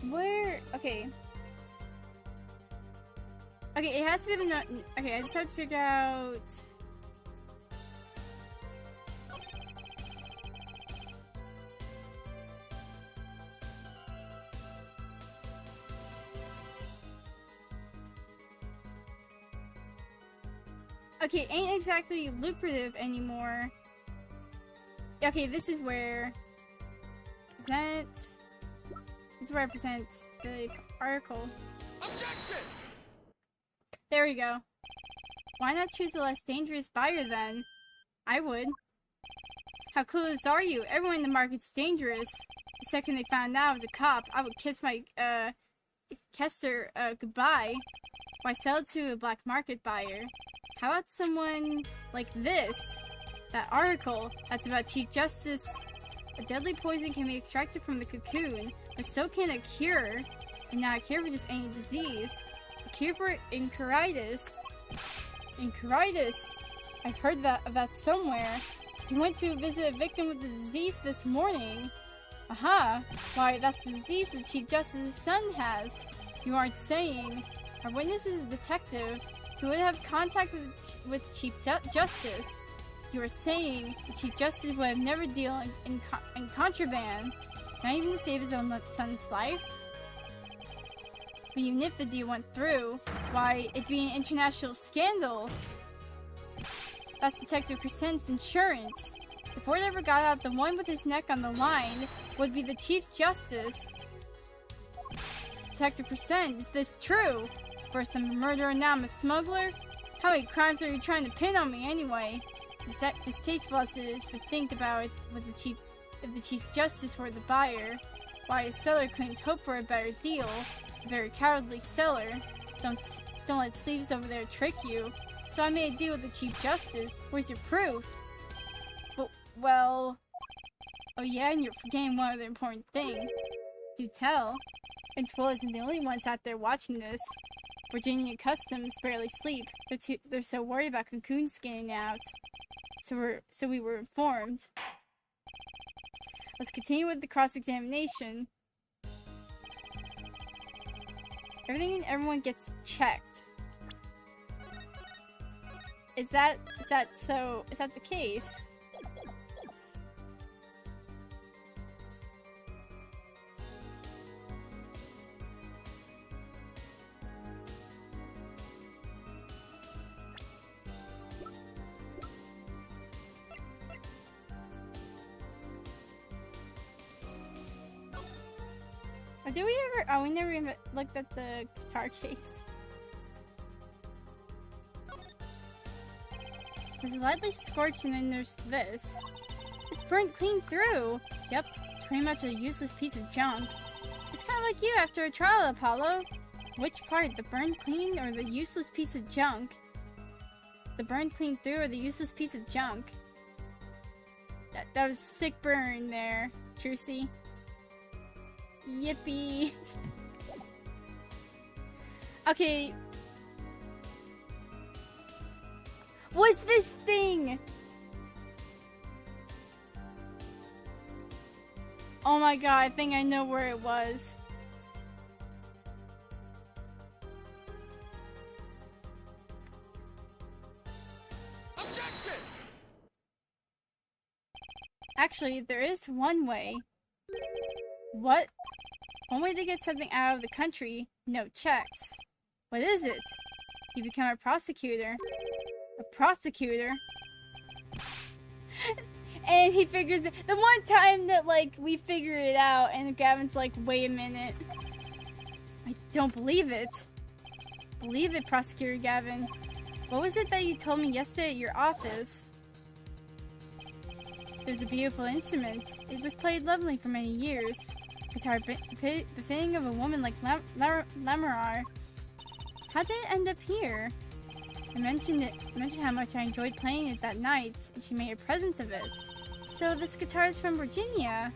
Where? Okay. Okay, it has to be the no. Okay, I just have to figure out. Okay, ain't exactly lucrative anymore. Okay, this is where present. This is where I present the article. Objection! There we go. Why not choose a less dangerous buyer then? I would. How clueless are you? Everyone in the market's dangerous. The second they found out I was a cop, I would kiss my Kester goodbye. Why sell it to a black market buyer? How about someone like this? That article that's about Chief Justice. A deadly poison can be extracted from the cocoon, but so can a cure. And not a cure for just any disease. A cure for enteritis. Enteritis? I've heard of that somewhere. He went to visit a victim with the disease this morning. Aha! Why, that's the disease the Chief Justice's son has. You aren't saying. Our witness is a detective who would have contact with Chief Justice. You are saying the Chief Justice would have never deal in contraband, not even to save his own son's life? But even if the deal went through, why, it'd be an international scandal. That's Detective Crescent's insurance. If word ever got out, the one with his neck on the line would be the Chief Justice. Detective Crescent, is this true? First I'm a murderer, now I'm a smuggler? How many crimes are you trying to pin on me anyway? Distasteful as it is to think about it with if the Chief Justice were the buyer. Why, a seller couldn't hope for a better deal. A very cowardly seller. Don't let sleeves over there trick you. So I made a deal with the Chief Justice. Where's your proof? Well... Oh yeah, and you're forgetting one other important thing. Do tell. Interpol isn't the only ones out there watching this. Virginia Customs barely sleep. They're so worried about cocoons getting out. So we were informed. Let's continue with the cross-examination. Everything and everyone gets checked. Is that the case? Or did we ever? Oh, we never even looked at the guitar case. There's lightly scorched and then there's this. It's burnt clean through! Yep, it's pretty much a useless piece of junk. It's kind of like you after a trial, Apollo. Which part, the burned clean or the useless piece of junk? The burned clean through or the useless piece of junk? That was sick burn there, Trucy. Yippee! Okay. What's this thing? Oh my god, I think I know where it was. Objection! Actually, there is one way. What? One way to get something out of the country, no checks. What is it? You become a prosecutor. A prosecutor? And he figures it. The one time that, like, we figure it out, and Gavin's like, wait a minute. I don't believe it. Believe it, Prosecutor Gavin. What was it that you told me yesterday at your office? It was a beautiful instrument. It was played lovely for many years. Guitar befitting of a woman like Lamorar. How did it end up here? I mentioned how much I enjoyed playing it that night, and she made a present of it. So this guitar is from Virginia.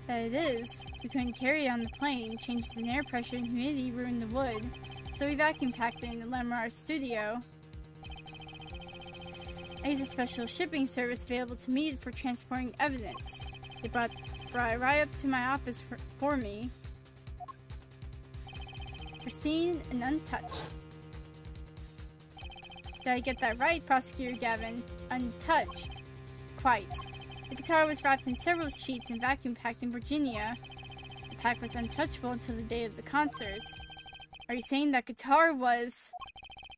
That it is. We couldn't carry it on the plane. Changes in air pressure and humidity ruined the wood. So we vacuum packed it in the Lamar's studio. I used a special shipping service available to me for transporting evidence. They brought it right up to my office for me. Pristine and untouched. Did I get that right, Prosecutor Gavin? Untouched. Quite. The guitar was wrapped in several sheets and vacuum packed in Virginia. The pack was untouchable until the day of the concert. Are you saying that guitar was...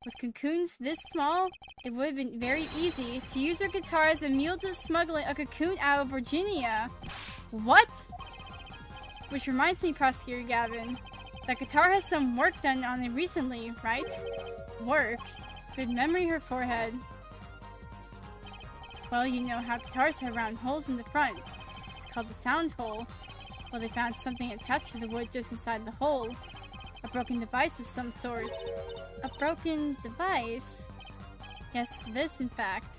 With cocoons this small, it would have been very easy to use your guitar as a means of smuggling a cocoon out of Virginia. What? Which reminds me, Prosecutor Gavin, that guitar has some work done on it recently, right? Work? Good memory, her forehead. Well, you know how guitars have round holes in the front. It's called the sound hole. Well, they found something attached to the wood just inside the hole. A broken device of some sort. A broken device? Yes, this, in fact.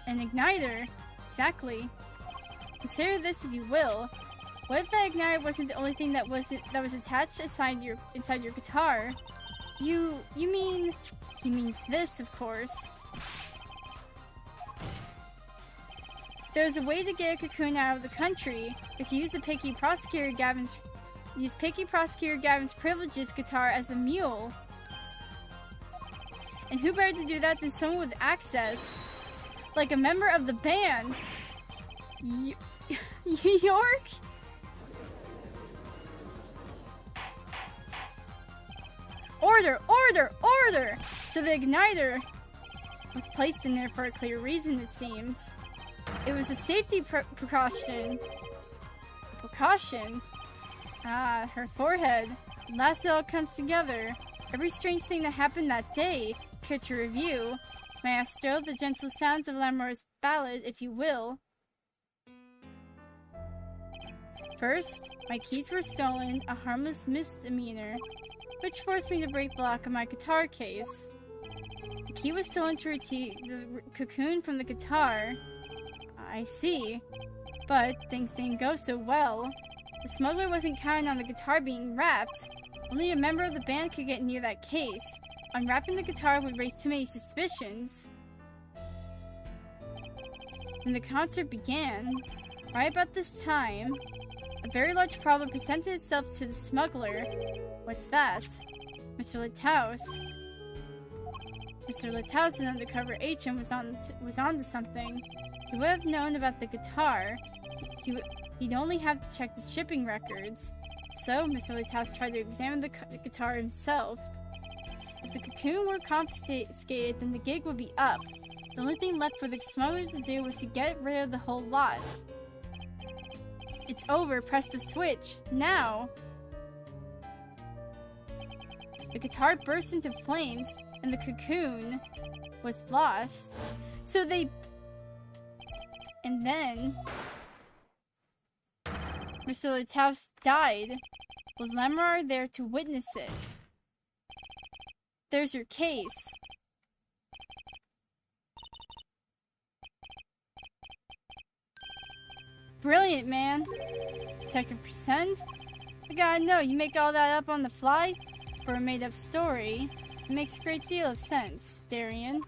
An igniter. Exactly. Consider this if you will. What if that igniter wasn't the only thing that was attached inside your guitar? You mean... He means this, of course. There's a way to get a cocoon out of the country. If you use Picky Prosecutor Gavin's privileges guitar as a mule. And who better to do that than someone with access? Like a member of the band. York? Order! Order! Order! So the igniter was placed in there for a clear reason, it seems. It was a safety precaution. Precaution? Ah, her forehead. Last it all comes together. Every strange thing that happened that day. Care to review? May I stir the gentle sounds of Lamour's ballad, if you will? First, my keys were stolen, a harmless misdemeanor, which forced me to break the lock of my guitar case. The key was stolen to retrieve the cocoon from the guitar. I see. But things didn't go so well. The smuggler wasn't counting on the guitar being wrapped. Only a member of the band could get near that case. Unwrapping the guitar would raise too many suspicions. When the concert began, right about this time, a very large problem presented itself to the smuggler. What's that? Mr. Litaus. Mr. Litaus, an undercover agent, was onto something. He would have known about the guitar. He'd only have to check the shipping records. So, Mr. Litaus tried to examine the guitar himself. If the cocoon were confiscated, then the gig would be up. The only thing left for the smuggler to do was to get rid of the whole lot. It's over. Press the switch. Now! The guitar burst into flames, and the cocoon was lost. So they... And then... Mr. Litaus died. Was Lamar there to witness it? There's your case. Brilliant, man. Detective Percent? I gotta know, you make all that up on the fly? For a made-up story, it makes a great deal of sense, Darian.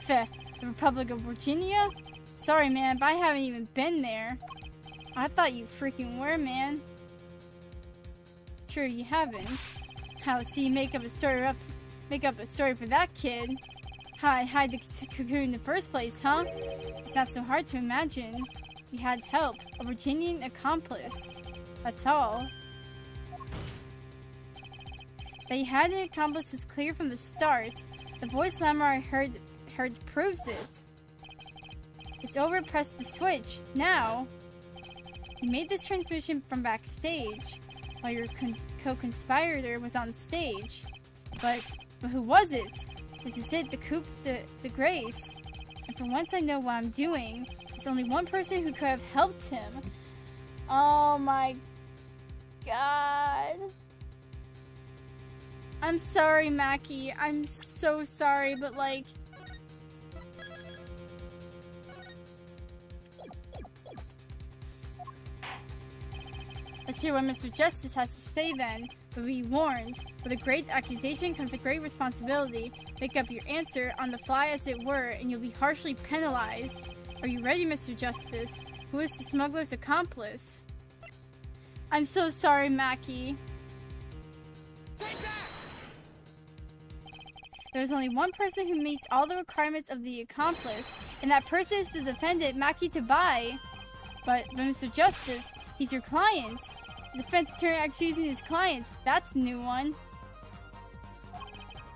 Feh, the Republic of Virginia? Sorry, man, but I haven't even been there. I thought you freaking were, man. Sure, you haven't. How, let's see you make up a story for that kid. How I hide the cocoon in the first place, huh? It's not so hard to imagine. You had help, a Virginian accomplice. That's all. That you had an accomplice was clear from the start. The voice Lamar I heard proves it. It's over, press the switch. Now! You made this transmission from backstage, while your co-conspirator was on stage. But who was it? This is it, the coup de grace. And for once I know what I'm doing. There's only one person who could have helped him. Oh my god. I'm sorry, Mackie. I'm so sorry, but like... Let's hear what Mr. Justice has to say then. But be warned, with a great accusation comes a great responsibility. Make up your answer on the fly as it were, and you'll be harshly penalized. Are you ready, Mr. Justice? Who is the smuggler's accomplice? I'm so sorry, Mackie. Take that! There's only one person who meets all the requirements of the accomplice, and that person is the defendant, Mackie Tabai. But Mr. Justice, he's your client. The defense attorney accusing his client. That's a new one.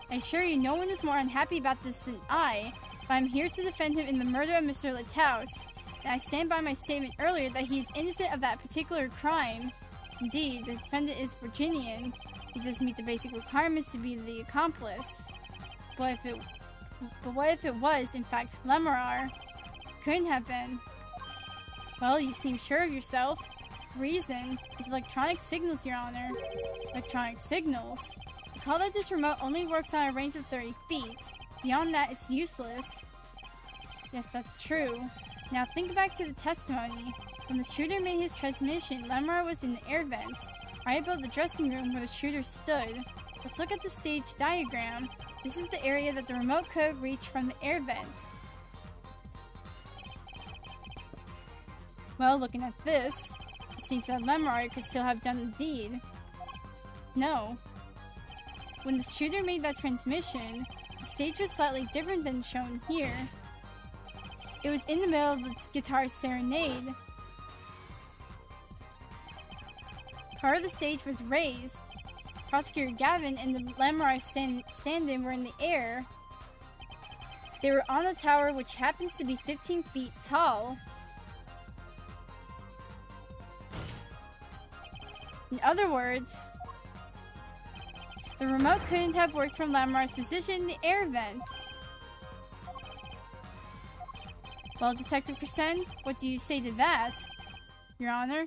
I assure you, no one is more unhappy about this than I, but I'm here to defend him in the murder of Mr. Lataus, and I stand by my statement earlier that he is innocent of that particular crime. Indeed, the defendant is Virginian. He does meet the basic requirements to be the accomplice. But what if it was, in fact, Lemurar? Couldn't have been. Well, you seem sure of yourself. Reason is electronic signals, Your Honor. Electronic signals? Recall that this remote only works on a range of 30 feet. Beyond that, it's useless. Yes, that's true. Now think back to the testimony. When the shooter made his transmission, Lemurar was in the air vent, right above the dressing room where the shooter stood. Let's look at the stage diagram. This is the area that the remote could reach from the air vent. Well, looking at this, it seems that Lemurar could still have done the deed. No. When the shooter made that transmission, the stage was slightly different than shown here. It was in the middle of the guitar Serenade. Part of the stage was raised. Prosecutor Gavin and the Lemurar stand-in were in the air. They were on a tower which happens to be 15 feet tall. In other words, the remote couldn't have worked from Lemurar's position in the air vent. Well, Detective Crescent, what do you say to that, Your Honor?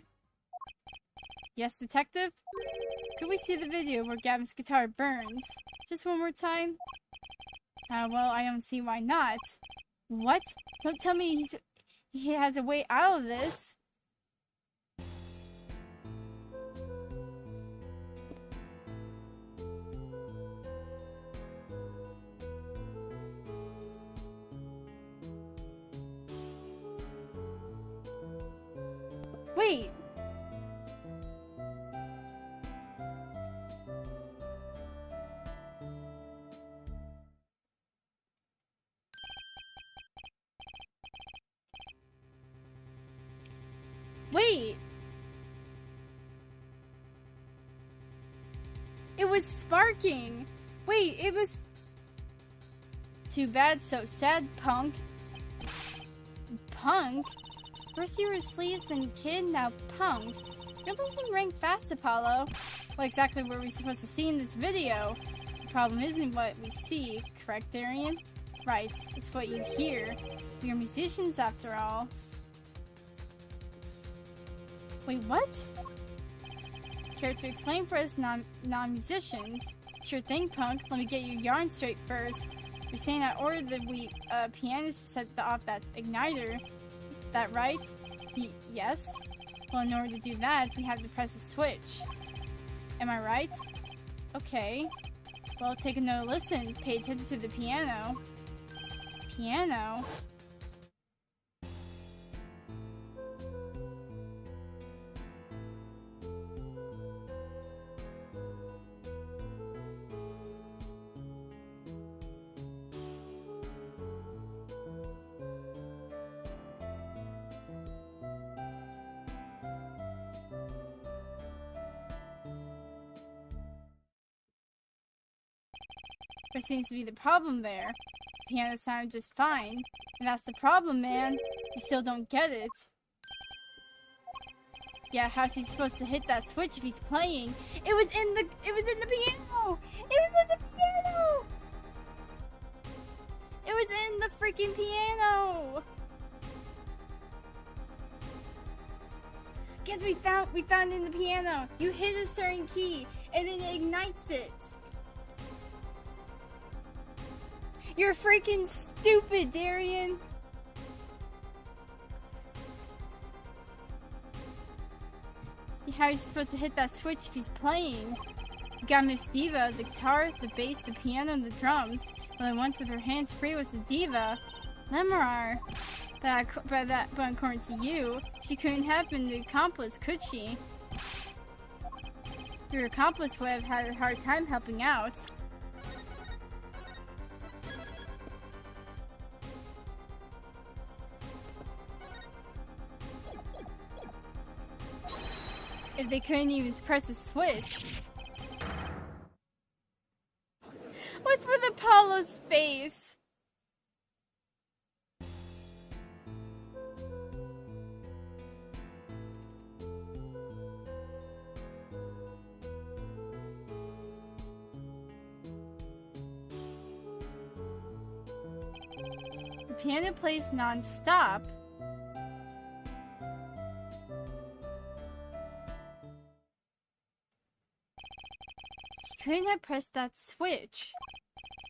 Yes, Detective? Could we see the video where Gavin's guitar burns? Just one more time? Well, I don't see why not. What? Don't tell me he has a way out of this. Wait! Wait! It was sparking! Wait, it was... Too bad, so sad, punk. Punk? First you were sleeves and kid, now punk. You're losing rank fast, Apollo. What exactly were we supposed to see in this video? The problem isn't what we see, correct, Darian? Right, it's what you hear. We are musicians after all. Wait, what? Care to explain for us non-musicians? Sure thing, punk. Let me get your yarn straight first. You're saying I ordered the pianist to set off that igniter. That right? Yes? Well, in order to do that, we have to press the switch. Am I right? Okay. Well, take another listen. Pay attention to the piano. Piano? What seems to be the problem there? The piano sounded just fine. And that's the problem, man. You still don't get it. Yeah, how's he supposed to hit that switch if he's playing? It was in the piano! It was in the piano! It was in the freaking piano! Guess we found in the piano. You hit a certain key and it ignites it. You're freaking stupid, Darian. How are you supposed to hit that switch if he's playing? You got Miss Diva, the guitar, the bass, the piano, and the drums. The only ones with her hands free was the diva, Lemrar. But according to you, she couldn't have been the accomplice, could she? Your accomplice would have had a hard time helping out. If they couldn't even press a switch. What's with Apollo's face? The piano plays non-stop. Couldn't have pressed that switch.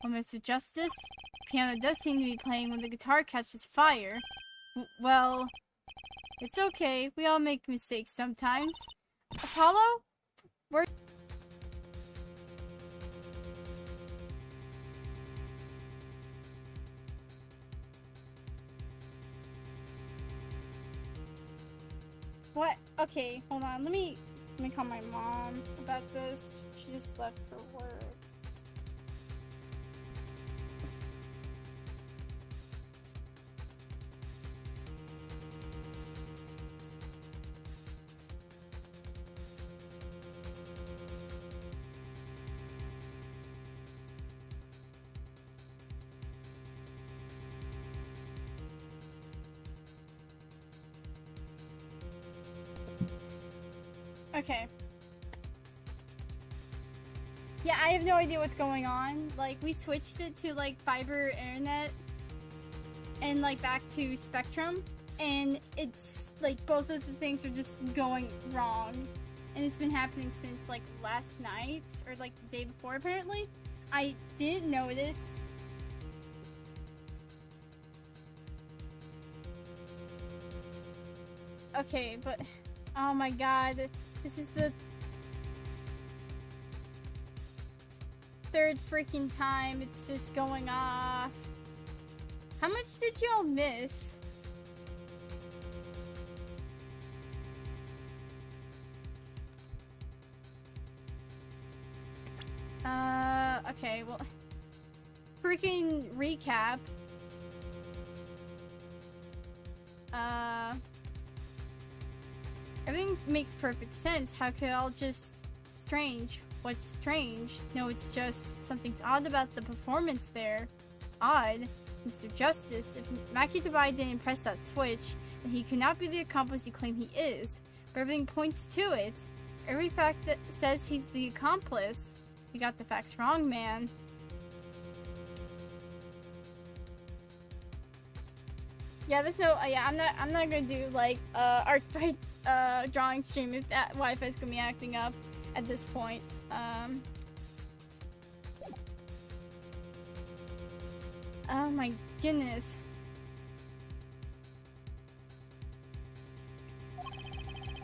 Well, Mr. Justice, the piano does seem to be playing when the guitar catches fire. Well, it's okay. We all make mistakes sometimes. Apollo? Where? What? Okay, hold on. Let me call my mom about this. She just left for work. Okay. Yeah, I have no idea what's going on. Like, we switched it to, like, fiber internet and, like, back to Spectrum. And it's, like, both of the things are just going wrong. And it's been happening since, like, last night. Or, like, the day before, apparently. I didn't notice. Okay, but... Oh my god. This is the... third freaking time it's just going off. How much did y'all miss? Okay, well, freaking recap. Everything makes perfect sense. How could it all just strange? What's strange? No, it's just something's odd about the performance there. Odd? Mr. Justice, if Maki Tabai didn't press that switch, then he could not be the accomplice you claim he is. But everything points to it. Every fact that says he's the accomplice. You got the facts wrong, man. Yeah, there's no. Yeah, I'm not gonna do like art fight drawing stream if that Wi-Fi's gonna be acting up at this point. Oh my goodness.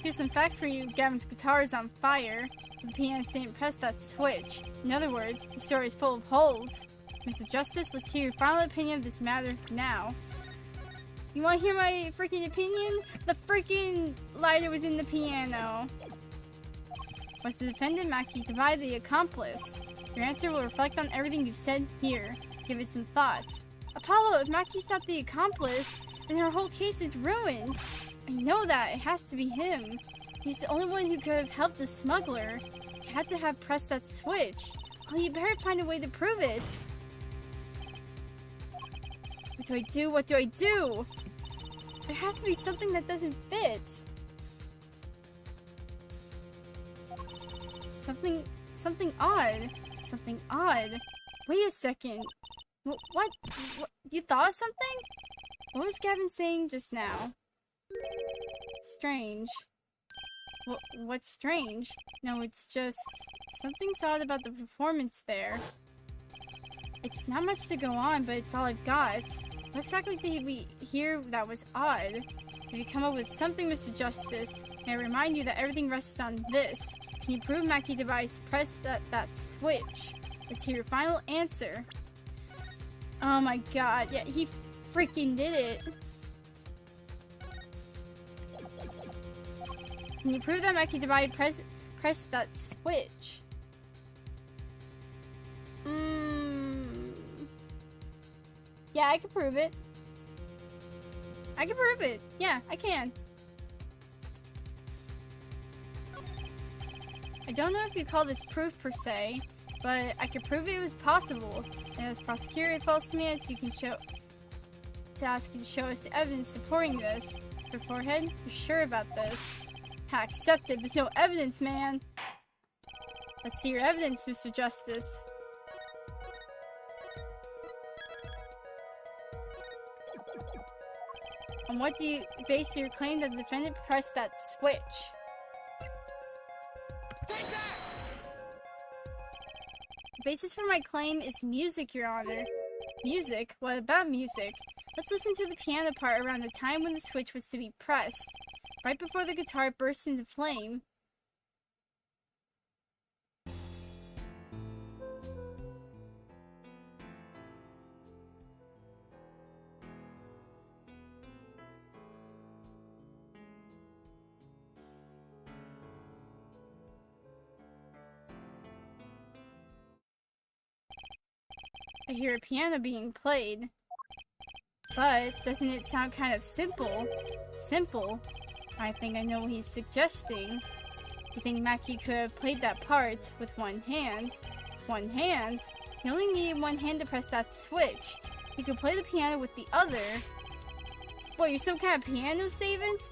Here's some facts for you. Gavin's guitar is on fire. The pianist didn't press that switch. In other words, your story is full of holes. Mr. Justice, let's hear your final opinion of this matter now. You want to hear my freaking opinion? The freaking lighter was in the piano. Was the defendant Maki Tabai the accomplice? Your answer will reflect on everything you've said here. Give it some thoughts. Apollo, if Maki's not the accomplice, then her whole case is ruined. I know that. It has to be him. He's the only one who could have helped the smuggler. He had to have pressed that switch. Well, you better find a way to prove it. What do I do? What do I do? There has to be something that doesn't fit. Something odd. Something odd. Wait a second. What? You thought of something? What was Gavin saying just now? Strange. What's strange? No, it's just something's odd about the performance there. It's not much to go on, but it's all I've got. What exactly did we hear that was odd? If you come up with something, Mr. Justice, may I remind you that everything rests on this. Can you prove Mackie device? Press that switch. Let's hear your final answer. Oh my god, yeah, he freaking did it. Can you prove that Mackie device? Press that switch. Yeah, I can prove it. I can prove it. Yeah, I can. I don't know if you call this proof per se, but I can prove it was possible. And as prosecutor, it falls to me as you can ask you to show us the evidence supporting this. Your forehead, you're sure about this? Ha, accepted. There's no evidence, man. Let's see your evidence, Mr. Justice. On what do you base your claim that the defendant pressed that switch? Take that! The basis for my claim is music, Your Honor. Music? What about music? Let's listen to the piano part around the time when the switch was to be pressed. Right before the guitar burst into flame. I hear a piano being played. But doesn't it sound kind of simple? Simple? I think I know what he's suggesting. You think Mackie could have played that part with one hand? One hand? He only needed one hand to press that switch. He could play the piano with the other. What, you're some kind of piano savant?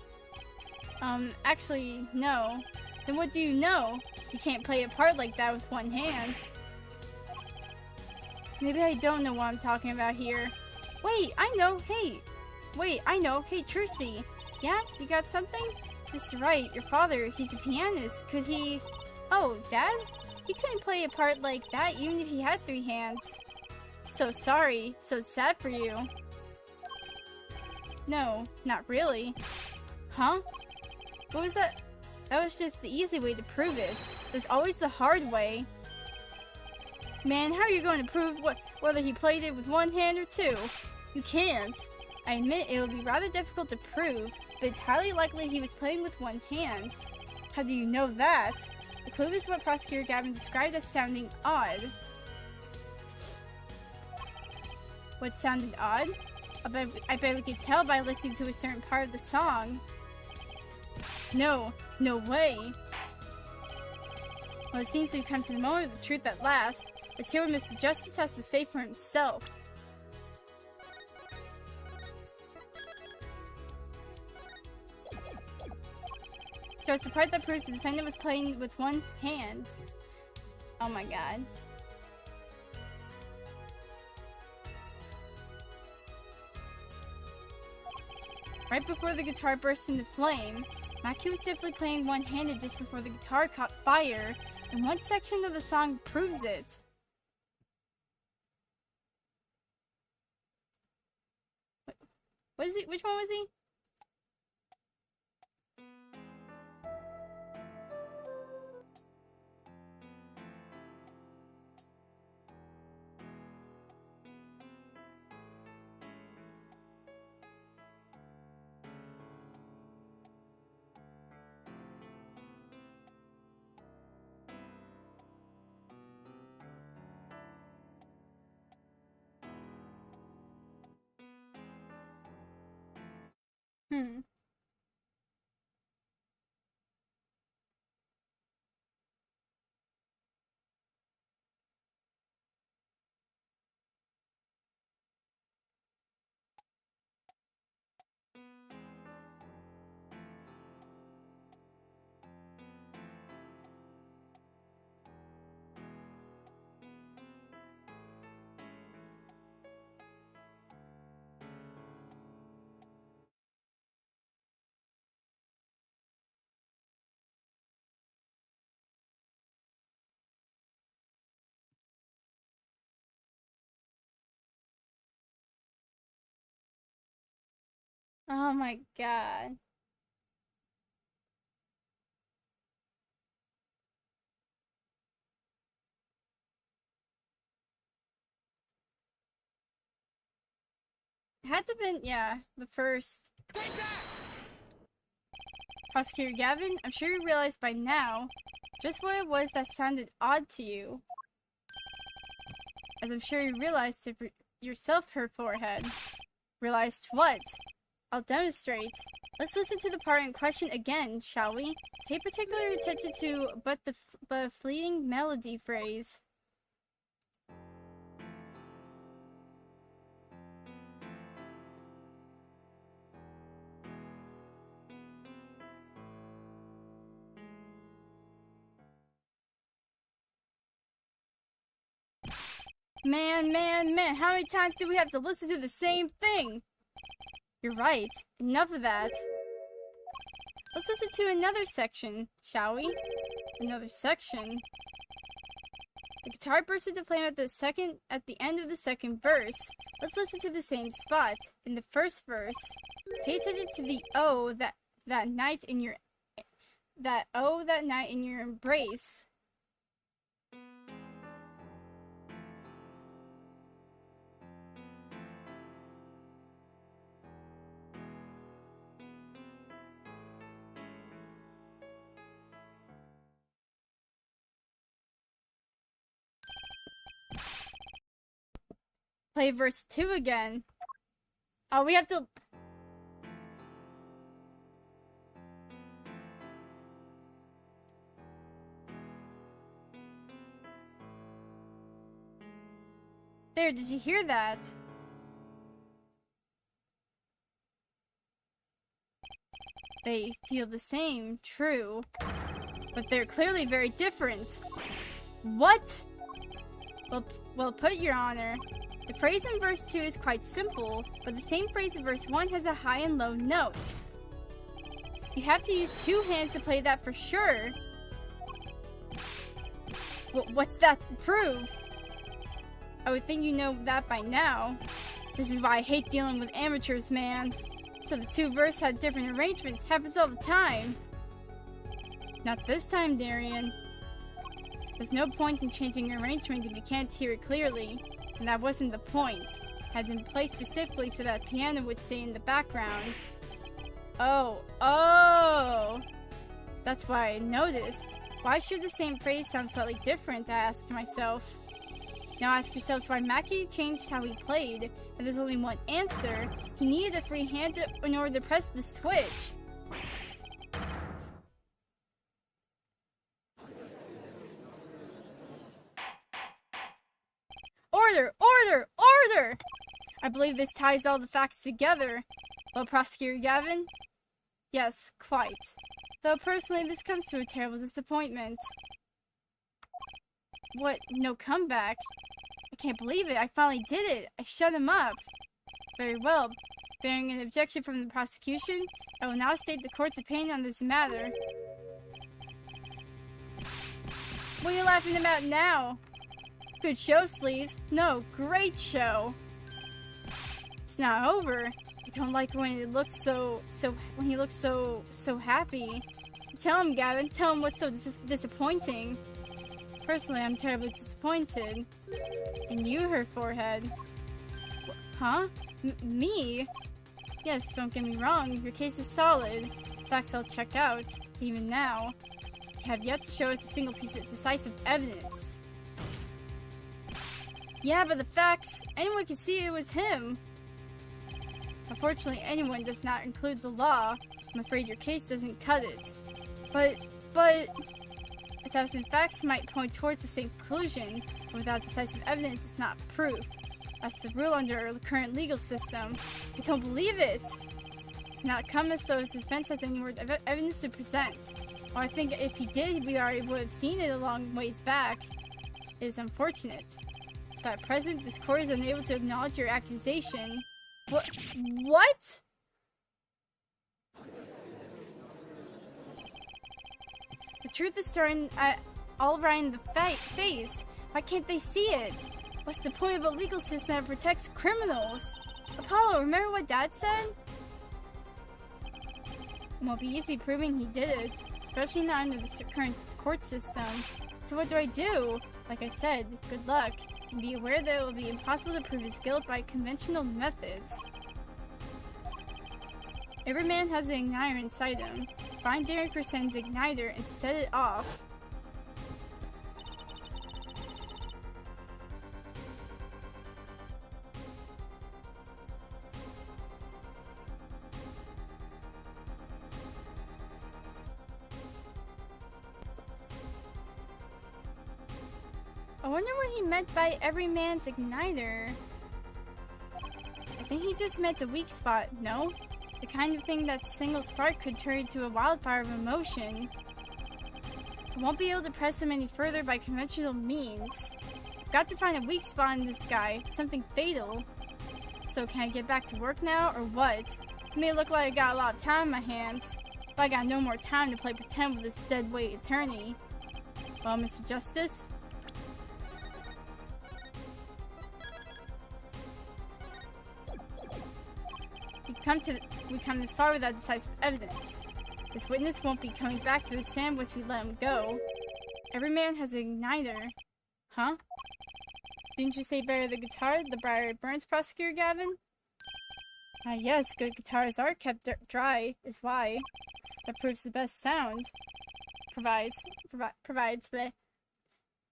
Actually, no. Then what do you know? You can't play a part like that with one hand. Maybe I don't know what I'm talking about here. Wait, I know, hey! Wait, I know, hey Trucy! Yeah, you got something? Mr. Wright, your father, he's a pianist. Could he... Oh, Dad? He couldn't play a part like that even if he had 3 hands. So sorry, so sad for you. No, not really. Huh? What was that? That was just the easy way to prove it. There's always the hard way. Man, how are you going to prove whether he played it with 1 hand or 2? You can't. I admit it would be rather difficult to prove, but it's highly likely he was playing with 1 hand. How do you know that? The clue is what Prosecutor Gavin described as sounding odd. What sounded odd? I bet we could tell by listening to a certain part of the song. No way. Well, it seems we've come to the moment of the truth at last. Let's hear what Mr. Justice has to say for himself. Show us the part that proves the defendant was playing with 1 hand. Oh my god. Right before the guitar burst into flame, Mackie was definitely playing one-handed just before the guitar caught fire, and one section of the song proves it. What is he? Which one was he? Oh my god. It had to have been, yeah, the first. Take that! Prosecutor Gavin, I'm sure you realized by now just what it was that sounded odd to you. As I'm sure you realized to yourself her forehead. Realized what? I'll demonstrate. Let's listen to the part in question again, shall we? Pay particular attention to but a fleeting melody phrase. Man, how many times do we have to listen to the same thing? You're right. Enough of that. Let's listen to another section, shall we? Another section? The guitar bursts into flame at the end of the second verse. Let's listen to the same spot. In the first verse, pay attention to the "oh" that night in your embrace. Play verse 2 again. Oh, we have to... There, did you hear that? They feel the same, true. But they're clearly very different. What? Well put, Your Honor. The phrase in verse 2 is quite simple, but the same phrase in verse 1 has a high and low notes. You have to use two hands to play that for sure. What's that to prove? I would think you know that by now. This is why I hate dealing with amateurs, man. So the two verses had different arrangements. Happens all the time. Not this time, Darian. There's no point in changing arrangement if you can't hear it clearly. And that wasn't the point. It had been placed specifically so that piano would stay in the background. Oh. That's why I noticed. Why should the same phrase sound slightly different, I asked myself. Now ask yourselves why Mackie changed how he played. And there's only one answer. He needed a free hand in order to press the switch. Order! I believe this ties all the facts together. Well, Prosecutor Gavin? Yes, quite. Though personally, this comes to a terrible disappointment. What? No comeback? I can't believe it. I finally did it. I shut him up. Very well. Bearing an objection from the prosecution, I will now state the court's opinion on this matter. What are you laughing about now? Good show, Sleeves. No, great show. It's not over. I don't like when it looks when he looks so happy. Tell him, Gavin. Tell him what's so disappointing. Personally, I'm terribly disappointed. In you, her forehead. Huh? Me? Yes, don't get me wrong. Your case is solid. Facts I'll check out, even now. You have yet to show us a single piece of decisive evidence. Yeah, but the facts, anyone could see it was him. Unfortunately, anyone does not include the law. I'm afraid your case doesn't cut it. But... 1,000 facts might point towards the same conclusion, but without decisive evidence, it's not proof. That's the rule under our current legal system. I don't believe it! It's not come as though his defense has any more evidence to present. Well, I think if he did, we already would have seen it a long ways back. It is unfortunate. But at present, this court is unable to acknowledge your accusation. What? The truth is staring all right in the face. Why can't they see it? What's the point of a legal system that protects criminals? Apollo, remember what Dad said? Won't be easy proving he did it, especially not under the current court system. So what do? Like I said, good luck, and be aware that it will be impossible to prove his guilt by conventional methods. Every man has an igniter inside him. Find Darren Crescent's igniter and set it off. I wonder what he meant by every man's igniter. I think he just meant a weak spot, no? The kind of thing that single spark could turn into a wildfire of emotion. I won't be able to press him any further by conventional means. I've got to find a weak spot in this guy, something fatal. So can I get back to work now, or what? It may look like I got a lot of time on my hands, but I got no more time to play pretend with this deadweight attorney. Well, Mr. Justice? We come this far without decisive evidence. This witness won't be coming back to the stand once we let him go. Every man has an igniter. Huh? Didn't you say bury the guitar? The Briar Burns prosecutor, Gavin? Yes, good guitars are kept dry, is why. That proves the best sound. Provides, bleh.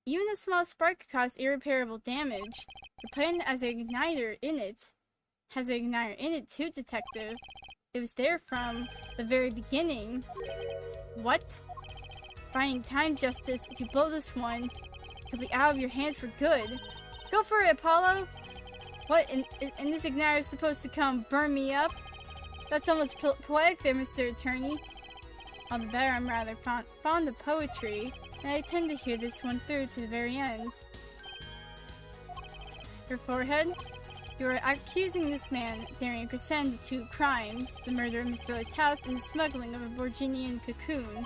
Even a small spark could cause irreparable damage. The plan has an igniter in it. Has an igniter in it too, Detective. It was there from the very beginning. What? Buying time, Justice. If you blow this one, it'll be out of your hands for good. Go for it, Apollo! What, and this igniter is supposed to come burn me up? That's almost poetic there, Mr. Attorney. All the better, I'm rather fond of poetry, and I tend to hear this one through to the very end. Your forehead? You are accusing this man, Darren Crescent, of 2 crimes, the murder of Mr. Lighthouse and the smuggling of a Virginian cocoon.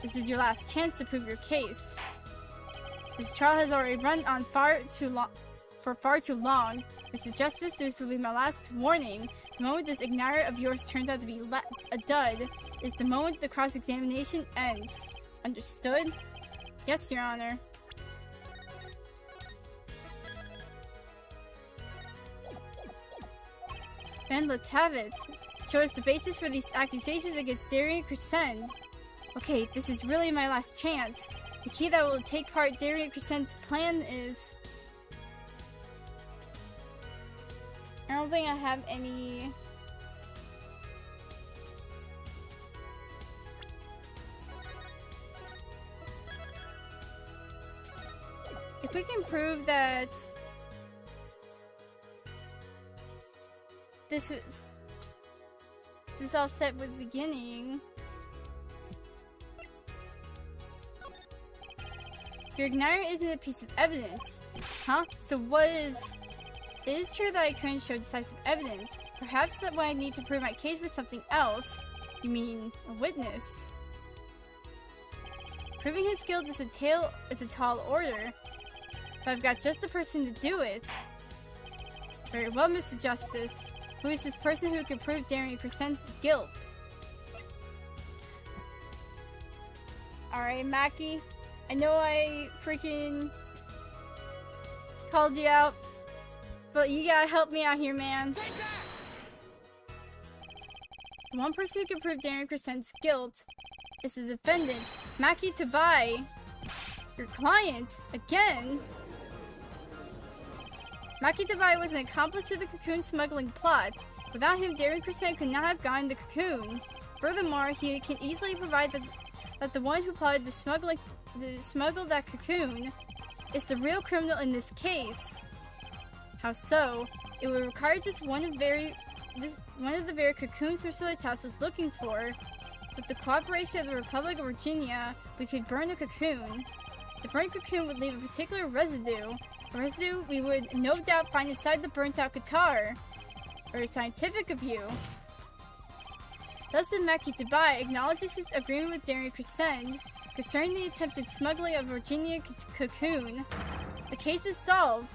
This is your last chance to prove your case. This trial has already run on far too long. Mr. Justice, this will be my last warning. The moment this igniter of yours turns out to be a dud is the moment the cross-examination ends. Understood? Yes, Your Honor. Then let's have it. Show us the basis for these accusations against Darien Crescent. Okay, this is really my last chance. The key that will take part Darien Crescent's plan is... I don't think I have any... If we can prove that this was all set with the beginning. Your igniter isn't a piece of evidence. Huh? So what is... It is true that I couldn't show decisive evidence. Perhaps that what I need to prove my case was something else. You mean a witness? Proving his guilt is a tall order. But I've got just the person to do it. Very well, Mr. Justice. Who is this person who can prove Darien Crescent's guilt? Alright, Mackie. I know I freaking called you out, but you gotta help me out here, man. The one person who can prove Darien Crescent's guilt is the defendant, Mackie Tabai. Your client? Again? Mackie Tabai was an accomplice to the cocoon smuggling plot. Without him, Darien Crescent could not have gotten the cocoon. Furthermore, he can easily provide that the one who plotted to smuggle that cocoon is the real criminal in this case. How so? It would require just one of the very cocoons Mr. Lighthouse was looking for. With the cooperation of the Republic of Virginia, we could burn the cocoon. The burnt cocoon would leave a particular residue. A residue we would no doubt find inside the burnt-out guitar. Very scientific of you. Thus, if Mackie Tabai acknowledges his agreement with Darien Crescent concerning the attempted smuggling of Virginia cocoon, the case is solved.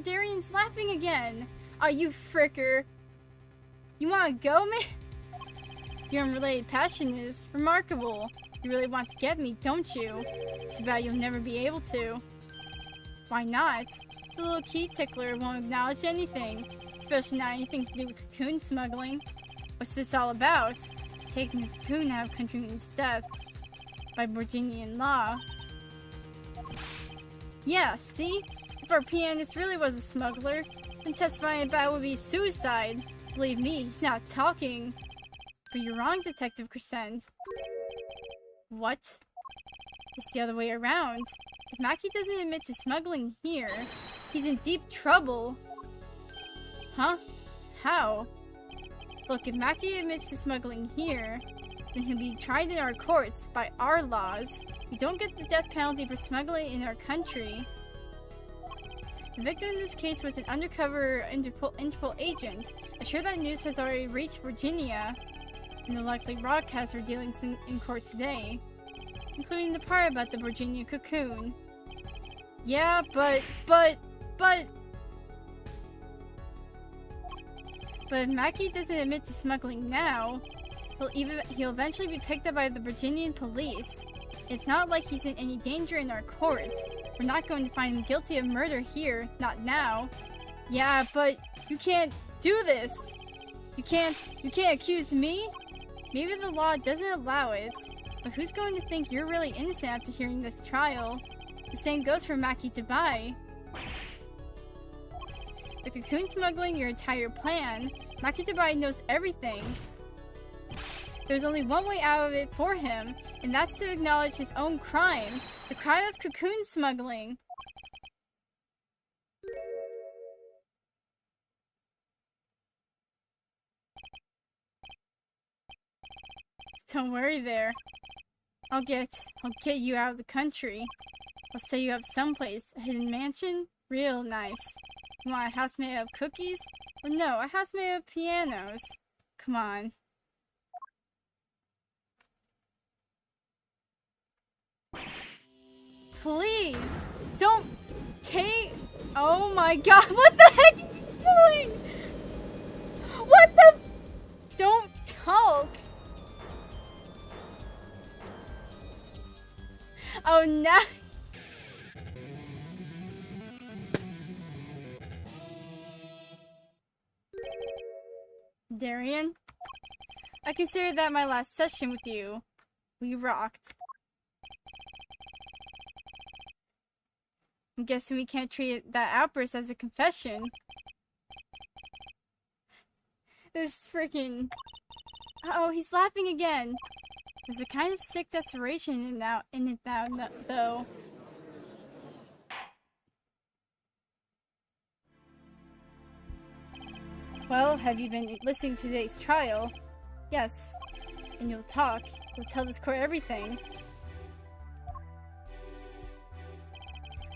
Darien's laughing again. Oh, you fricker. You wanna go, man? Your unrelated passion is remarkable. You really want to get me, don't you? Too bad you'll never be able to. Why not? The little key tickler won't acknowledge anything, especially not anything to do with cocoon smuggling. What's this all about? Taking a cocoon out of country means death. By Virginian law. Yeah, see? If our pianist really was a smuggler, then testifying about it would be suicide. Believe me, he's not talking. But you're wrong, Detective Crescent. What? It's the other way around. If Mackie doesn't admit to smuggling here, he's in deep trouble. Huh? How? Look, if Mackie admits to smuggling here, then he'll be tried in our courts by our laws. We don't get the death penalty for smuggling in our country. The victim in this case was an undercover Interpol agent. I'm sure that news has already reached Virginia, and the likely broadcasts are dealing in court today, including the part about the Virginia cocoon. Yeah, but if Mackie doesn't admit to smuggling now, he'll eventually be picked up by the Virginian police. It's not like he's in any danger in our court. We're not going to find him guilty of murder here, not now. Yeah, but you can't do this. You can't accuse me? Maybe the law doesn't allow it, but who's going to think you're really innocent after hearing this trial? The same goes for Mackie Tabai. The cocoon smuggling your entire plan. Mackie Tabai knows everything. There's only one way out of it for him, and that's to acknowledge his own crime. The crime of cocoon smuggling. Don't worry there. I'll get you out of the country. I'll set you up someplace. A hidden mansion? Real nice. You want a house made of cookies? Or no, a house made of pianos. Come on. Please! Don't take... Oh my god, what the heck is he doing? What the... Don't talk! Oh no! Darian? I consider that my last session with you. We rocked. I'm guessing we can't treat that outburst as a confession. This freaking... Oh, he's laughing again. There's a kind of sick desperation in it now, though. Well, have you been listening to today's trial? Yes. And you'll talk. You'll tell this court everything.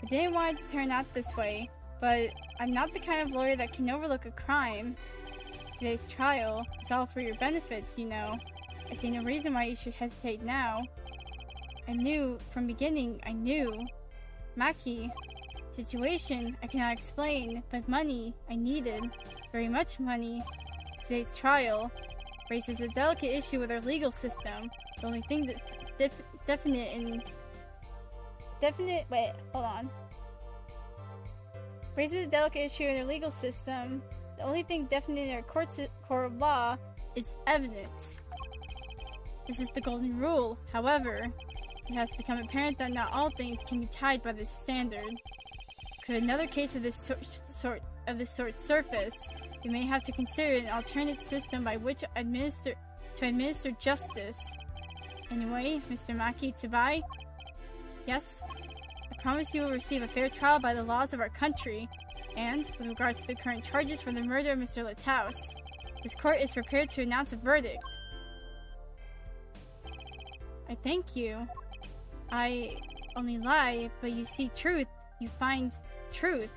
I didn't want it to turn out this way, but I'm not the kind of lawyer that can overlook a crime. Today's trial is all for your benefits, you know. I see no reason why you should hesitate now. I knew from beginning, I knew. Mackie, situation I cannot explain, but money I needed. Very much money. Today's trial raises a delicate issue with our legal system. The only thing that raises a delicate issue in our legal system. The only thing definite in our court of law is evidence. This is the golden rule. However, it has become apparent that not all things can be tied by this standard. Could another case of this sort surface, we may have to consider an alternate system by which to administer justice. Anyway, Mr. Mackie Tabai? Yes? I promise you will receive a fair trial by the laws of our country. And, with regards to the current charges for the murder of Mr. Lataus, this court is prepared to announce a verdict. I thank you. I only lie, but you see truth. You find truth.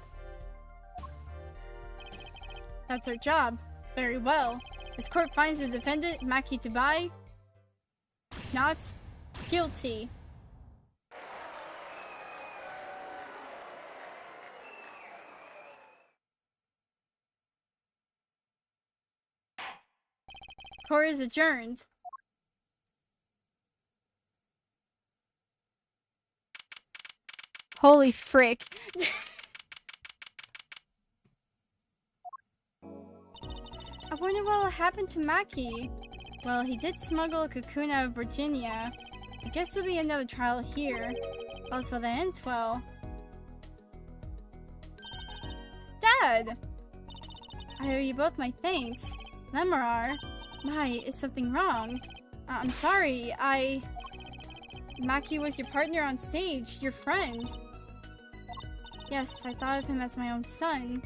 That's our job. Very well. This court finds the defendant, Mackie Tabai, not guilty. Court is adjourned. Holy frick. I wonder what will happen to Maki. Well, he did smuggle a cocoon out of Virginia. I guess there'll be another trial here. All's well that ends well. Dad! I owe you both my thanks. Lemurar. My, is something wrong? I'm sorry, Maki was your partner on stage, your friend. Yes, I thought of him as my own son.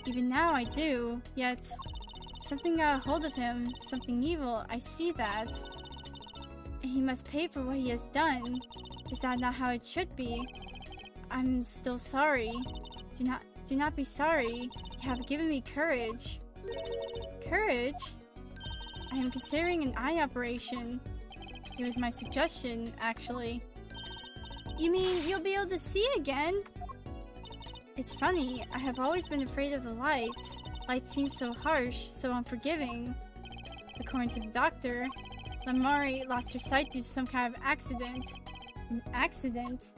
Even now I do, yet something got a hold of him, something evil, I see that. And he must pay for what he has done. Is that not how it should be? I'm still sorry. Do not be sorry. You have given me courage. Courage? I am considering an eye operation. It was my suggestion, actually. You mean you'll be able to see again? It's funny, I have always been afraid of the light. Light seems so harsh, so unforgiving. According to the doctor, Lamari lost her sight due to some kind of accident. An accident?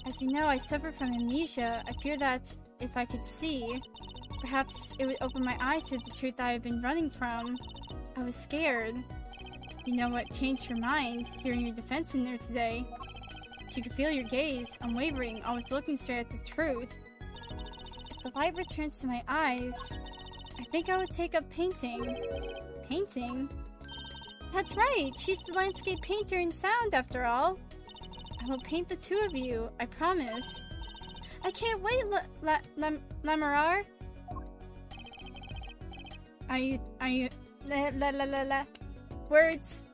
As you know, I suffer from amnesia. I fear that if I could see, perhaps it would open my eyes to the truth I have been running from. I was scared. You know what changed her mind, hearing your defense in there today? She could feel your gaze, unwavering, always looking straight at the truth. If the light returns to my eyes, I think I would take up painting. Painting? That's right, she's the landscape painter in sound, after all. I will paint the two of you, I promise. I can't wait, Lemurar. Are you, words.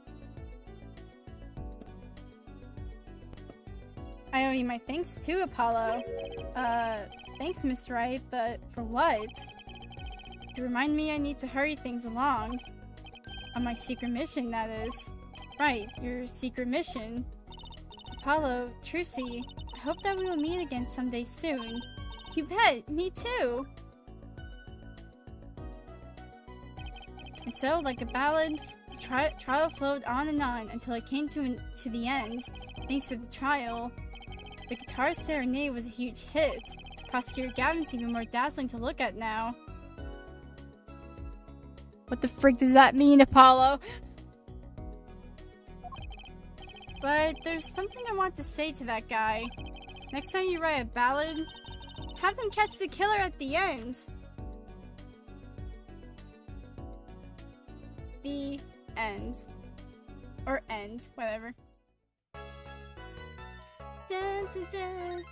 I owe you my thanks too, Apollo. Thanks, Miss Wright, but for what? You remind me I need to hurry things along. On my secret mission, that is. Right, your secret mission. Apollo, Trucy, I hope that we will meet again someday soon. You bet, me too! And so, like a ballad, the trial flowed on and on until it came to the end. Thanks to the trial, the guitar Serenade was a huge hit. Prosecutor Gavin's even more dazzling to look at now. What the frick does that mean, Apollo? But there's something I want to say to that guy. Next time you write a ballad, have them catch the killer at the end. The end. Or end, whatever. Dun, dun, dun.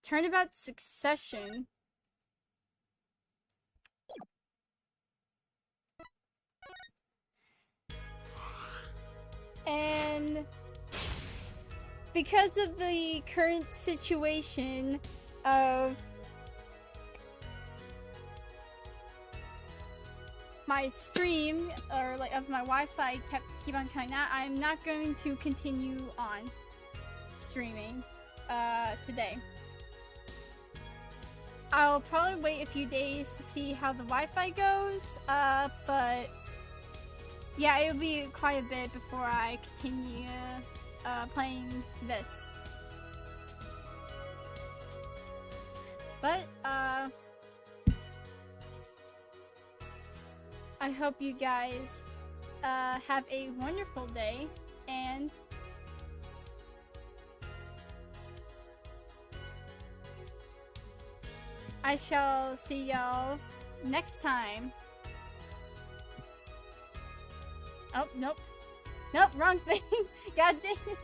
Turnabout Succession. And because of the current situation of my stream, or like of my Wi-Fi keep on cutting out, I'm not going to continue on streaming today. I'll probably wait a few days to see how the Wi-Fi goes, but yeah, it'll be quite a bit before I continue playing this. But I hope you guys have a wonderful day, and I shall see y'all next time. Oh, nope. Nope, wrong thing. God dang it.